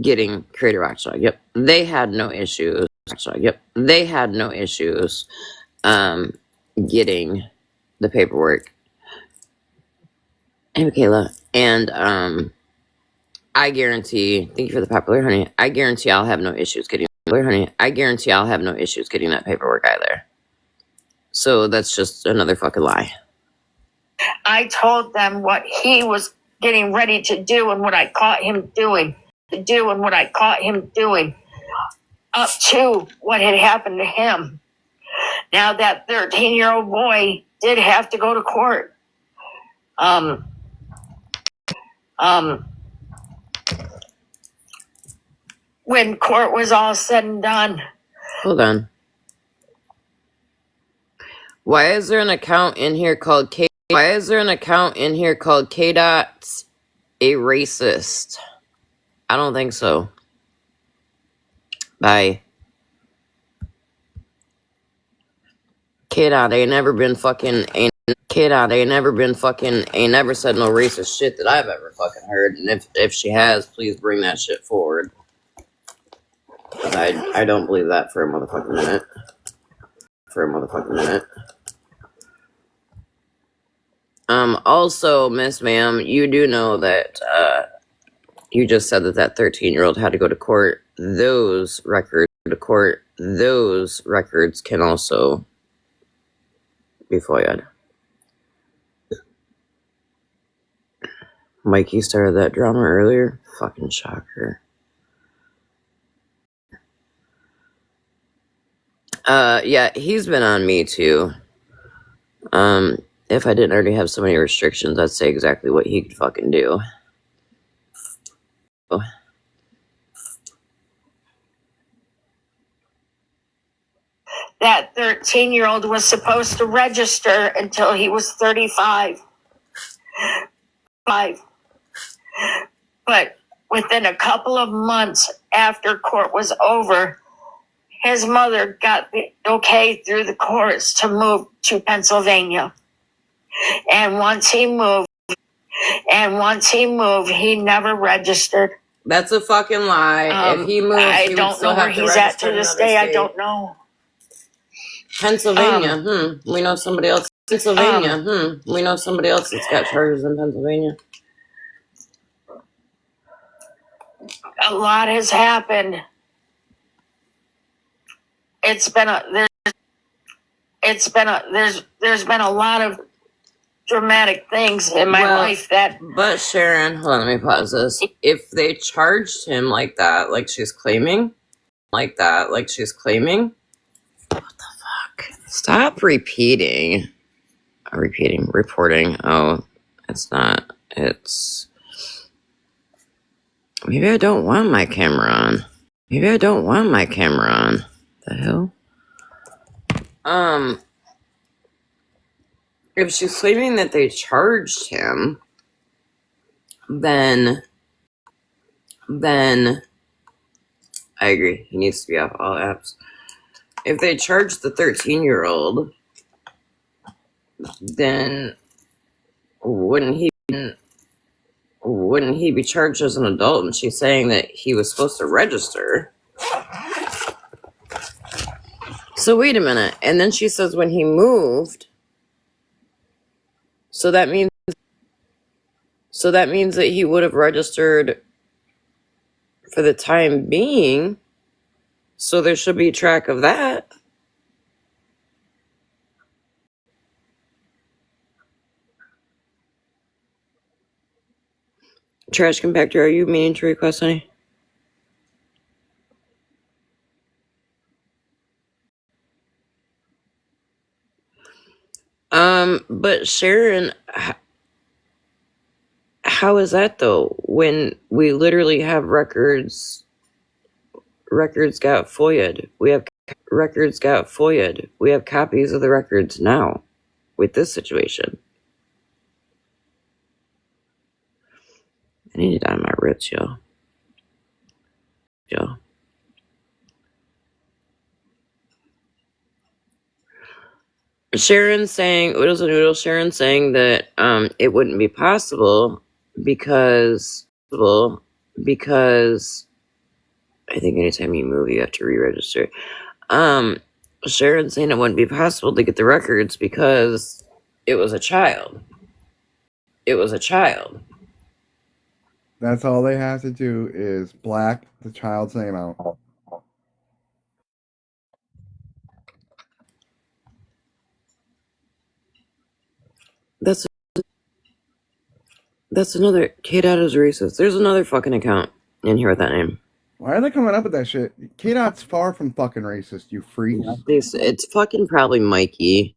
getting Creator Watchdog. Yep. They had no issues. Getting the paperwork. Hey, Michaela. And I guarantee, thank you for the popular honey. I guarantee I'll have no issues getting that paperwork either. So that's just another fucking lie. I told them what he was getting ready to do and what I caught him doing. Up to what had happened to him. Now that 13-year-old boy did have to go to court. When court was all said and done. Hold on. Why is there an account in here called K? K-Dot's a racist? I don't think so. Bye. K-Dot ain't never said no racist shit that I've ever fucking heard. And if she has, please bring that shit forward. But I don't believe that for a motherfucking minute. Also, Miss Ma'am, you do know that you just said that 13-year-old had to go to court. Those records can also be FOIA'd. Mikey started that drama earlier. Fucking shocker. Yeah, he's been on me too. If I didn't already have so many restrictions, I'd say exactly what he could fucking do. That 13-year-old was supposed to register until he was 35. But within a couple of months after court was over, his mother got the okay through the courts to move to Pennsylvania. And once he moved, he never registered. That's a fucking lie. If he moved, I don't know where he's at to this day. I don't know. Pennsylvania. We know somebody else. Pennsylvania. We know somebody else that's got charges in Pennsylvania. A lot has happened. There's been a lot of dramatic things in my Well, life that But Sharon, hold on, let me pause this. If they charged him like that, like she's claiming, stop reporting. Oh, it's not. It's maybe I don't want my camera on. The hell? If she's claiming that they charged him, then I agree. He needs to be off all apps. If they charged the 13-year-old, then wouldn't he be charged as an adult? And she's saying that he was supposed to register. So wait a minute. And then she says when he moved, so that means that he would have registered for the time being. So there should be track of that. Trash compactor, are you meaning to request any? But Sharon, how is that though? When we literally have records got FOIA'd. We have copies of the records now with this situation. I need it on my rich, yo. Sharon's saying, Oodles and Noodles, Sharon's saying that it wouldn't be possible because I think anytime you move, you have to re-register. Sharon's saying it wouldn't be possible to get the records because it was a child. That's all they have to do is black the child's name out. That's another K-Dot is racist. There's another fucking account in here with that name. Why are they coming up with that shit? K-Dot's far from fucking racist, you freaks. It's fucking probably Mikey.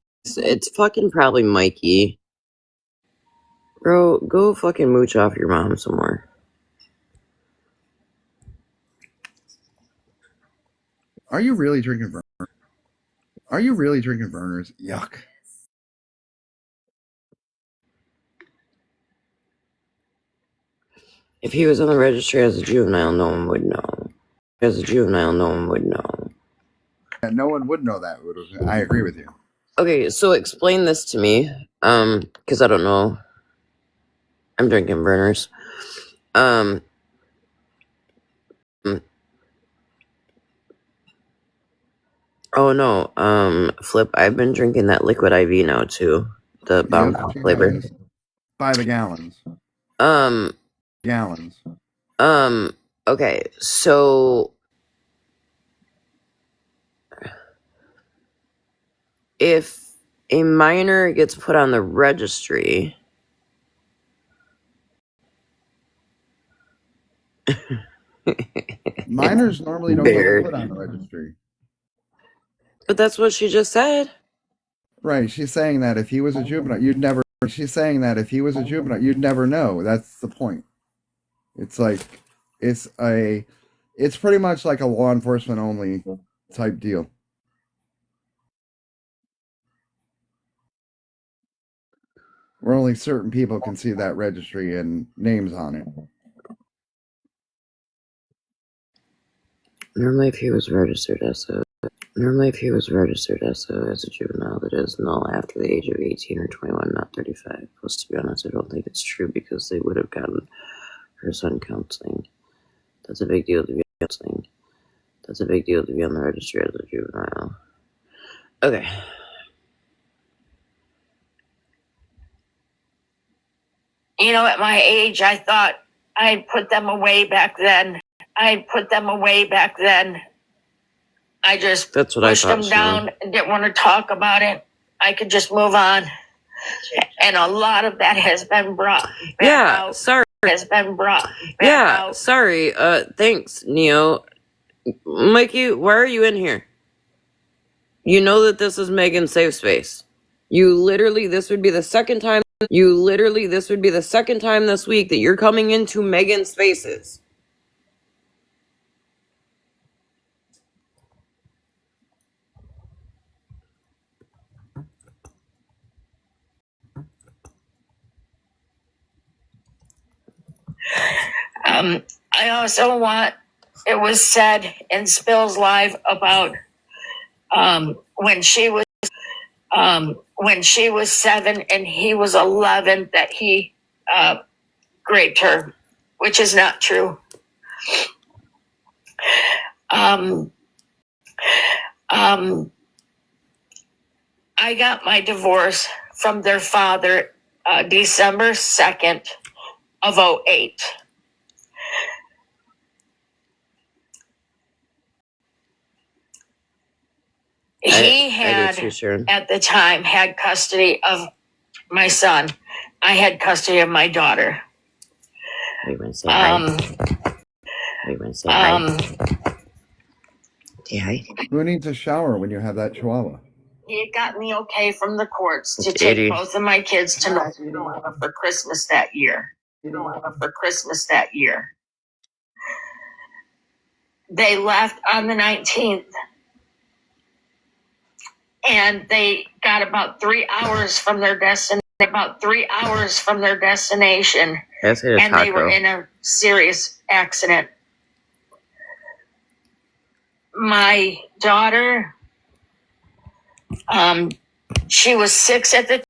Bro, go fucking mooch off your mom somewhere. Are you really drinking burners? Yuck. If he was on the registry as a juvenile, no one would know. Yeah, no one would know that. I agree with you. Okay, so explain this to me, because I don't know. I'm drinking burners. Oh no, Flip, I've been drinking that liquid IV now too. The bomb flavor. By the gallons. Okay, so if a minor gets put on the registry, minors normally don't get put on the registry. But that's what she just said. Right, she's saying that if he was a juvenile, you'd never know. That's the point. It's like it's pretty much like a law enforcement only type deal. Where only certain people can see that registry and names on it. Normally, if he was registered as a juvenile, that is null after the age of 18 or 21, not 35. Plus, to be honest, I don't think it's true because they would have gotten her son counseling. That's a big deal to be on the registry as a juvenile. Okay. you know, at my age, I thought I'd put them away back then. I just That's what pushed I thought them too. down and didn't want to talk about it. I could just move on. And a lot of that has been brought back Yeah, out. sorry. Has been brought back Yeah, out. sorry. Thanks, Neo. Mikey, why are you in here? You know that this is Megan's safe space. This would be the second time this week that you're coming into Megan's spaces. I also want, it was said in Spills Live about when she was 7 and he was 11 that he raped her, which is not true. I got my divorce from their father December 2nd of 2008. He had, at the time, had custody of my son. I had custody of my daughter. Who needs a shower when you have that chihuahua? He had gotten the okay from the courts to take both of my kids to North Carolina for Christmas that year. They left on the 19th. And they got about 3 hours from their destination. And they were in a serious accident. My daughter, she was 6 at the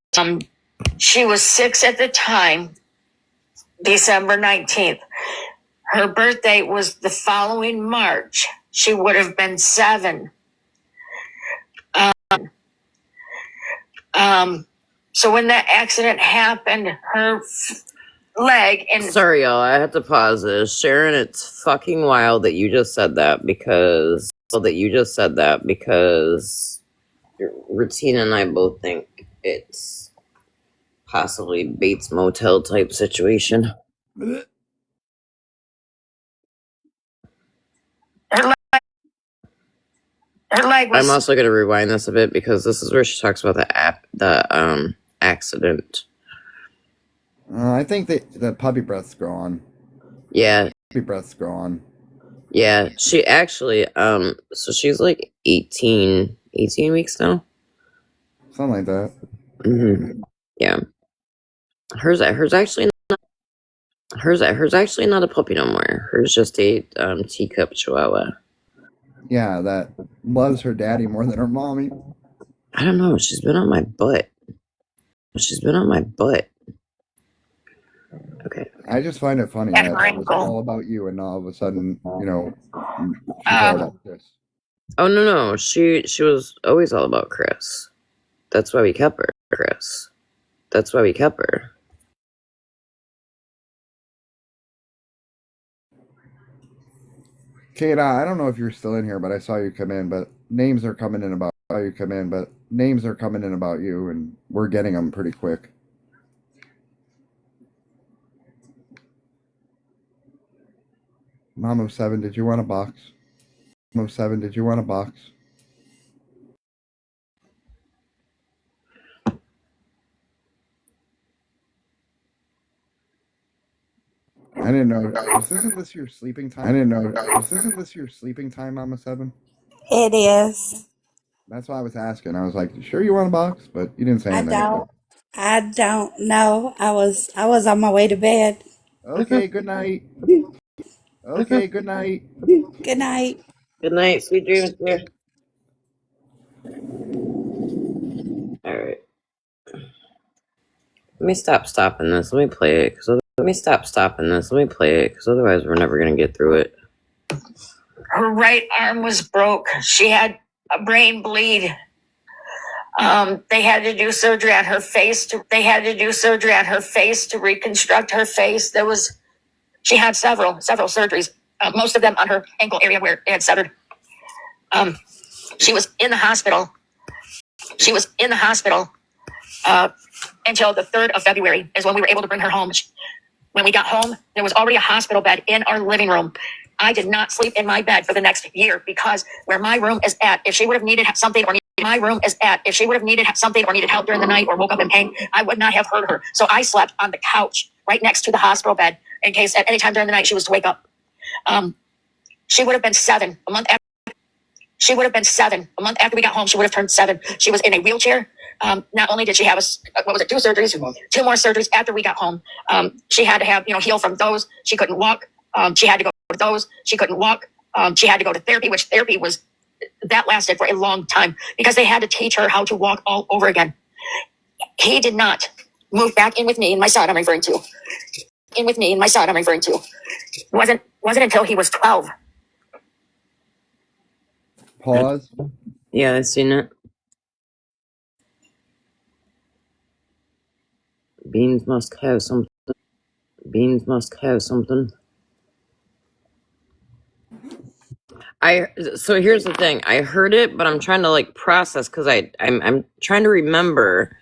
time, December 19th. Her birthday was the following March. She would have been 7. So when that accident happened, her leg and... Sorry, y'all, I had to pause this. Sharon, it's fucking wild that you just said that because Rutina and I both think it's possibly Bates Motel type situation. Her leg was... I'm also going to rewind this a bit because this is where she talks about the accident. I think the puppy breath's gone. Yeah. Puppy breath's gone. Yeah, she actually, so she's like 18 weeks now? Something like that. Mm-hmm. Yeah. Hers actually not a puppy no more. Hers just a teacup chihuahua. Yeah, that loves her daddy more than her mommy. I don't know. She's been on my butt. Okay. I just find it funny that it was all about you, and all of a sudden, she brought up Chris. Oh no, she was always all about Chris. That's why we kept her, Chris. That's why we kept her. Kate, I don't know if you're still in here, but I saw you come in. But names are coming in about you, and we're getting them pretty quick. Mom of 7, did you want a box? I didn't know. Isn't this your sleeping time? Isn't this your sleeping time, Mama 7? It is. That's why I was asking. I was like, sure you want a box? But you didn't say anything. I don't know. I was on my way to bed. Okay, good night. Good night. Good night. Good night. Sweet dreams, dear. Alright. Let me stop stopping this. Let me play it. Because otherwise we're never going to get through it. Her right arm was broke. She had a brain bleed. They had to do surgery on her face to reconstruct her face. She had several surgeries, most of them on her ankle area where it had severed. She was in the hospital until the 3rd of February is when we were able to bring her home. When we got home, there was already a hospital bed in our living room. I did not sleep in my bed for the next year because where my room is at, if she would have needed something or needed something or needed help during the night or woke up in pain, I would not have heard her. So I slept on the couch right next to the hospital bed in case at any time during the night she was to wake up. She would have been 7 a month after. She would have been 7 a month after we got home. She would have turned 7. She was in a wheelchair. Not only did she have 2 surgeries, 2 more surgeries after we got home. She had to have, heal from those. She couldn't walk. She had to go to those. She couldn't walk. She had to go to therapy, which therapy that lasted for a long time because they had to teach her how to walk all over again. He did not move back in with me and my son. I'm referring to. It wasn't until he was 12. Pause. Yeah, I seen it. Beans must have something. So here's the thing. I heard it, but I'm trying to like process because I'm trying to remember.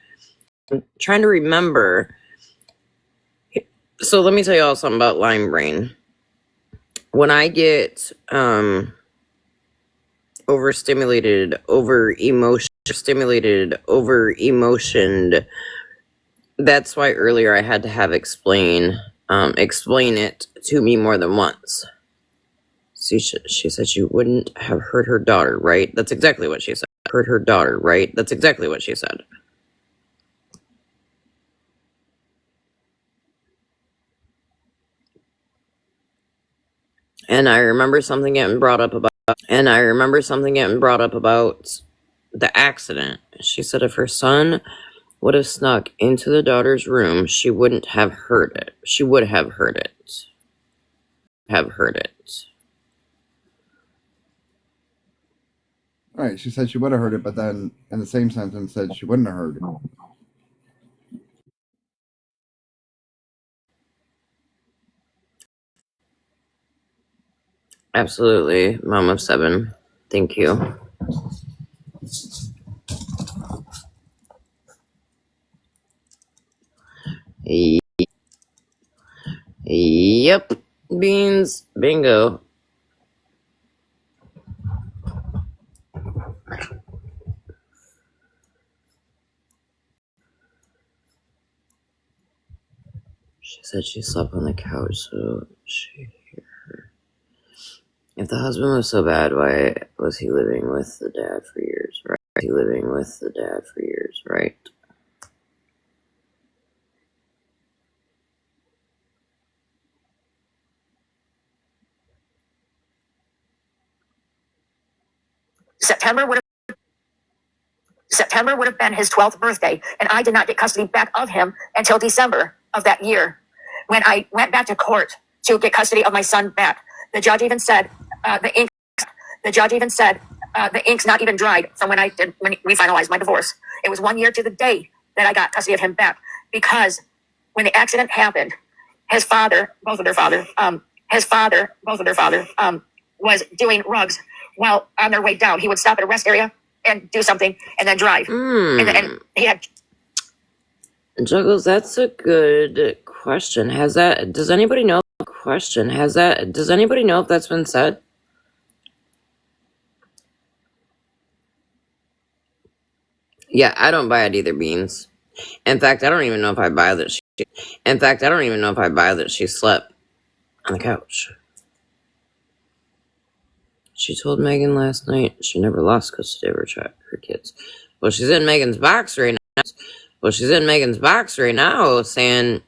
So let me tell you all something about Lime Brain. When I get overstimulated, over emotioned, that's why earlier I had to have explain it to me more than once. She said she wouldn't have hurt her daughter, right? That's exactly what she said. Hurt her daughter, right? That's exactly what she said. And I remember something getting brought up about the accident. She said if her son would have snuck into the daughter's room, she wouldn't have heard it. She would have heard it. Right, she said she would have heard it, but then in the same sentence said she wouldn't have heard it. Absolutely, Mom of 7. Thank you. Yep. Beans. Bingo. She said she slept on the couch, so she hear her. If the husband was so bad, why was he living with the dad for years, right? September would have been his 12th birthday, and I did not get custody back of him until December of that year. When I went back to court to get custody of my son back, the judge even said the ink's not even dried from when we finalized my divorce. It was 1 year to the day that I got custody of him back because when the accident happened, his father, both of their father, was doing rugs while on their way down. He would stop at a rest area and do something and then drive. And he had Juggles, that's a good question. Does anybody know if that's been said? Yeah, I don't buy it either, Beans. In fact, I don't even know if I buy that she slept on the couch. She told Megan last night she never lost custody of her kids. Well, she's in Megan's box right now saying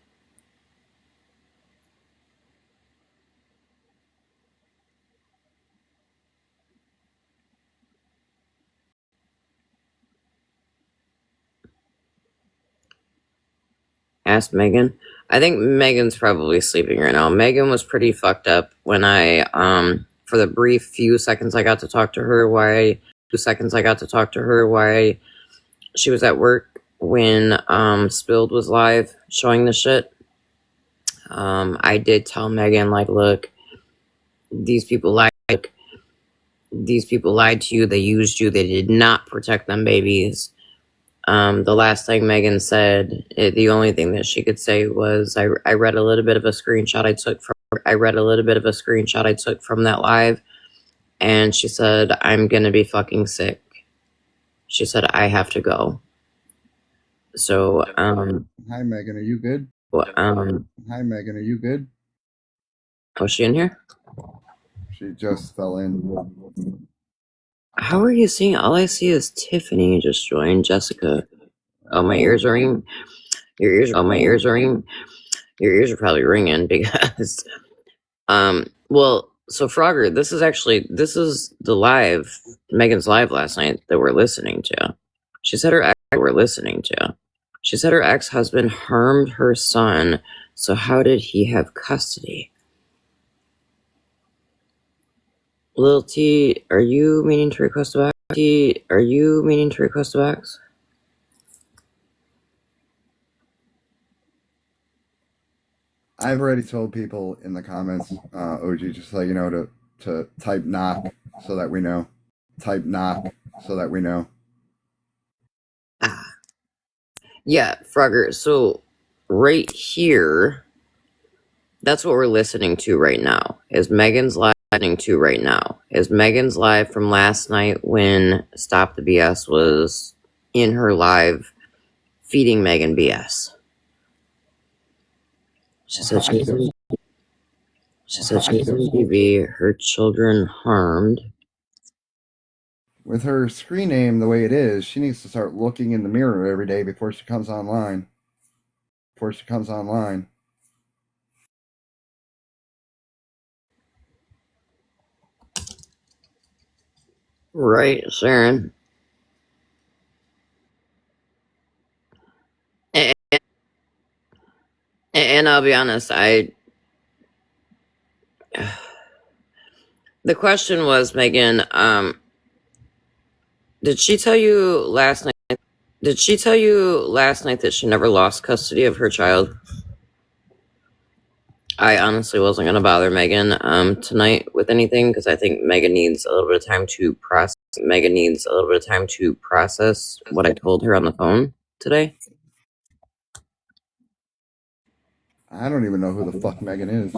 ask Megan. I think Megan's probably sleeping right now. Megan was pretty fucked up when I for the brief few seconds I got to talk to her why she was at work when Spilled was live showing the shit. I did tell Megan, like, look, these people lied to you, they used you, they did not protect them babies. The last thing Megan said, the only thing that she could say was, I read a little bit of a screenshot I took from that live, and she said, I'm gonna be fucking sick. She said, I have to go. So, Hi, Megan. Are you good? Hi, Megan. Are you good? Was she in here? She just fell in. How are you seeing? All I see is Tiffany just joined. Jessica. Oh, my ears are ringing. Your ears are probably ringing because, well, so Frogger, this is the live, Megan's live last night that we're listening to. She said her ex-husband harmed her son, so how did he have custody? Lil T, are you meaning to request a box? I've already told people in the comments, OG, just to let you know to type knock so that we know. Yeah, Frogger, so right here, that's what we're listening to right now, is Megan's live from last night when Stop the BS was in her live feeding Megan BS. She said she was on TV, her children harmed. With her screen name the way it is, she needs to start looking in the mirror every day before she comes online. Right, Sharon. And I'll be honest, the question was, Megan, did she tell you last night that she never lost custody of her child? I honestly wasn't going to bother Megan tonight with anything because I think Megan needs a little bit of time to process what I told her on the phone today. I don't even know who the fuck Megan is.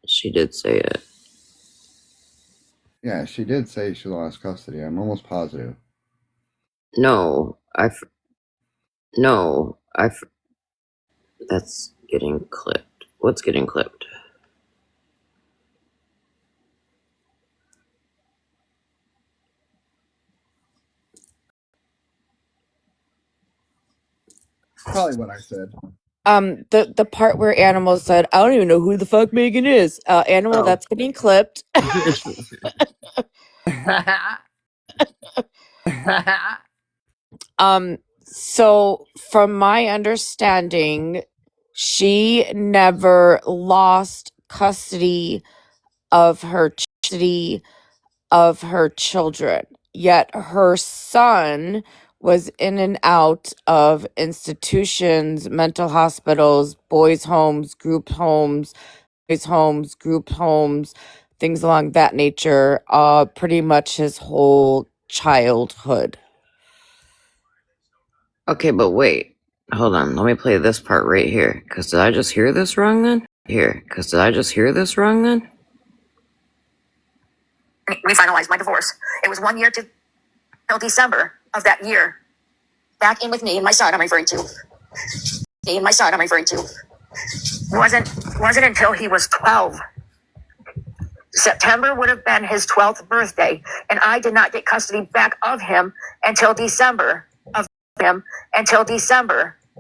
She did say it. Yeah, she did say she lost custody. I'm almost positive. That's getting clipped. What's getting clipped? Probably what I said. The part where Animal said, I don't even know who the fuck Megan is. Animal, Oh. that's getting clipped. So from my understanding, she never lost custody of her children. Yet her son was in and out of institutions, mental hospitals, boys' homes, group homes, things along that nature, pretty much his whole childhood. Okay, but wait. Hold on. Let me play this part right here. Because did I just hear this wrong then? We finalized my divorce. It was 1 year till December of that year. Back in with me and my son, I'm referring to. Wasn't until he was 12. September would have been his 12th birthday, and I did not get custody back of him until December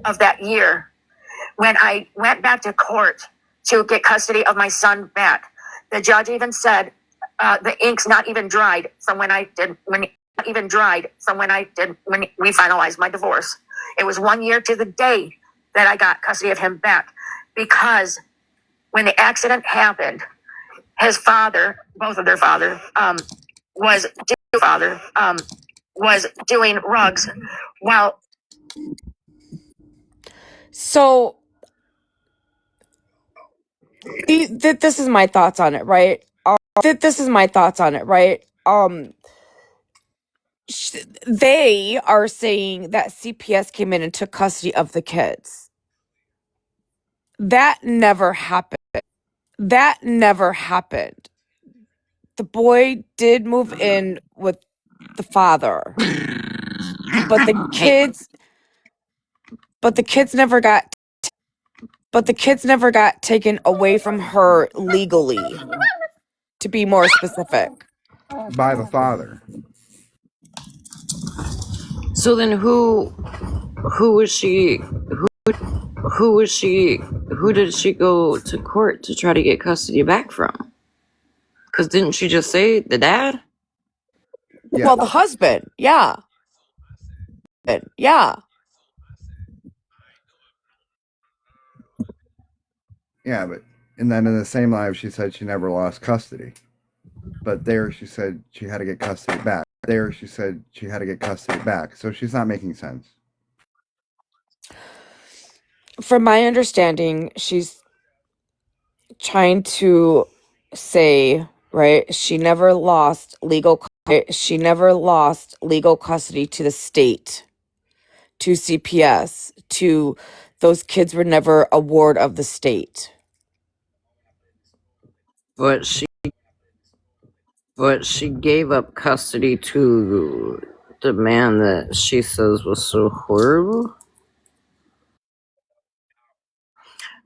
of that year. When I went back to court to get custody of my son back, the judge even said the ink's not even dried from when we finalized my divorce. It was 1 year to the day that I got custody of him back, because when the accident happened, his father, both of their father, was doing rugs while. So This is my thoughts on it, right? This is my thoughts on it, right? They are saying that CPS came in and took custody of the kids. That never happened. That never happened. The boy did move in with the father, but the kids never got taken away from her legally, to be more specific. By the father. So then who was she? Who did she go to court to try to get custody back from? Because didn't she just say the dad? Yeah. Well, the husband, yeah. Yeah, but and then in the same live, she said she never lost custody. But there, she said she had to get custody back. So she's not making sense. From my understanding, she's trying to say, right, she never lost legal custody to the state, to CPS, to those kids were never a ward of the state. But she gave up custody to the man that she says was so horrible.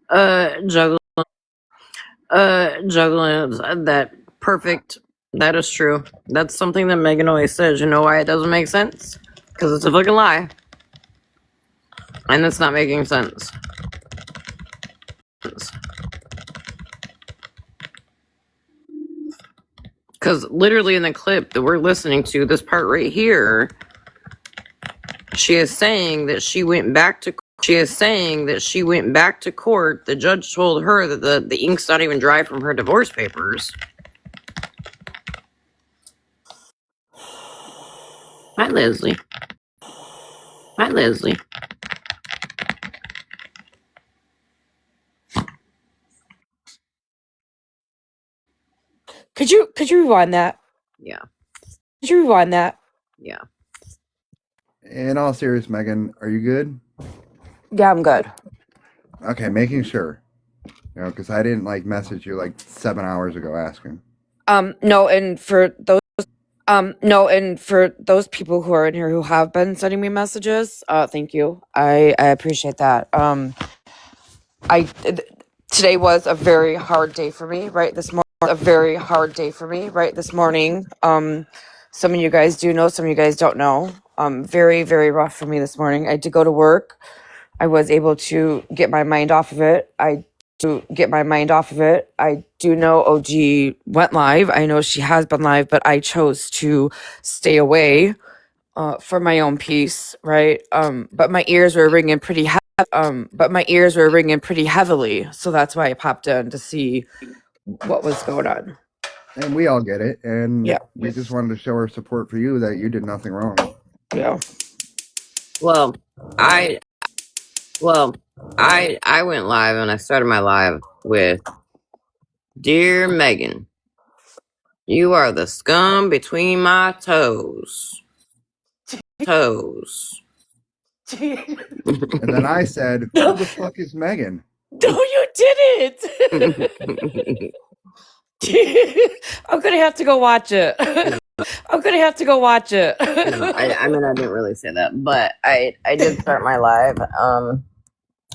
Juggling that perfect. That is true. That's something that Megan always says. You know why it doesn't make sense? Because it's a fucking lie. And it's not making sense. Because literally in the clip that we're listening to, this part right here, she is saying that she went back to court. The judge told her that the ink's not even dry from her divorce papers. Hi, Leslie. Could you rewind that? Yeah. Yeah. In all seriousness, Megan, are you good? Yeah, I'm good. Okay, making sure. You know, because I didn't message you 7 hours ago asking. No, and for those people who are in here who have been sending me messages, thank you. I appreciate that. Today was a very hard day for me, right? This morning. Some of you guys do know, some of you guys don't know. Very, very rough for me this morning. I did go to work. I was able to get my mind off of it. I do know OG went live. I know she has been live, but I chose to stay away for my own peace, right? But my ears were ringing pretty heavily, so that's why I popped in to see what was going on. And we all get it. And Yeah. we just wanted to show our support for you that you did nothing wrong. Yeah. Well, I went live and I started my live with, "Dear Megan, you are the scum between my toes." And then I said, "Who the fuck is Megan?" No, you didn't. I'm gonna have to go watch it. I mean, I didn't really say that, but I did start my live,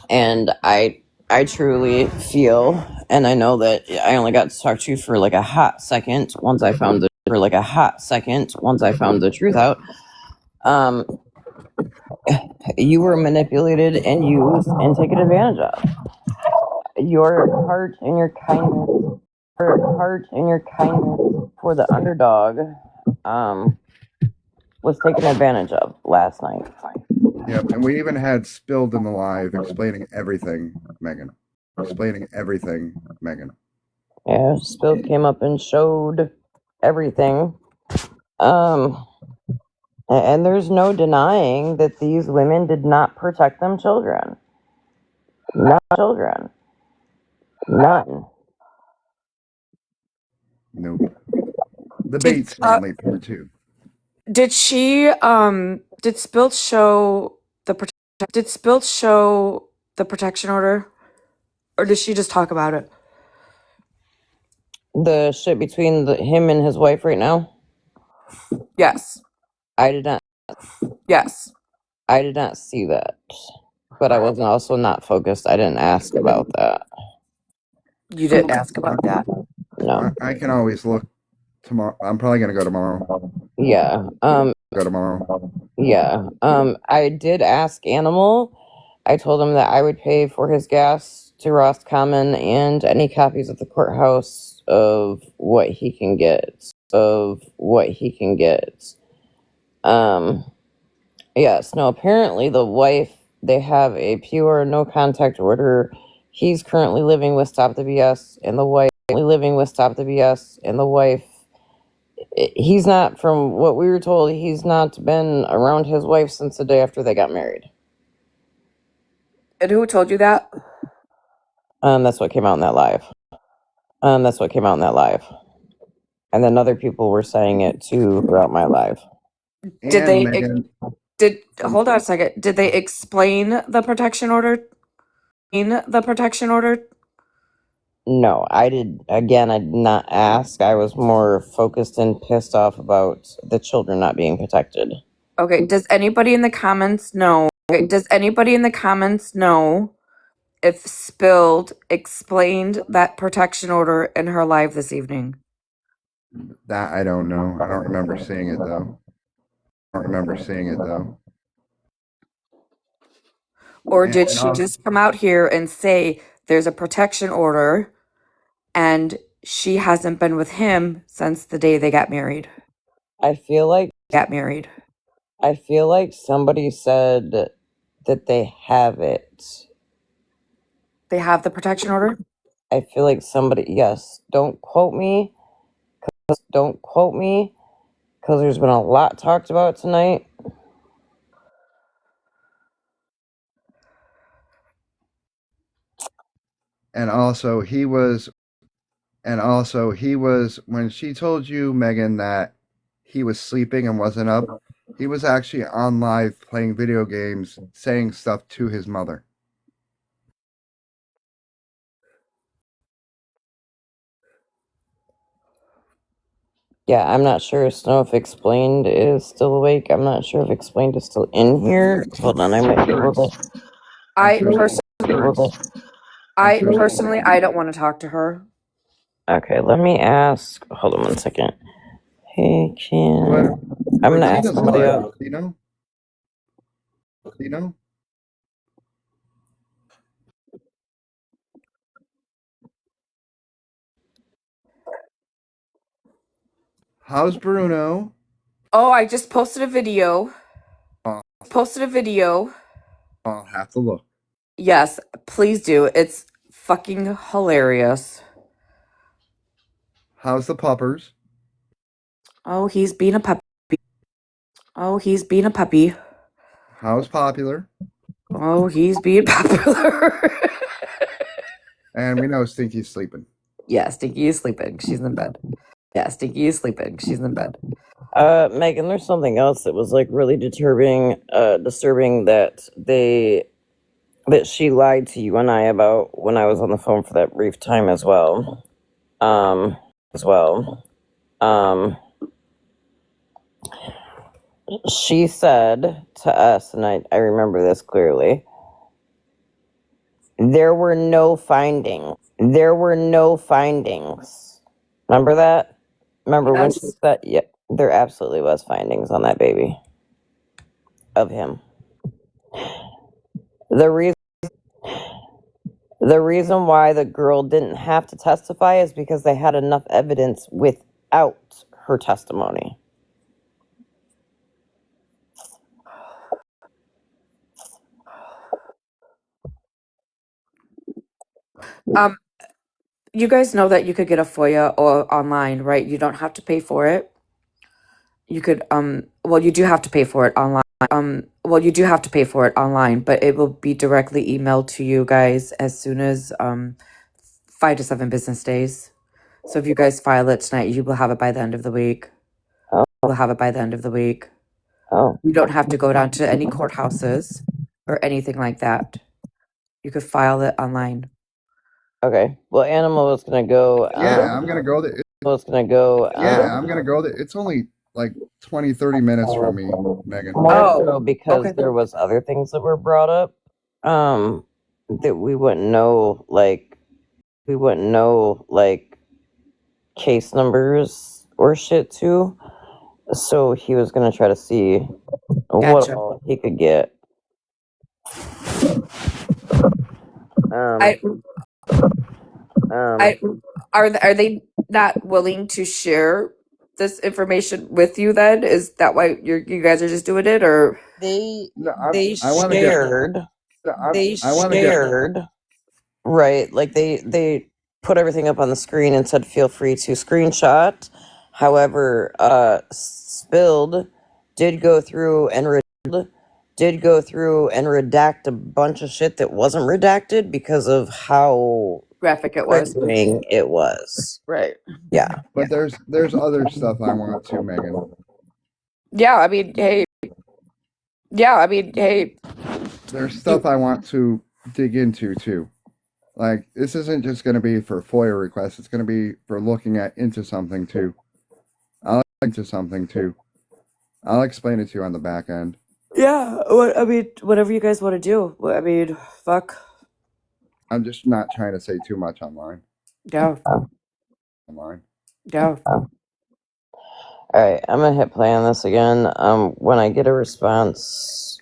and I truly feel, and I know that I only got to talk to you for a hot second once I found the truth out. You were manipulated and used and taken advantage of. Your heart and your kindness for the underdog was taken advantage of last night. Yep, and we even had Spilled in the live explaining everything, Megan. Yeah, Spilled came up and showed everything. And there's no denying that these women did not protect them children. None. Nope. The Did Bates family part 2. did she did Spilt show the protection order, or did she just talk about it? The shit between him and his wife right now. Yes. I did not. Yes. I did not see that, but I wasn't also not focused. I didn't ask about that. You didn't ask about that. No. I can always look tomorrow. I'm probably gonna go tomorrow. Yeah. Go tomorrow. Yeah. I did ask Animal. I told him that I would pay for his gas to Roscommon and any copies at the courthouse of what he can get. Yes. No. Apparently, the wife. They have a pure no contact order. He's currently living with Stop the BS, and the wife. He's not, from what we were told, he's not been around his wife since the day after they got married. And who told you that? That's what came out in that live. And then other people were saying it too throughout my live. Did they Megan, hold on a second. Did they explain the protection order? No, I did not ask. I was more focused and pissed off about the children not being protected. Okay, does anybody in the comments know if Spilled explained that protection order in her live this evening? that I don't know. I don't remember seeing it though. Or And- did and she also- just come out here and say there's a protection order and she hasn't been with him since the day they got married? I feel like somebody said that they have it. They have the protection order? I feel like somebody, yes, don't quote me, because there's been a lot talked about tonight. And also he was when she told you, Megan, that he was sleeping and wasn't up, he was actually on live playing video games, saying stuff to his mother. Yeah, I'm not sure if Snow if Explained is still awake. I'm not sure if Explained is still in here. Hold on, I might be able to. I personally, I don't want to talk to her. Okay, let me ask. Hold on one second. Hey, I'm gonna ask somebody else. You know? How's Bruno? Oh, I just posted a video. I'll have to look. Yes, please do. It's fucking hilarious. How's the puppers? Oh, he's being a puppy. How's Popular? Oh, he's being popular. And we know Stinky's sleeping. Yeah, Stinky is sleeping. She's in bed. Megan, there's something else that was like really disturbing that she lied to you and I about when I was on the phone for that brief time as well. She said to us, and I remember this clearly, there were no findings. Remember that? Remember when she said, yeah, there absolutely was findings on that baby. Of him. The reason why the girl didn't have to testify is because they had enough evidence without her testimony. You guys know that you could get a FOIA or online, right? You don't have to pay for it. You could well, you do have to pay for it online. But it will be directly emailed to you guys as soon as 5 to 7 business days. So if you guys file it tonight, you will have it by the end of the week. Oh. We'll have it by the end of the week. Oh, You don't have to go down to any courthouses or anything like that. You could file it online. okay. Well, Animal was gonna go. Yeah, I'm gonna go there. Was gonna go. Yeah, I'm gonna go there. It's only like 20, 30 minutes from me, Megan. More Oh, so because okay. there was other things that were brought up, that we wouldn't know, like case numbers or shit too. So he was gonna try to see what Gotcha. all he could get. I are they not willing to share this information with you then? Is that why you guys are just doing it, or They No, they I want to get. shared they I want to get. shared right, like they put everything up on the screen and said feel free to screenshot. However, Spilled did go through and redact a bunch of shit that wasn't redacted because of how graphic it was? triggering it was. Right. Yeah. But there's other stuff I want to, Megan. Yeah, I mean, hey. There's stuff I want to dig into too. Like this isn't just going to be for FOIA requests. It's going to be for looking into something too. I'll explain it to you on the back end. Yeah, I mean, whatever you guys want to do. I mean, fuck. I'm just not trying to say too much online. Yeah. Online. Yeah. All right, I'm gonna hit play on this again. When I get a response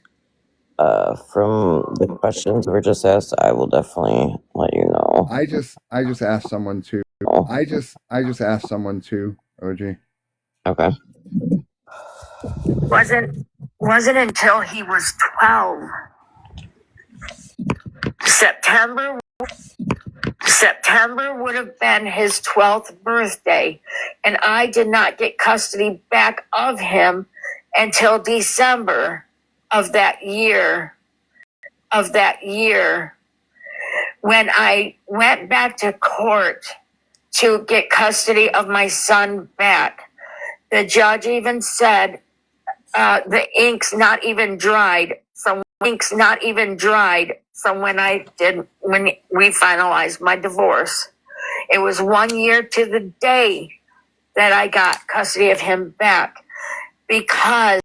from the questions we were just asked, I will definitely let you know. I just asked someone to. I just asked someone to. OG. Okay. Wasn't until he was 12. September would have been his 12th birthday, and I did not get custody back of him until December of that year. When I went back to court to get custody of my son back, the judge even said the ink's not even dried from when we finalized my divorce. It was 1 year to the day that I got custody of him back because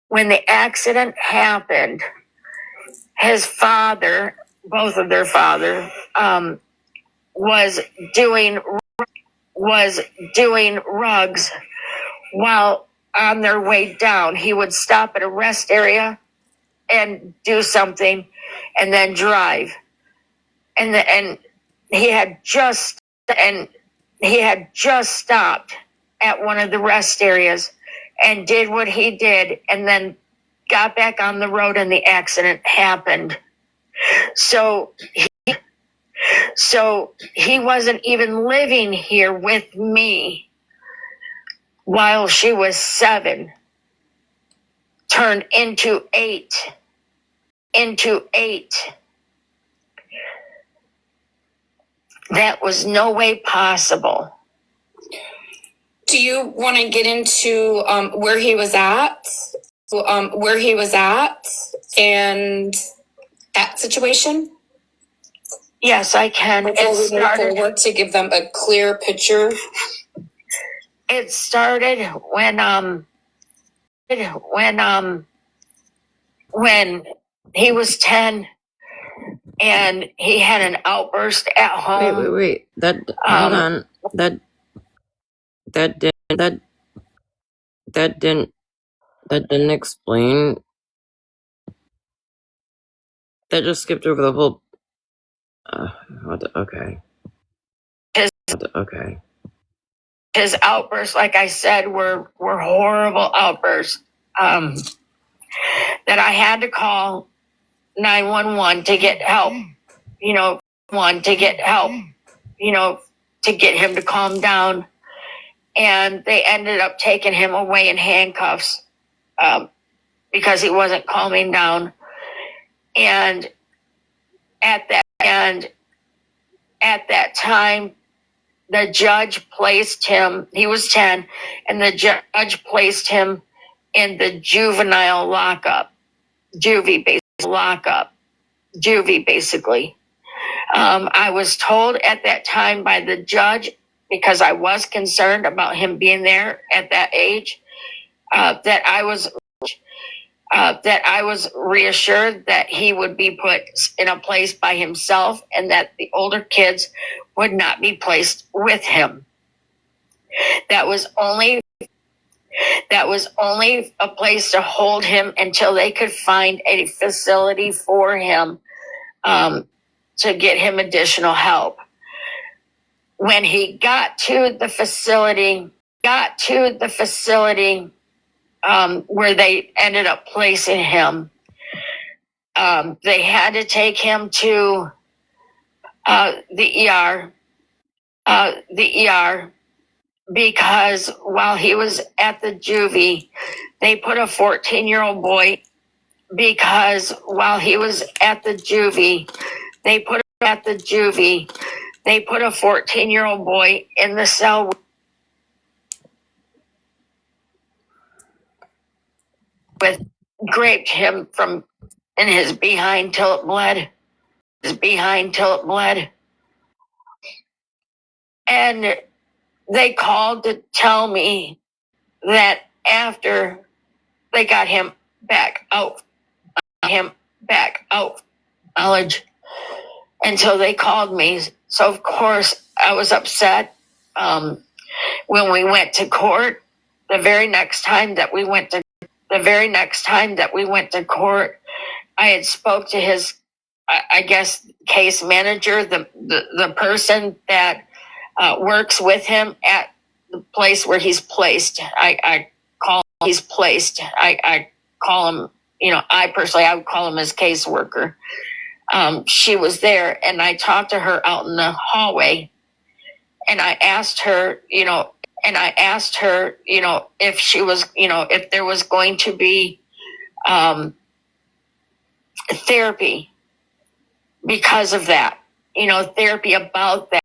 when the accident happened, his father, both of their father, was doing rugs while on their way down. He would stop at a rest area and do something and then drive. And he had just stopped at one of the rest areas and did what he did and then got back on the road and the accident happened. So he wasn't even living here with me while she was 7, turned into 8. That was no way possible. Do you want to get into where he was at? And that situation? Yes, I can. Before we move forward to give them a clear picture. It started when he was 10 and he had an outburst at home. Wait. Hold on. That didn't explain. That just skipped over the whole. Okay. Okay. His outbursts, like I said, were horrible outbursts. That I had to call 911 to get help. To get him to calm down. And they ended up taking him away in handcuffs because he wasn't calming down. And at that end, at that time, the judge placed him, he was 10, and the judge placed him in the juvenile lockup, juvie basically. I was told at that time by the judge, because I was concerned about him being there at that age, that I was reassured that he would be put in a place by himself and that the older kids would not be placed with him. That was only a place to hold him until they could find a facility for him, to get him additional help. When he got to the facility, where they ended up placing him, they had to take him to the ER, because while he was at the juvie, they put a 14-year-old boy. Because while he was at the juvie, they put a 14-year-old boy in the cell with graped him from in his behind till it bled. And they called to tell me that after they got him back out college, until they called me. So of course I was upset. When we went to court, the very next time that we went to court, I had spoke to his, I guess, case manager, the person that works with him at the place where he's placed. I call him, I would call him his caseworker. She was there, and I talked to her out in the hallway, and I asked her, if she was, if there was going to be therapy because of that, therapy about that.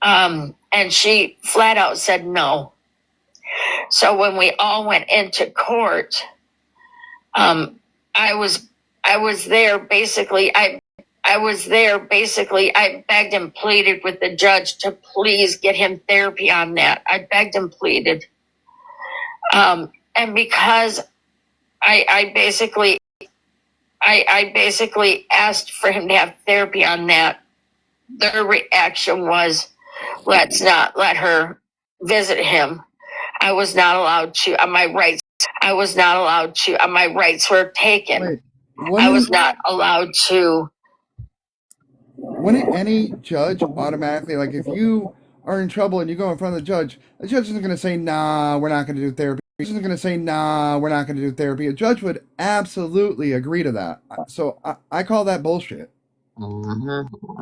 And she flat out said no. So when we all went into court, I was there basically. I begged and pleaded with the judge to please get him therapy on that. I begged and pleaded. And because I basically asked for him to have therapy on that, their reaction was, let's not let her visit him. I was not allowed to, my rights were taken. Wait, I was not allowed to. wouldn't any judge automatically, like, if you are in trouble and you go in front of the judge isn't going to say, nah, we're not going to do therapy. A judge would absolutely agree to that. So I call that bullshit.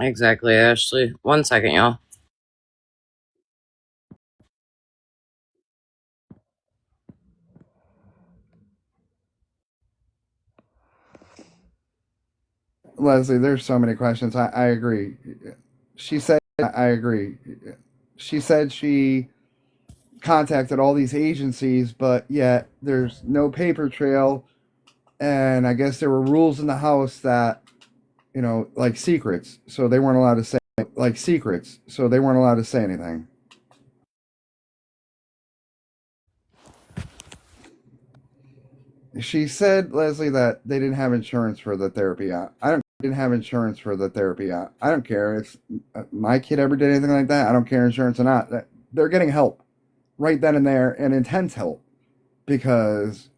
Exactly, Ashley. 1 second, y'all. Leslie, there's so many questions. I agree. She said, I agree. She said she contacted all these agencies, but yet there's no paper trail. And I guess there were rules in the house that, like secrets. So they weren't allowed to say, anything. She said, Leslie, that they didn't have insurance for the therapy. I don't care if my kid ever did anything like that. I don't care, insurance or not. They're getting help right then and there, and intense help, because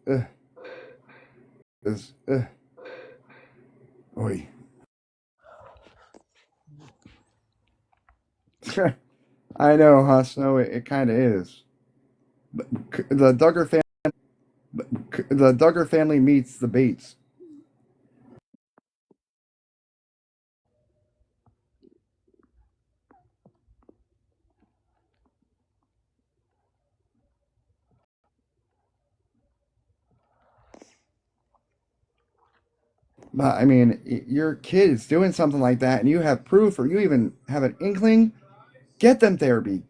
oy. I know, huh, Snow? It kind of is. But the Duggar family meets the Bates. But I mean, your kid is doing something like that, and you have proof, or you even have an inkling. Get them therapy.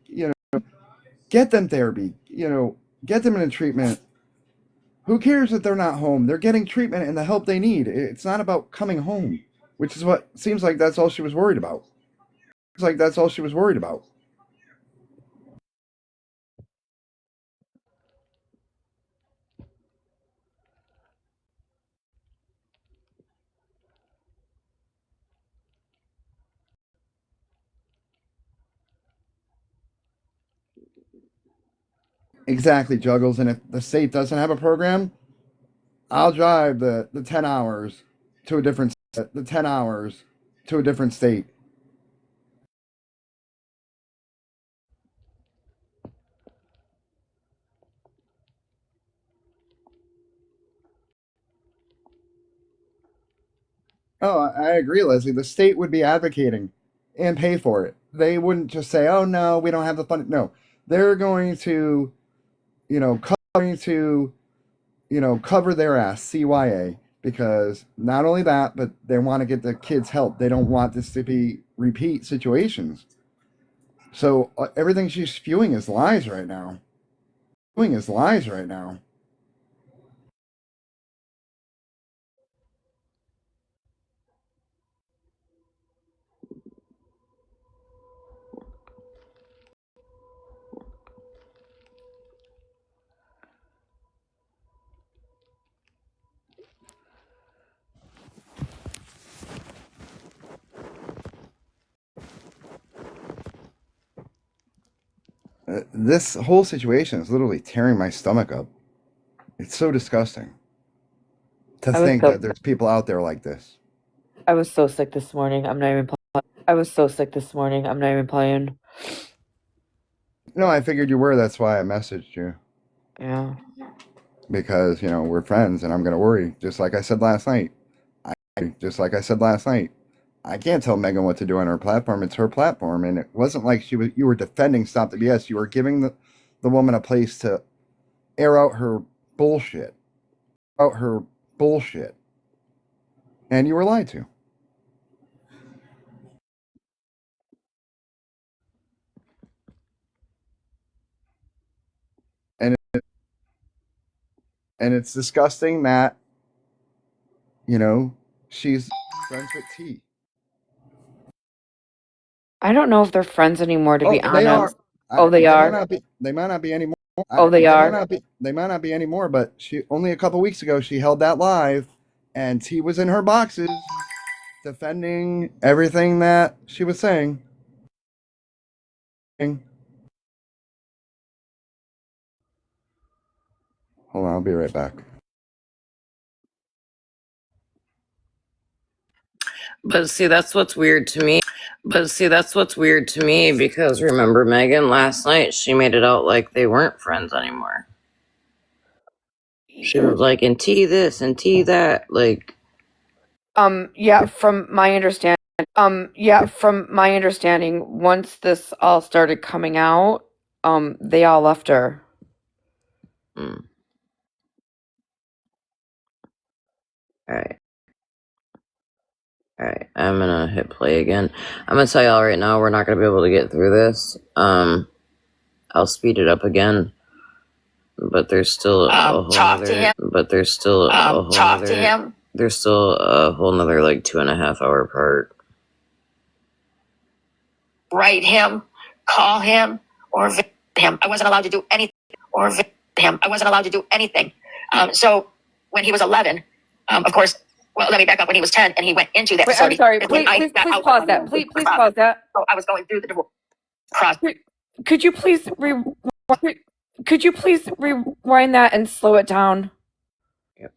Get them therapy. Get them into treatment. Who cares that they're not home? They're getting treatment and the help they need. It's not about coming home, which is what seems like that's all she was worried about. It's like that's all she was worried about. Exactly, Juggles. And if the state doesn't have a program, I'll drive the 10 hours to a different state. Oh, I agree, Leslie. The state would be advocating and pay for it. They wouldn't just say, "Oh no, we don't have the fund." No, they're going to, cover their ass, CYA, because not only that, but they want to get the kids help. They don't want this to be repeat situations. So everything she's spewing is lies right now. This whole situation is literally tearing my stomach up. It's so disgusting to I was think so that there's people out there like this. I was so sick this morning. I'm not even playing. No, I figured you were. That's why I messaged you. Yeah. Because, we're friends and I'm going to worry. Just like I said last night. I can't tell Megan what to do on her platform. It's her platform. And it wasn't like you were defending Stop the BS. You were giving the woman a place to air out her bullshit. And you were lied to. And it's disgusting that, she's friends with T. I don't know if they're friends anymore, to be They are. honest. Oh, they are? They might not be anymore. Oh, they are? They might not be anymore, but she only a couple weeks ago she held that live, and T was in her boxes defending everything that she was saying. Hold on, I'll be right back. But see, that's what's weird to me. Because remember, Megan, last night she made it out like they weren't friends anymore. She was like, and T this and T that. Like, Yeah, from my understanding, once this all started coming out, they all left her. all right. Alright, I'm gonna hit play again. I'm gonna tell y'all right now, we're not gonna be able to get through this. I'll speed it up again. But there's still a whole there's still a whole there's still a whole nother like 2.5 hour part. Write him, call him, or visit him. I wasn't allowed to do anything. So when he was 11, of course, well, let me back up. When he was 10 and he went into that facility. I'm sorry. when Please got pause out that. Please pause that. So I was going through the divorce process. Could you please rewind that and slow it down? Yep.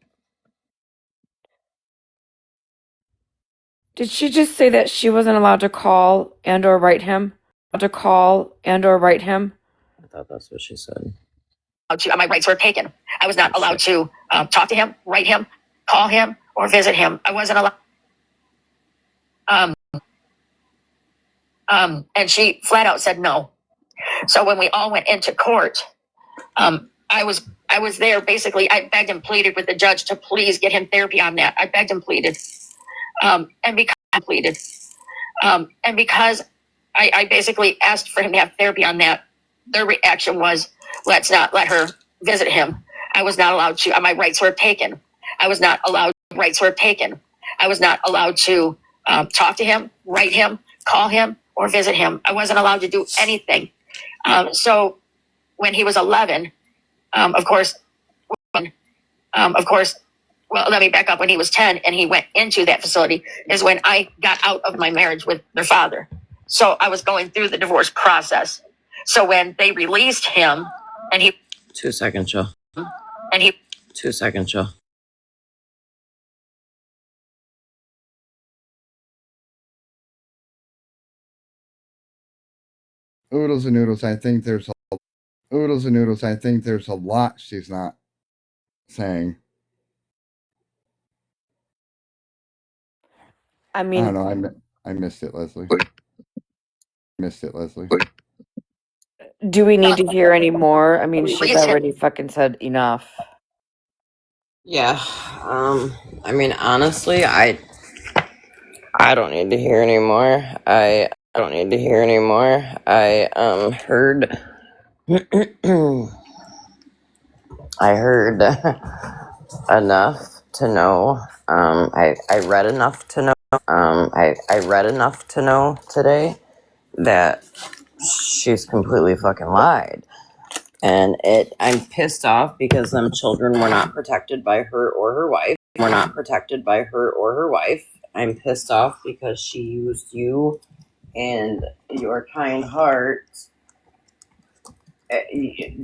Did she just say that she wasn't allowed to call and or write him? I thought that's what she said. My rights were taken. I was not allowed to talk to him, write him, call him, or visit him. I wasn't allowed. And she flat out said no. So when we all went into court, I was there basically. I begged and pleaded with the judge to please get him therapy on that. I begged and pleaded. and because completed, and because I basically asked for him to have therapy on that, their reaction was, let's not let her visit him. I was not allowed to. My rights were taken. I was not allowed. Rights were taken. I was not allowed to talk to him, write him, call him, or visit him. I wasn't allowed to do anything. So when he was 11, of course, well, let me back up. When he was 10 and he went into that facility is when I got out of my marriage with their father. So I was going through the divorce process. So when they released him and he 2 seconds, Jill. and he 2 seconds, Jill. Oodles and noodles. I think there's a lot she's not saying. I I mean, don't know. I missed it, Leslie. do we need to hear any more? I mean, she's already fucking said enough. Yeah. I mean, honestly, I don't need to hear anymore. I don't need to hear anymore. I heard I heard enough to know. I read enough to know. I read enough to know today that she's completely fucking lied. And I'm pissed off because them children were not protected by her or her wife. I'm pissed off because she used you and your kind heart.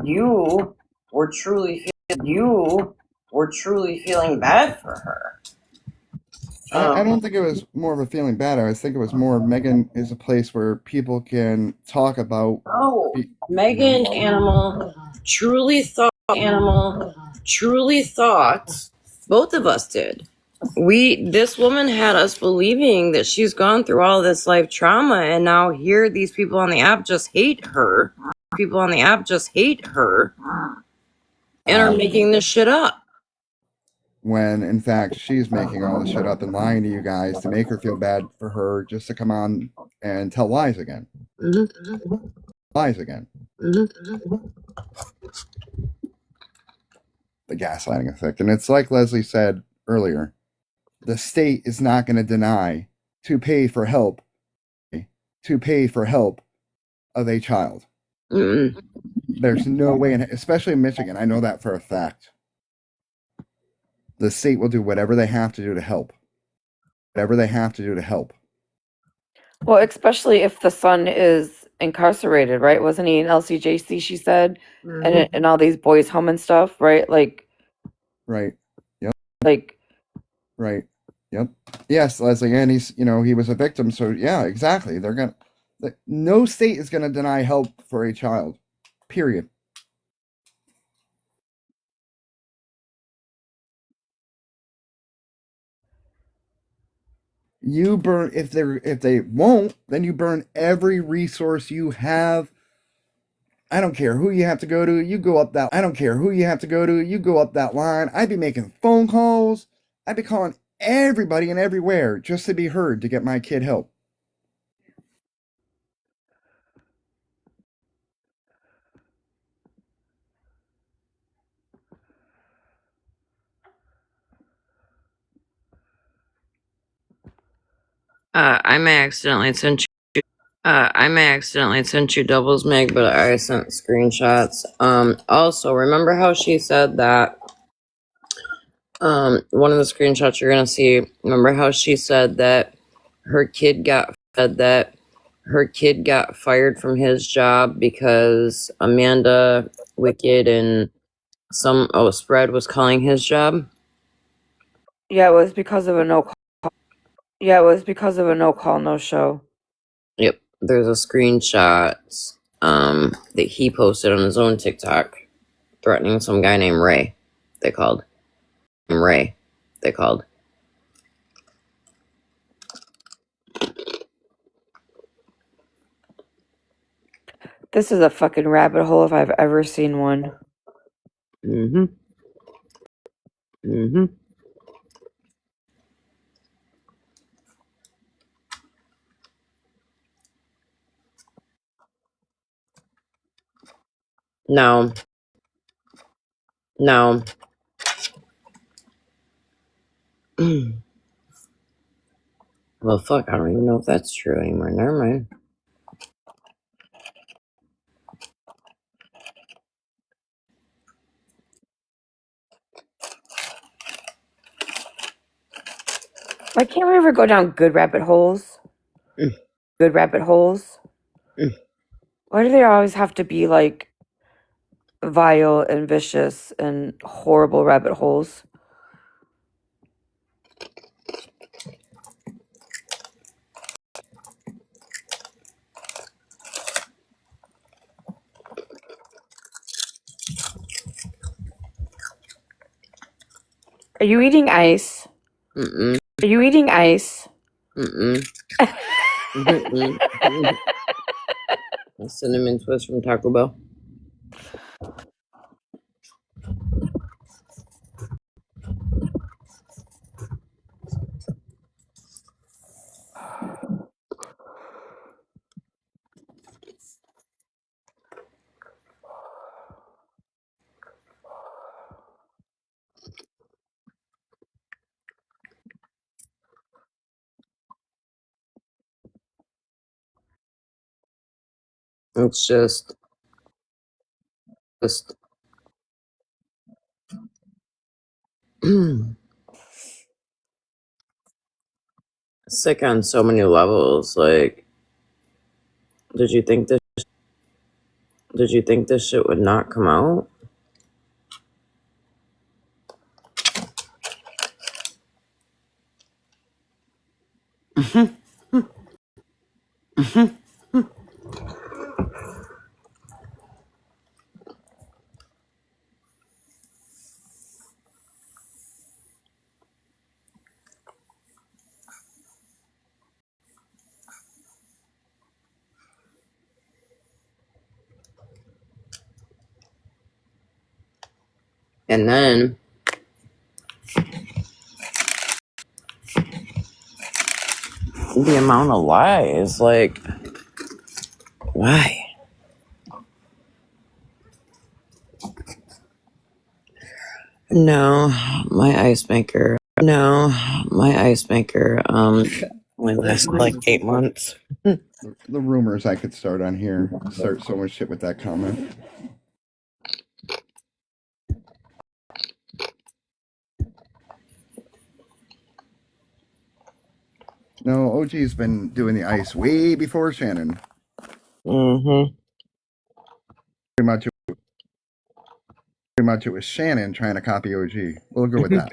You were truly feeling bad for her. I don't think it was more of a feeling bad. I think it was more Megan is a place where people can talk about. Oh, Megan Animal truly thought. Both of us did. This woman had us believing that she's gone through all this life trauma, and now here these people on the app just hate her. And are making this shit up. When in fact she's making all the shit up and lying to you guys to make her feel bad for her, just to come on and tell lies again. Mm-hmm. The gaslighting effect. And it's like Leslie said earlier, the state is not going to deny to pay for help of a child. Mm-hmm. There's no way, especially in Michigan, I know that for a fact. The state will do whatever they have to do to help. Well, especially if the son is incarcerated, right? Wasn't he in LCJC, she said? Mm-hmm. And all these boys' home and stuff, right? Like, right. Yep. Like, right. Yep. Yes, Leslie, and he was a victim. So yeah, exactly. No state is going to deny help for a child. Period. You burn if they won't, then you burn every resource you have. I don't care who you have to go to. You go up that line. I'd be making phone calls. I'd be calling everybody and everywhere just to be heard to get my kid help. I may accidentally sent you doubles, Meg, but I sent screenshots. Also, remember how she said that one of the screenshots you're gonna see, remember how she said that her kid got fired from his job because Amanda Wicked and Spread was calling his job? yeah, it was because of a no call, no show. Yep. There's a screenshot that he posted on his own TikTok threatening some guy named Ray. They called. This is a fucking rabbit hole if I've ever seen one. Mm-hmm. Mm-hmm. No. No. Well, fuck, I don't even know if that's true anymore. Never mind. Why can't we ever go down good rabbit holes? Good rabbit holes? Why do they always have to be like vile and vicious and horrible rabbit holes? Are you eating ice? Mm-mm. Are you eating ice? Mm-mm. Mm-mm. A cinnamon twist from Taco Bell. It's just sick on so many levels. Like, did you think this shit would not come out? And then the amount of lies, like, why? No, my ice maker. Only lasted like 8 months. The rumors I could start on here. Start so much shit with that comment. No, OG's been doing the ice way before Shannon. Mm-hmm. Pretty much it was Shannon trying to copy OG. We'll go with that.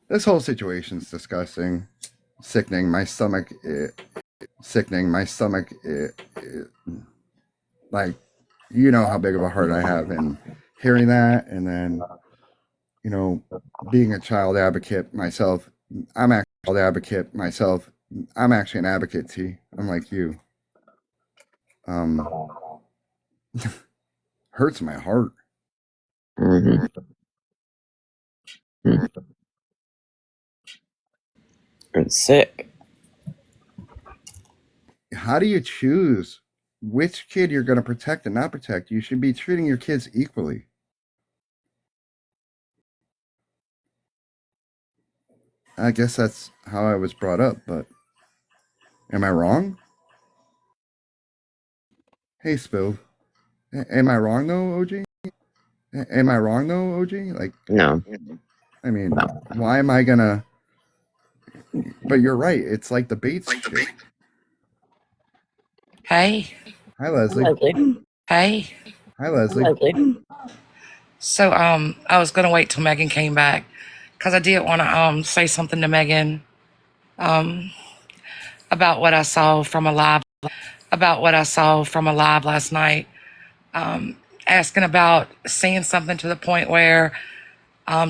This whole situation's disgusting. Sickening. My stomach. Sickening. My stomach. Like, you know how big of a heart I have, and hearing that, and then, you know, being a child advocate myself, I'm actually an advocate, T. Unlike you. Hurts my heart. Mm-hmm. It's sick. How do you choose which kid you're going to protect and not protect? You should be treating your kids equally. I guess that's how I was brought up, but am I wrong? Hey, Spill. Am I wrong though, OG? Am I wrong though, OG? Like, No. I mean, why am I gonna? But you're right. It's like the Bates shit. Hey. Hi, Leslie. Hey. Hi, Leslie. So, I was gonna wait till Megan came back because I did want to say something to Megan about what I saw from a live last night. Asking about seeing something to the point where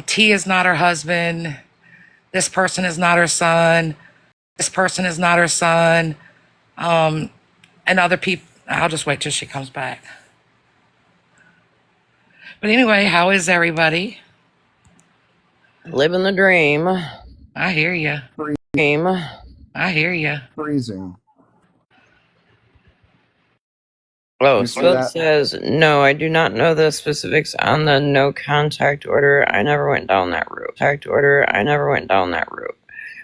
T is not her husband. This person is not her son. And other people. I'll just wait till she comes back. But anyway, how is everybody? Living the dream. I hear you. Freezing. I hear you. Freezing. Oh, You see Spilt that? says, no, I do not know the specifics on the no contact order. I never went down that route. I never went down that route.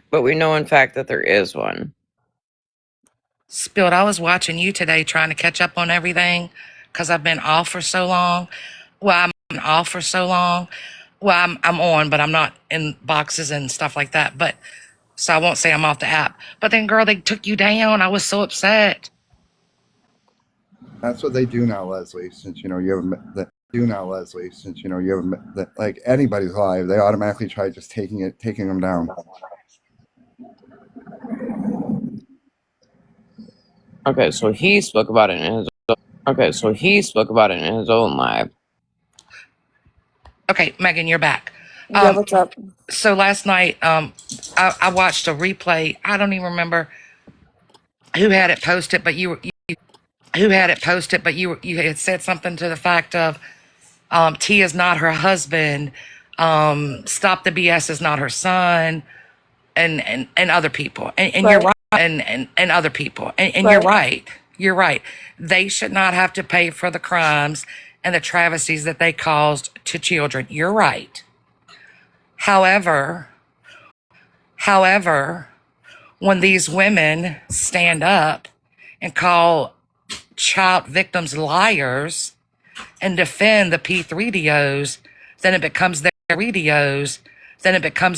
But we know, in fact, that there is one. Spilled, I was watching you today trying to catch up on everything because I've been off for so long. Well, I'm off for so long. Well, I'm on, but I'm not in boxes and stuff like that. But so I won't say I'm off the app. But then, girl, they took you down. I was so upset. That's what they do now, Leslie. Since you know you haven't that do now, Leslie. Since you know you haven't that like anybody's live, they automatically try just taking them down. Okay, so he spoke about it in his own live. Okay, Megan, you're back. Yeah, what's up? So last night, I watched a replay. I don't even remember who had it posted, but you had said something to the fact of T is not her husband, Stop the BS is not her son, and other people. And you're right. And other people. And you're right. You're right. They should not have to pay for the crimes and the travesties that they caused to children. You're right. However, when these women stand up and call child victims liars and defend the P3DOs, then it becomes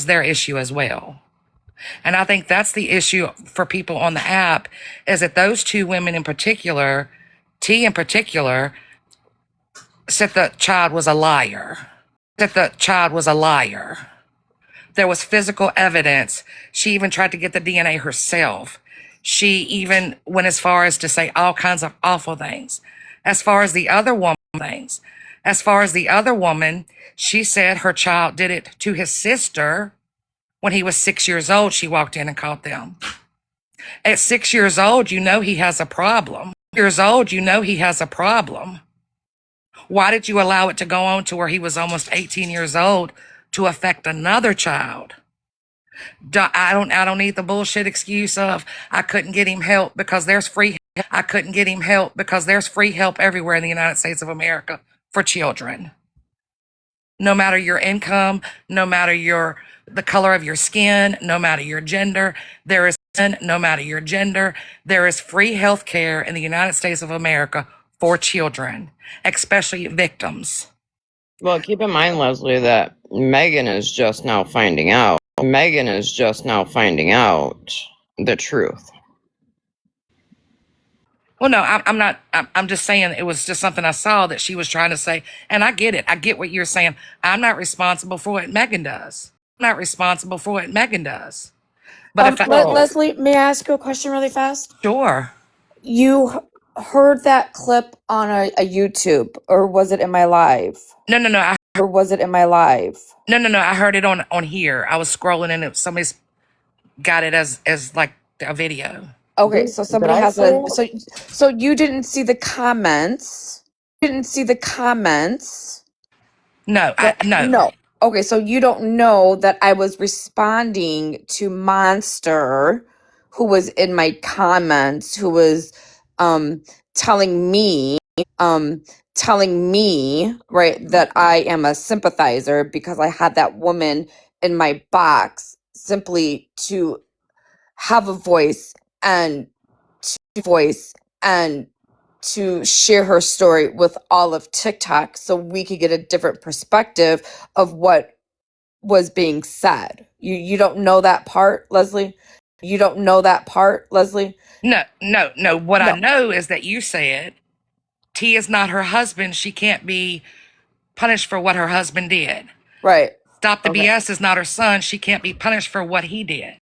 their issue as well. And I think that's the issue for people on the app, is that those two women in particular, T in particular, said the child was a liar. There was physical evidence. She even tried to get the DNA herself. She even went as far as to say all kinds of awful things. As far as the other woman, she said her child did it to his sister when he was 6 years old. She walked in and caught them. At 6 years old, you know he has a problem. Why did you allow it to go on to where he was almost 18 years old to affect another child? I don't need the bullshit excuse of I couldn't get him help because there's free help everywhere in the United States of America for children. No matter your income, no matter the color of your skin, no matter your gender, there is free health care in the United States of America for children, especially victims. Well, keep in mind, Leslie, that Megan is just now finding out the truth. Well, no, I'm not. I'm just saying it was just something I saw that she was trying to say. And I get it. I get what you're saying. I'm not responsible for what Megan does. But Leslie, may I ask you a question really fast? Sure. You heard that clip on a YouTube, or was it in my live? No. I heard it on here. I was scrolling and somebody's got it as like a video. Okay, so somebody has so you didn't see the comments. No. No. Okay, so you don't know that I was responding to Monster, who was in my comments, who was telling me right, that I am a sympathizer because I had that woman in my box simply to have a voice and to share her story with all of TikTok so we could get a different perspective of what was being said. You don't know that part, Leslie? No. What I know is that you said T is not her husband. She can't be punished for what her husband did. Right. Stop the BS is not her son. She can't be punished for what he did.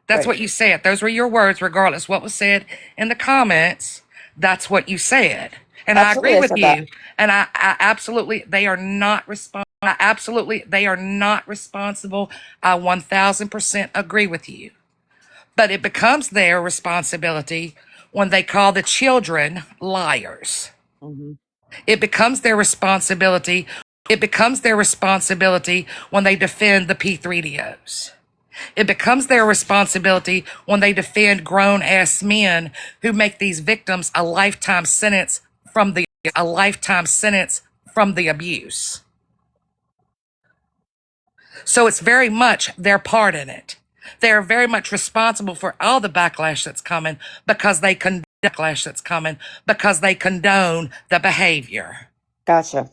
That's what you said. Those were your words, regardless what was said in the comments. That's what you said. And Absolutely, I agree with you. that. And I absolutely, they are not responsible. I 1000% agree with you. But it becomes their responsibility when they call the children liars. Mm-hmm. It becomes their responsibility when they defend the P3DOs. It becomes their responsibility when they defend grown ass men who make these victims a lifetime sentence from the abuse. So it's very much their part in it. They're very much responsible for all the backlash that's coming because they condone the behavior. Gotcha.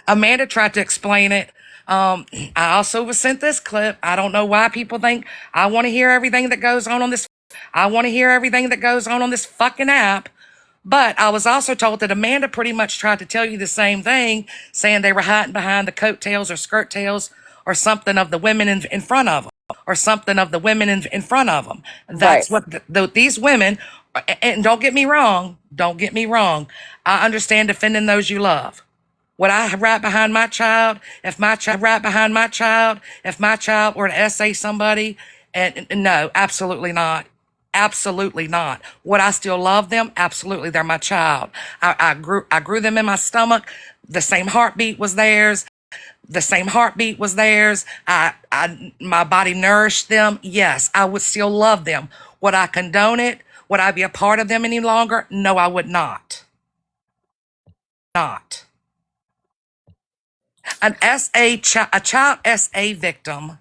Amanda tried to explain it. I also was sent this clip. I don't know why people think I want to hear everything that goes on this. I want to hear everything that goes on this fucking app. But I was also told that Amanda pretty much tried to tell you the same thing, saying they were hiding behind the coattails or skirt tails or something of the women in front of them, or something of the women in front of them. That's Right. what these women. And don't get me wrong. I understand defending those you love. Would I right behind my child if my child were to essay somebody? And no, absolutely not. Absolutely not. Would I still love them? Absolutely. They're my child. I grew them in my stomach. The same heartbeat was theirs. My body nourished them. Yes, I would still love them. Would I condone it? Would I be a part of them any longer? No, I would not. Not. A child SA victim,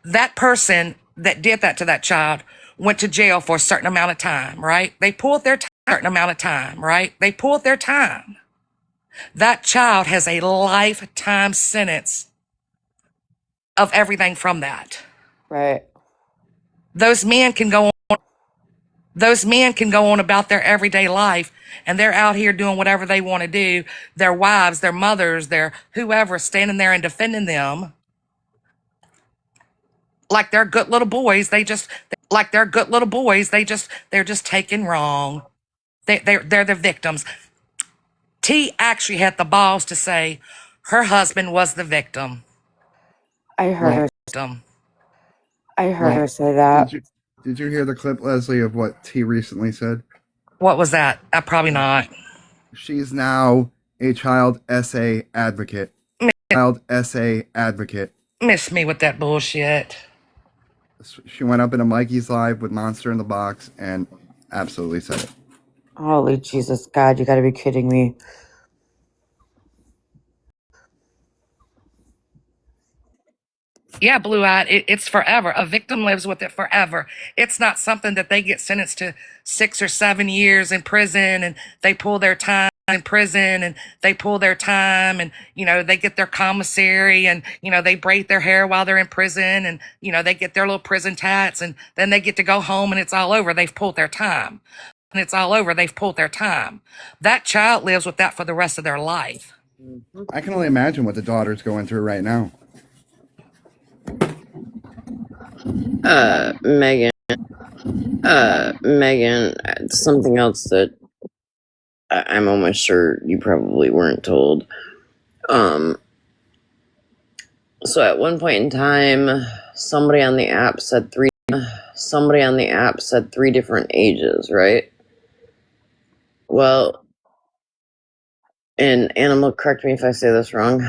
that person that did that to that child went to jail for a certain amount of time, right? They pulled their time. That child has a lifetime sentence of everything from that. Right. Those men can go on about their everyday life, and they're out here doing whatever they want to do. Their wives, their mothers, their whoever standing there and defending them like they're good little boys. They're just taken wrong. They're the victims. T actually had the balls to say her husband was the victim. I heard Well, her say that. Did you hear the clip, Leslie, of what T recently said? What was that? Probably not. She's now a child SA advocate. Miss me with that bullshit. She went up into Mikey's live with Monster in the Box and absolutely said it. Holy Jesus, God, you gotta be kidding me. Yeah, blue-eyed, it's forever. A victim lives with it forever. It's not something that they get sentenced to 6 or 7 years in prison and they pull their time and they get their commissary and they braid their hair while they're in prison and they get their little prison tats and then they get to go home and it's all over. They've pulled their time. That child lives with that for the rest of their life. I can only imagine what the daughter's going through right now. Megan, something else that I'm almost sure you probably weren't told. So at one point in time, somebody on the app said three different ages, right? Well, and Animal, correct me if I say this wrong.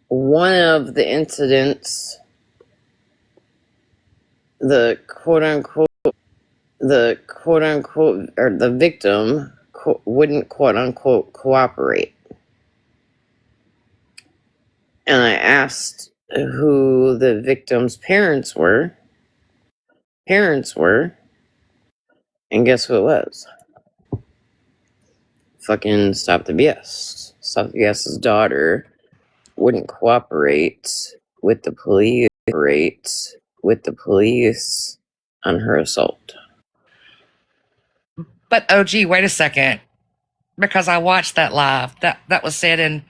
One of the incidents, the quote unquote, or the victim wouldn't quote unquote cooperate. And I asked who the victim's parents were, and guess who it was? Fucking Stop the BS. Stop the BS's daughter wouldn't cooperate with the police on her assault. But OG, wait a second, because I watched that live. That was said in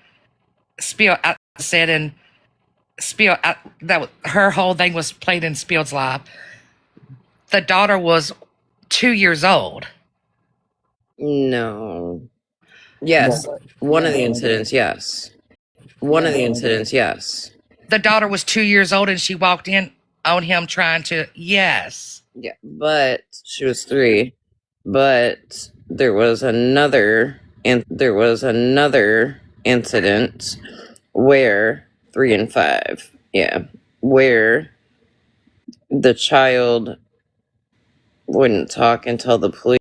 her whole thing was played in Spield's live. The daughter was 2 years old. No. Yes. One of the incidents, yes. The daughter was 2 years old and she walked in on him trying to, yes. Yeah, but she was 3. But there was another incident where 3 and 5, yeah, where the child wouldn't talk until the police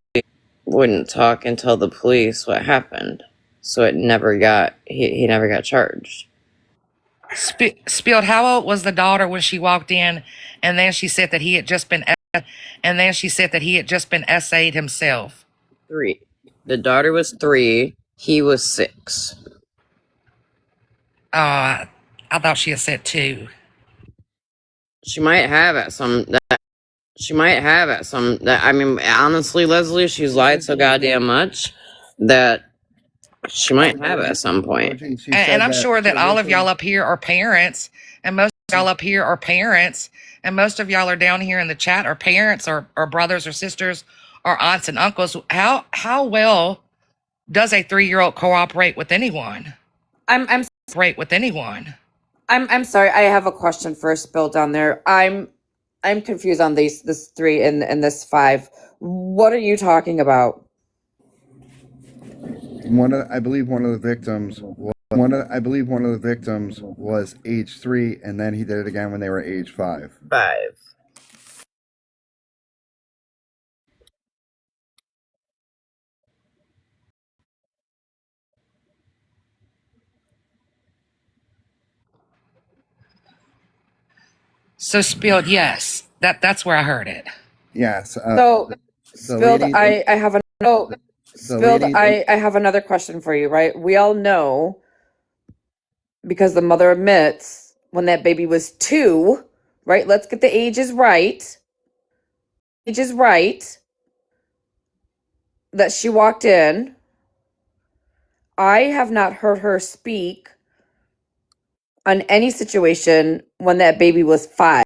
what happened. So it never got he never got charged. Spilled, how old was the daughter when she walked in, and then she said that he had just been essayed himself? 3. The daughter was 3, he was 6. I thought she had said 2. She might have at some I mean, honestly, Leslie, she's lied so goddamn much that she might have at some point. And I'm sure that all of y'all up here are parents, and most of y'all up here are parents, and most of y'all are down here in the chat are parents or brothers or sisters or aunts and uncles. How well does a 3-year-old cooperate with anyone? I'm sorry. I have a question first, Bill, down there. I'm confused on this 3 and this 5. What are you talking about? I believe one of the victims was age 3, and then he did it again when they were age 5. 5. So Spilled, yes, that's where I heard it. Yes. So, Spilled, lady- I have an the Spilled, lady- I have another question for you, right? We all know, because the mother admits when that baby was 2, right? Let's get the ages right. That she walked in. I have not heard her speak on any situation when that baby was 5.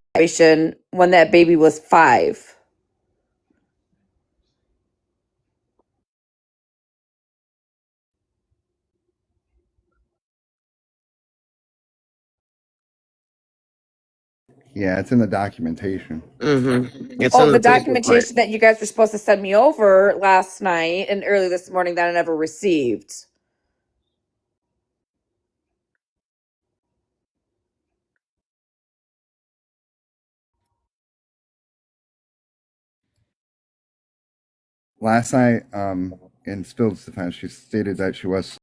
Yeah, it's in the documentation. Mm-hmm. The documentation that you guys were supposed to send me over last night and early this morning that I never received. Last night, in Spilled's defense, she stated that she was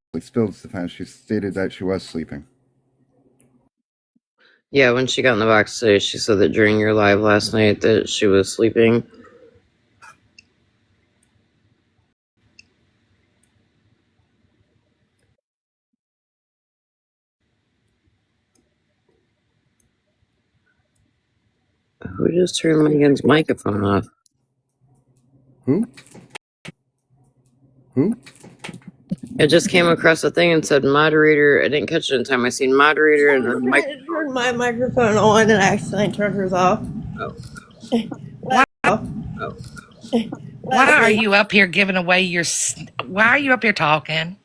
sleeping. Yeah, when she got in the box today, she said that during your live last night that she was sleeping. Who just turned Megan's microphone off? Who? It just came across a thing and said moderator. I didn't catch it in time. I seen moderator and then I turned my microphone on and accidentally turned hers off. Oh. Why are you up here giving away your? Why are you up here talking?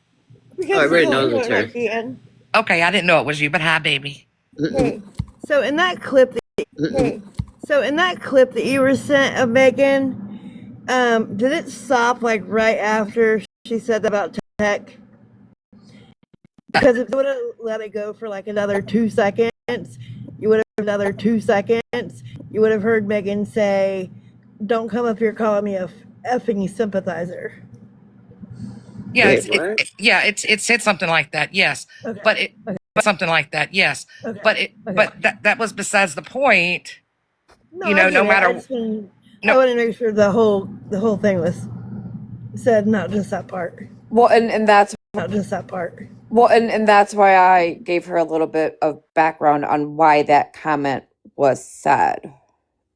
Because everybody knows it's her. Okay, I didn't know it was you, but hi, baby. Hey, so in that clip that you were sent of Megan, did it stop like right after she said that about tech? Because if you would have let it go for like another 2 seconds, you would have heard Megan say, "Don't come up here calling me a effing sympathizer." Yeah, Wait, it said something like that. Yes, Okay. but something like that. Yes, Okay. but that was besides the point. No, You know, I no get it. matter- I want to make sure the whole thing was said, not just that part. Well, and that's Not just that part. well, and that's why I gave her a little bit of background on why that comment was said,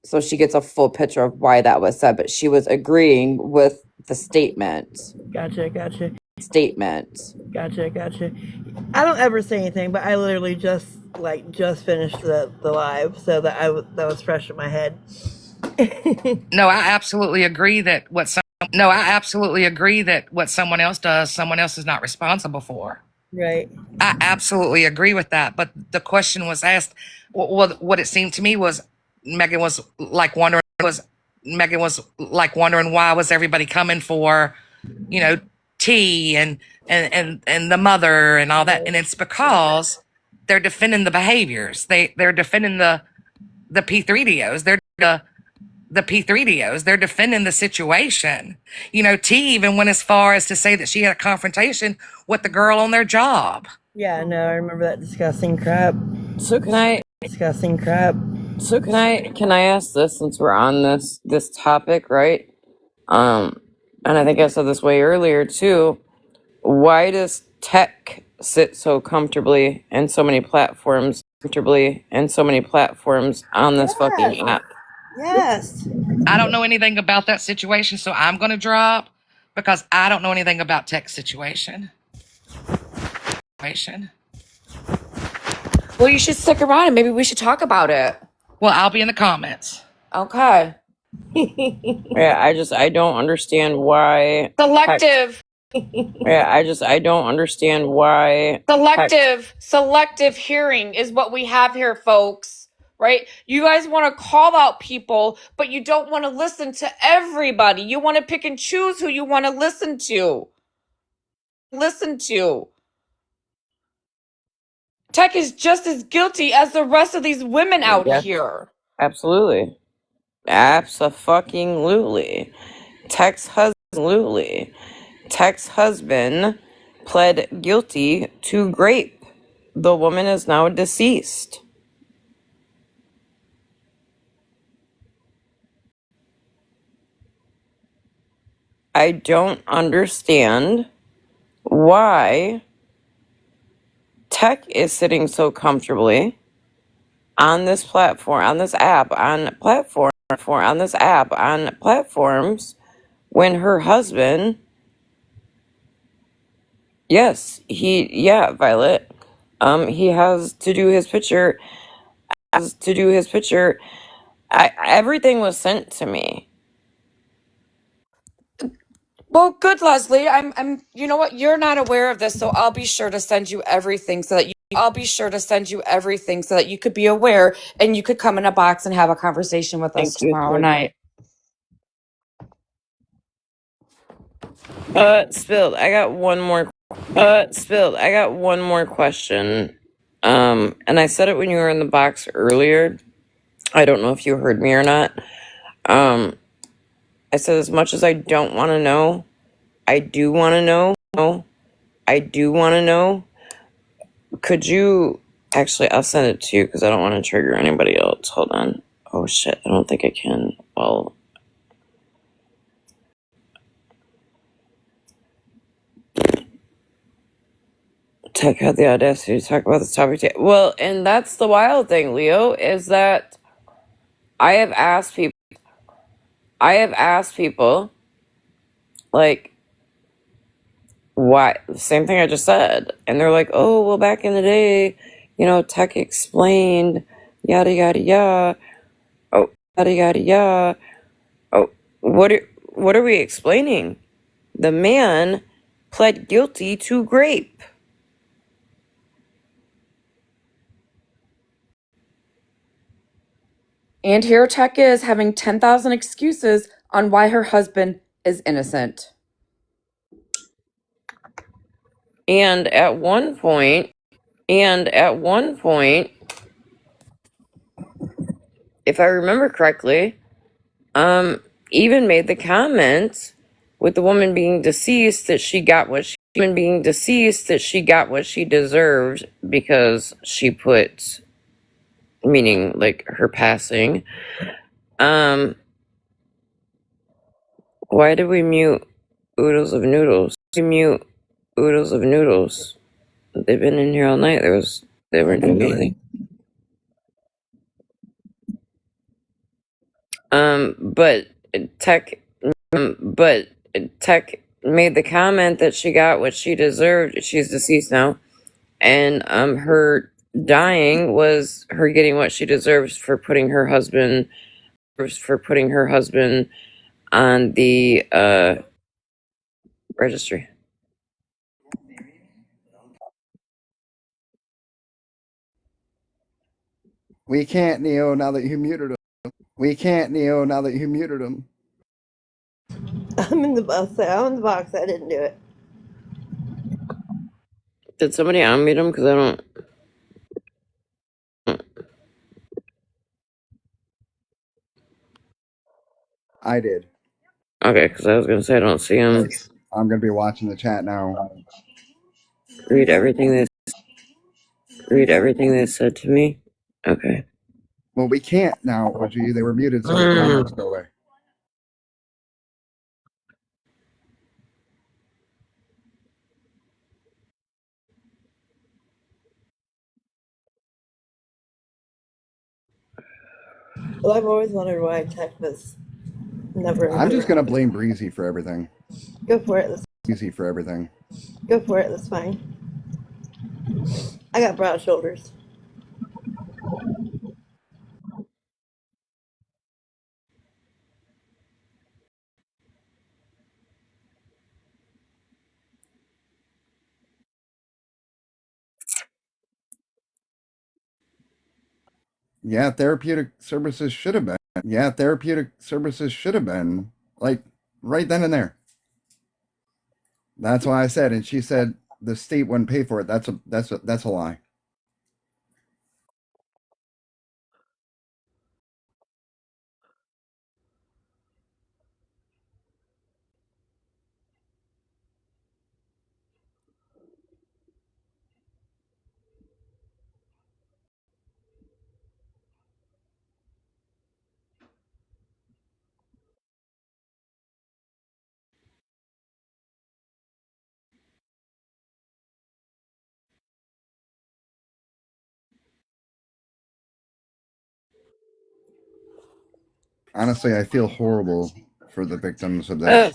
so she gets a full picture of why that was said. But she was agreeing with the statement. Gotcha. I don't ever say anything, but I literally just finished the live, so that that was fresh in my head. No, I absolutely agree that what someone else does, someone else is not responsible for. Right. I absolutely agree with that. But the question was asked. Well, what it seemed to me was Megan was like wondering why was everybody coming for T and the mother and all that, and it's because they're defending the behaviors. They're defending the P3DOs. The P3DOs. They're defending the situation. T even went as far as to say that she had a confrontation with the girl on their job. Yeah, no, I remember that disgusting crap. So can I Disgusting crap. can I ask this, since we're on this topic, right? And I think I said this way earlier too. Why does tech sit so comfortably in so many platforms on this fucking app? Yes. I don't know anything about that situation, so I'm going to drop because I don't know anything about tech situation. Well, you should stick around and maybe we should talk about it. Well, I'll be in the comments. Okay. Yeah, I don't understand why. Selective. Yeah, I don't understand why. Selective hearing is what we have here, folks. Right? You guys want to call out people, but you don't want to listen to everybody. You want to pick and choose who you want to listen to. Tech is just as guilty as the rest of these women out here. Absolutely. Abso-fucking-lutely. Tech's husband pled guilty to rape. The woman is now deceased. I don't understand why Tech is sitting so comfortably on this platform, on this app, on platforms, when her husband, Violet, he has to do his picture. Everything was sent to me. Well, good, Leslie. I'm you know what? You're not aware of this, so I'll be sure to send you everything so that you could be aware and you could come in a box and have a conversation with us tomorrow night. Spilled. I got one more question. And I said it when you were in the box earlier. I don't know if you heard me or not. I said, as much as I don't want to know, I do want to know. Could you, actually, I'll send it to you because I don't want to trigger anybody else. Hold on. Oh shit, I don't think I can. Well, Tech had the audacity to talk about this topic. Well, and that's the wild thing, Leo, is that I have asked people, like, why? The same thing I just said. And they're like, oh, well, back in the day, Tech explained, yada, yada, yada. Oh, yada, yada, yada. Oh, what are we explaining? The man pled guilty to rape. And here Tech is having 10,000 excuses on why her husband is innocent. And at one point, if I remember correctly, even made the comment with the woman being deceased that she got what she deserved because she put, meaning like her passing. Why did we mute Oodles of Noodles? They've been in here all night. They weren't doing anything. But Tech made the comment that she got what she deserved. She's deceased now, and her dying was her getting what she deserves for putting her husband on the registry. We can't, Neo, now that you muted him. I'm in the bus. I'm in the box. I didn't do it. Did somebody unmute him? Because I don't. I did. Okay, because I was gonna say I don't see him. I'm gonna be watching the chat now. Read everything they said to me. Okay. Well, we can't now, OG. They were muted, so the comments go away. Well, I've always wondered why Tech was never. I'm just gonna blame Breezy for everything. Go for it. Breezy for everything. Go for it. That's fine. I got broad shoulders. Yeah, therapeutic services should have been. Yeah, therapeutic services should have been like right then and there. That's why I said, and she said the state wouldn't pay for it. That's a lie. Honestly, I feel horrible for the victims of that.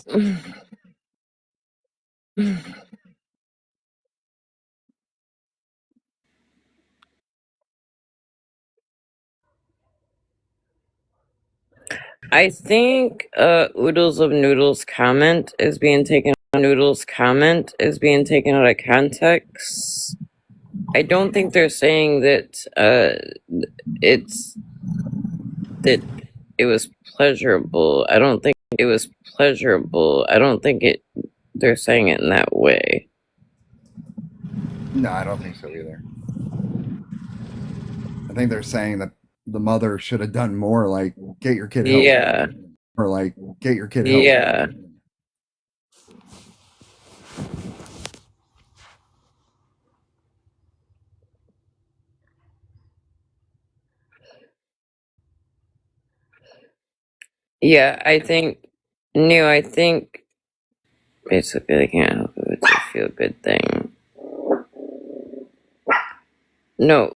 I think Oodles of Noodles comment is being taken. Noodles comment is being taken out of context. I don't think they're saying that it's that it was pleasurable. I don't think it was pleasurable. I don't think they're saying it in that way. No, I don't think so either. I think they're saying that the mother should have done more, like get your kid help. Yeah. Or like get your kid help. Yeah. Yeah, I think basically they can't help it. It's a feel good thing. No,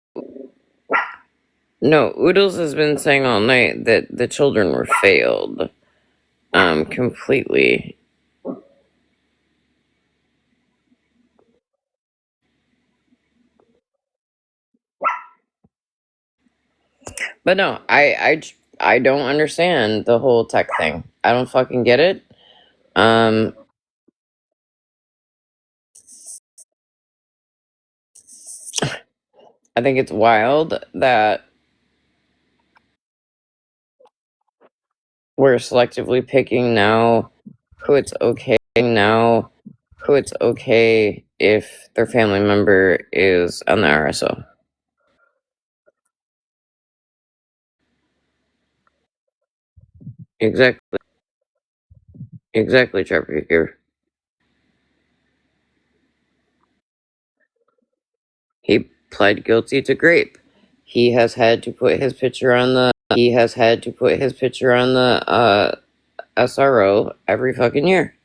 Oodles has been saying all night that the children were failed. Completely. But no, I don't understand the whole tech thing. I don't fucking get it. I think it's wild that we're selectively picking now who it's okay if their family member is on the RSO. Exactly, Trevor. He pled guilty to grape. He has had to put his picture on the SRO every fucking year.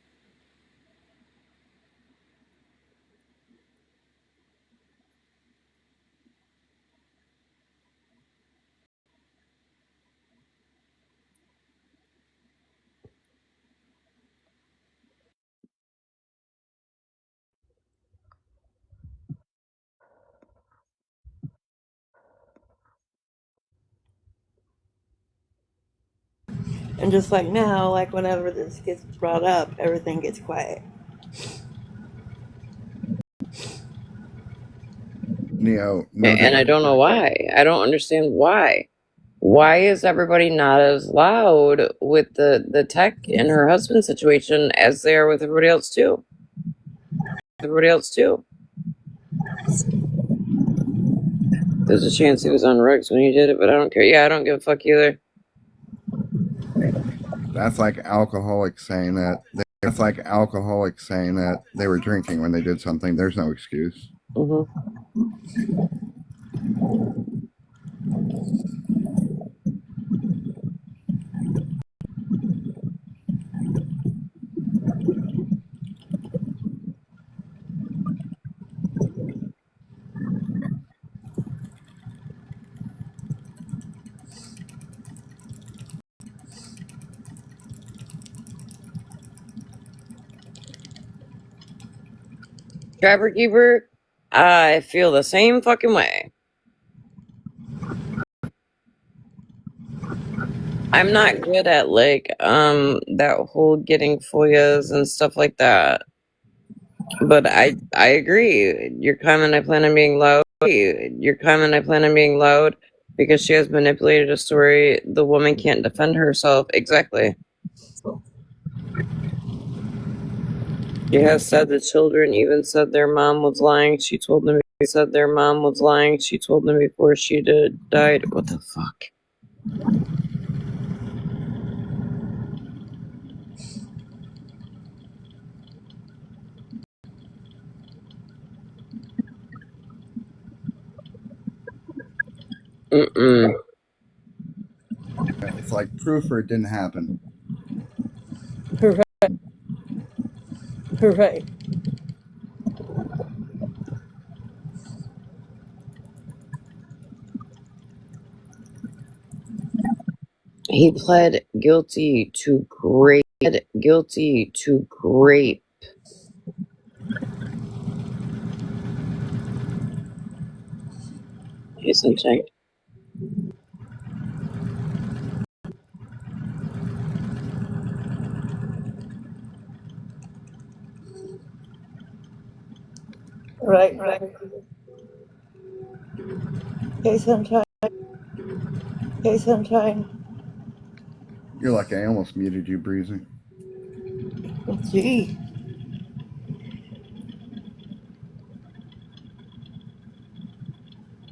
And just like now, like whenever this gets brought up, everything gets quiet. Neo, And I don't know why. I don't understand why. Why is everybody not as loud with the tech and her husband situation as they are with everybody else too? Everybody else too. There's a chance he was on drugs when he did it, but I don't care. Yeah, I don't give a fuck either. That's like alcoholics saying that. That's like alcoholics saying that they were drinking when they did something. There's no excuse. Trapper Keeper, I feel the same fucking way. I'm not good at like that whole getting FOIAs and stuff like that. But I agree. Your comment I plan on being loud. Your comment I plan on being loud because she has manipulated a story. The woman can't defend herself. Exactly. She has said the children even said their mom was lying. She told them said their mom was lying. She told them before she died. What the fuck? It's like proof or it didn't happen. Right. Right. He pled guilty to grape. He's in check. Right. Hey, sunshine. Hey, sunshine. You're lucky I almost muted you, Breezy. Gee.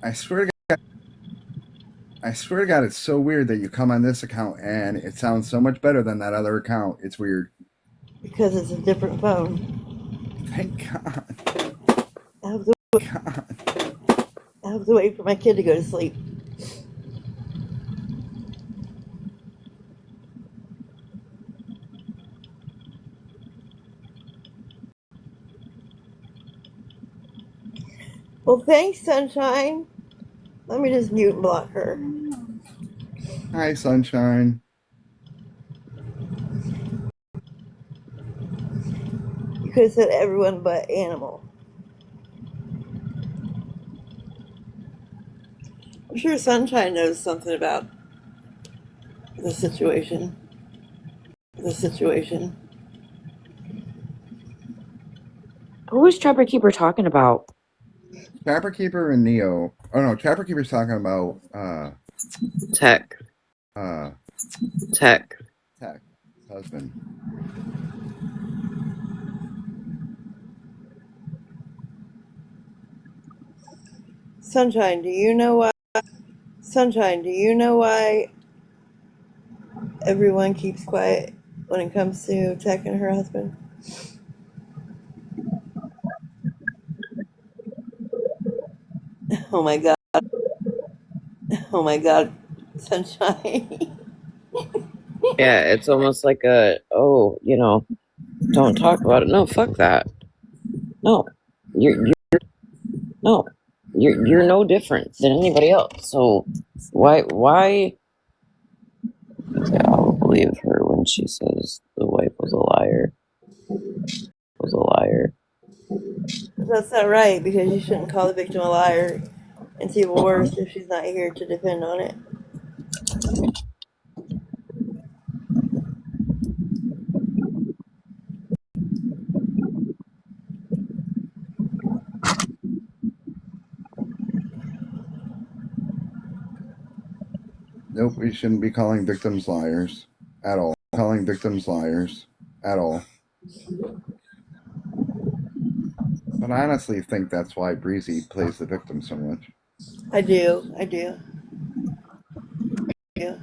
I swear to God, it's so weird that you come on this account and it sounds so much better than that other account. It's weird. Because it's a different phone. Thank God. I have to wait for my kid to go to sleep. Well, thanks, sunshine. Let me just mute and block her. Hi, sunshine. You could have said everyone but animal. I'm sure Sunshine knows something about the situation. Who is Trapper Keeper talking about? Trapper Keeper and Neo. Oh no, Trapper Keeper's talking about Tech. Husband. Sunshine, do you know why everyone keeps quiet when it comes to Tech and her husband? Oh my god, Sunshine. Yeah, it's almost like don't talk about it. No, fuck that. No, you're no different than anybody else. So why? Okay, I'll believe her when she says the wife was a liar. That's not right, because you shouldn't call the victim a liar. It's even worse if she's not here to defend on it. Nope, we shouldn't be calling victims liars at all. Calling victims liars at all. But I honestly think that's why Breezy plays the victim so much. I do. I do. Yeah.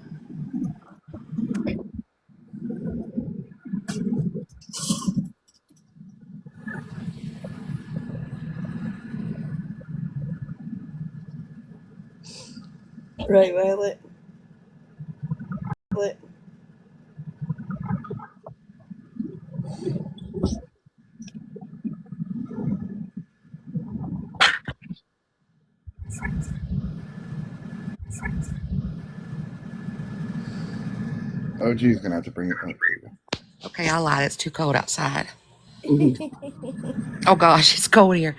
Right, Violet. Violet. OG's gonna have to bring it up. Okay, I lied. It's too cold outside. Oh gosh, it's cold here.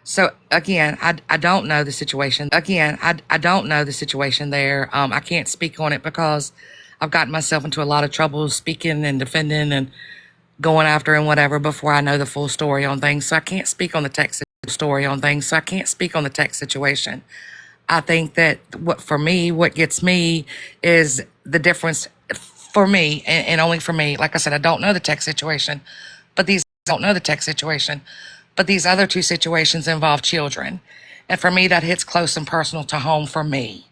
So again, I don't know the situation. Again, I don't know the situation there. I can't speak on it because I've gotten myself into a lot of trouble speaking and defending and going after and whatever before I know the full story on things. So I can't speak on the text story on things. So I can't speak on the text situation. I think that what gets me is the difference for me and only for me. Like I said, I don't know the text situation, but these other two situations involve children. And for me, that hits close and personal to home for me.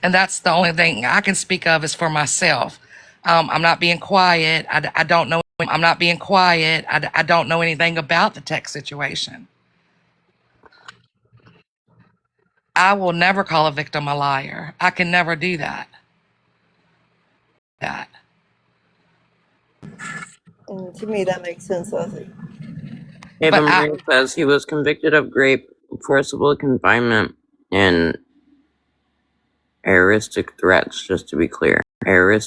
And that's the only thing I can speak of is for myself. I'm not being quiet. I don't know. I'm not being quiet. I don't know anything about the text situation. I will never call a victim a liar. I can never do that. And to me, that makes sense, Leslie. Ava Marie says he was convicted of rape, forcible confinement, and aristic threats, just to be clear. Whoever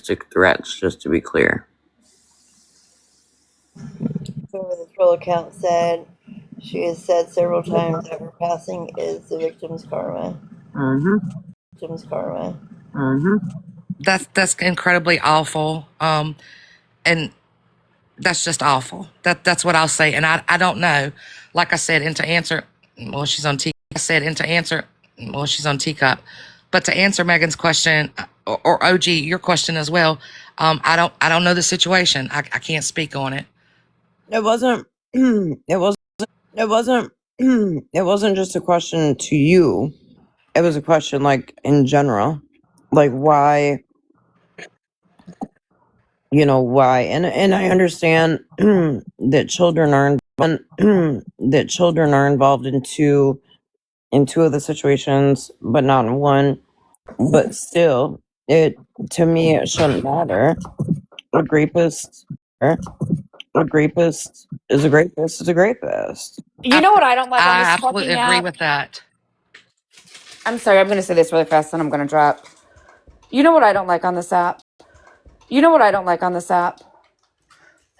the troll account said, she has said several times that her passing is the victim's karma. Victim's karma. That's incredibly awful. And that's just awful. That's what I'll say. And I don't know. Like I said, and to answer, well, she's on teacup. But to answer Megan's question, or OG, your question as well, I don't know the situation. I can't speak on it. It wasn't just a question to you. It was a question like in general. Like why and I understand that children are involved in two of the situations, but not in one. But still, to me it shouldn't matter. A rapist is a rapist is a rapist. You know what I don't like on this fucking absolutely agree app? with that. I'm sorry, I'm going to say this really fast and I'm going to drop. You know what I don't like on this app?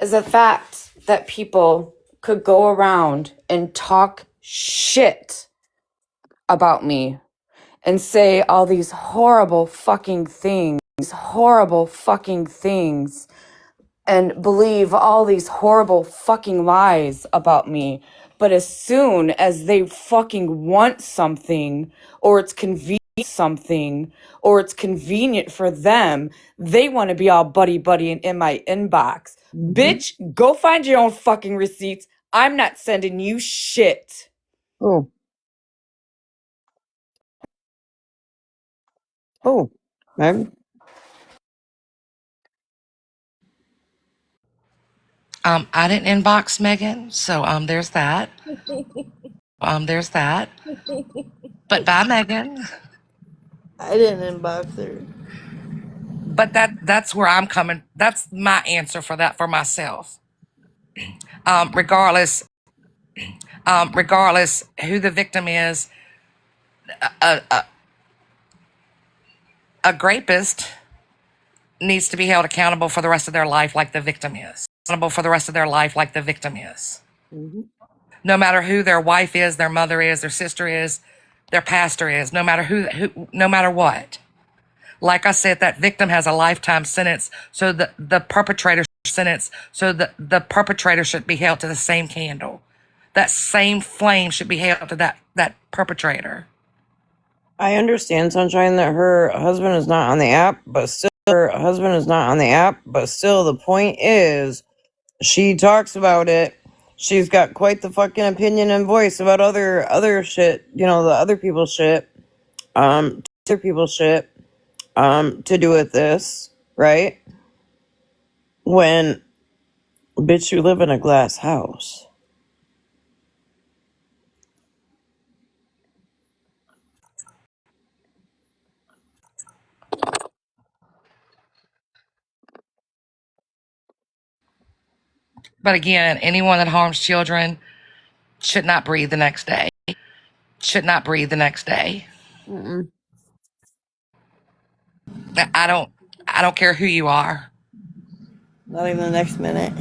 Is the fact that people could go around and talk shit about me and say all these horrible fucking things, and believe all these horrible fucking lies about me. But as soon as they fucking want something, or it's convenient for them, they want to be all buddy in my inbox. Bitch, go find your own fucking receipts. I'm not sending you shit. Oh, Meg? I didn't inbox Megan, so there's that. But bye, Megan. I didn't inbox her. But that's where I'm coming. That's my answer for that for myself. Regardless who the victim is, a rapist needs to be held accountable for the rest of their life like the victim is. No matter who their wife is, their mother is, their sister is, their pastor is, no matter what. Like I said, that victim has a lifetime sentence, so the perpetrator should be held to the same candle. That same flame should be held to that perpetrator. I understand, Sunshine, that her husband is not on the app, but still, the point is, she talks about it. She's got quite the fucking opinion and voice about other shit, the other people's shit, to do with this, right? When, bitch, you live in a glass house. But again, anyone that harms children should not breathe the next day. Should not breathe the next day. Mm-mm. I don't care who you are. Not even the next minute.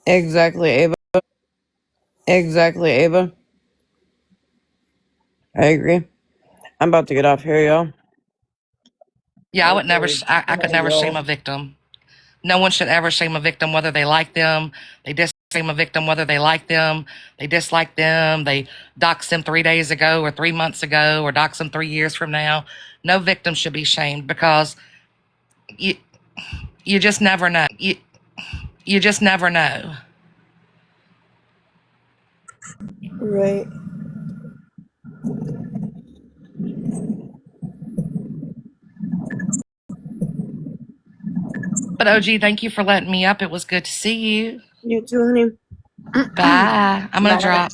Exactly, Ava. I agree. I'm about to get off here, y'all. Yeah, I would never. I could never shame a victim. No one should ever shame a victim whether they like them, they shame a victim whether they like them, they dislike them, they doxed them 3 days ago or 3 months ago or doxed them 3 years from now. No victim should be shamed because you just never know. You just never know. Right. But OG, thank you for letting me up. It was good to see you. You too, honey. Bye. I'm gonna drop.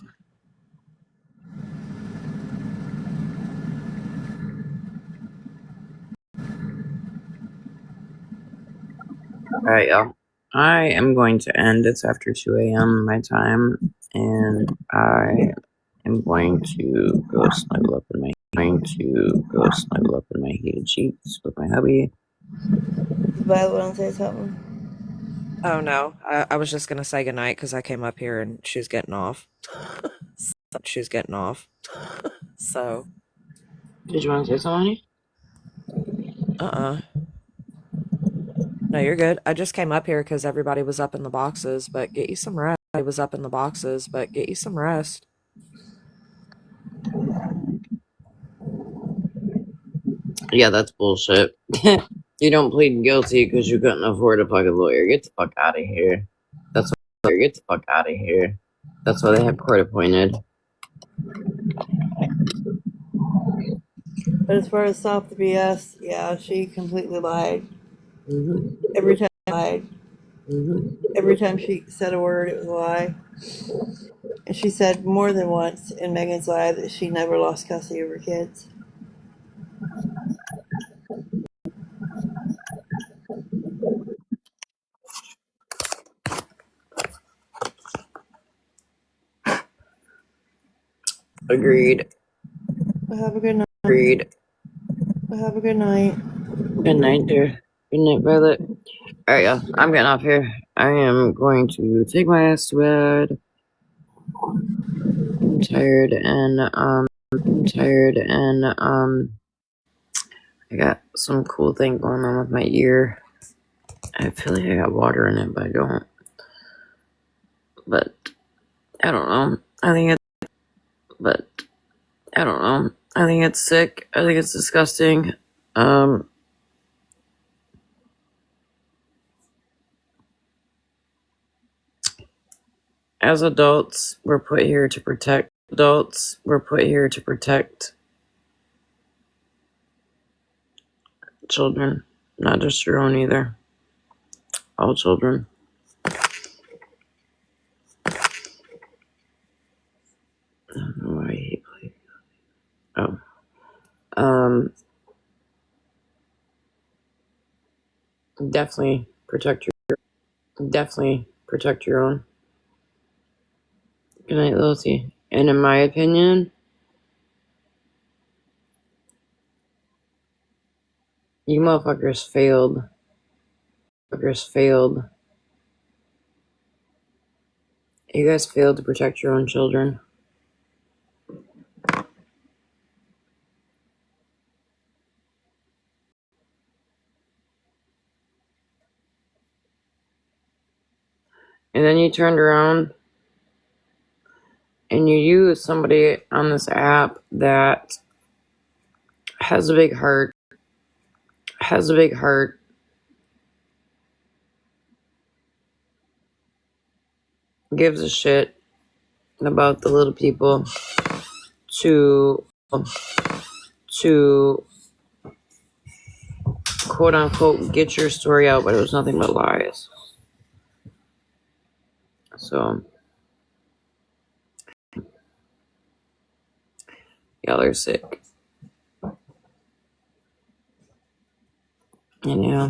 Alright, y'all. I am going to end. It's after 2 a.m. my time, and I am going to go snuggle up in my heated sheets with my hubby. Violet want to say something? Oh no, I was just gonna say goodnight because I came up here and she's getting off. So. Did you want to say something? No, you're good. I just came up here because everybody was up in the boxes, but get you some rest. Yeah, that's bullshit. You don't plead guilty because you couldn't afford a fucking lawyer. Get the fuck out of here. That's why they have court appointed. But as far as Stop the BS, yeah, she completely lied. Mm-hmm. Every time lied. Mm-hmm. Every time she said a word, it was a lie. And she said more than once in Megan's lie that she never lost custody of her kids. Agreed. Have a good night. Have a good night. Good night, dear. Good night, Violet. Alright, y'all. I'm getting off here. I am going to take my ass to bed. I'm tired and I got some cool thing going on with my ear. I feel like I got water in it, but I don't. But I don't know. I think it's sick. I think it's disgusting. As adults, we're put here to protect children, not just your own either. All children. I don't know why I hate playing. Definitely protect your own. Good night, Lucy. And in my opinion, you motherfuckers failed. You guys failed to protect your own children. And then you turned around and you use somebody on this app that has a big heart, gives a shit about the little people to quote unquote get your story out, but it was nothing but lies. So y'all are sick. And yeah,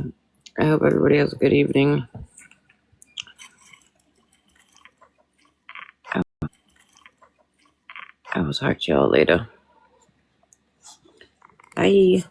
I hope everybody has a good evening. I will talk to y'all later. Bye.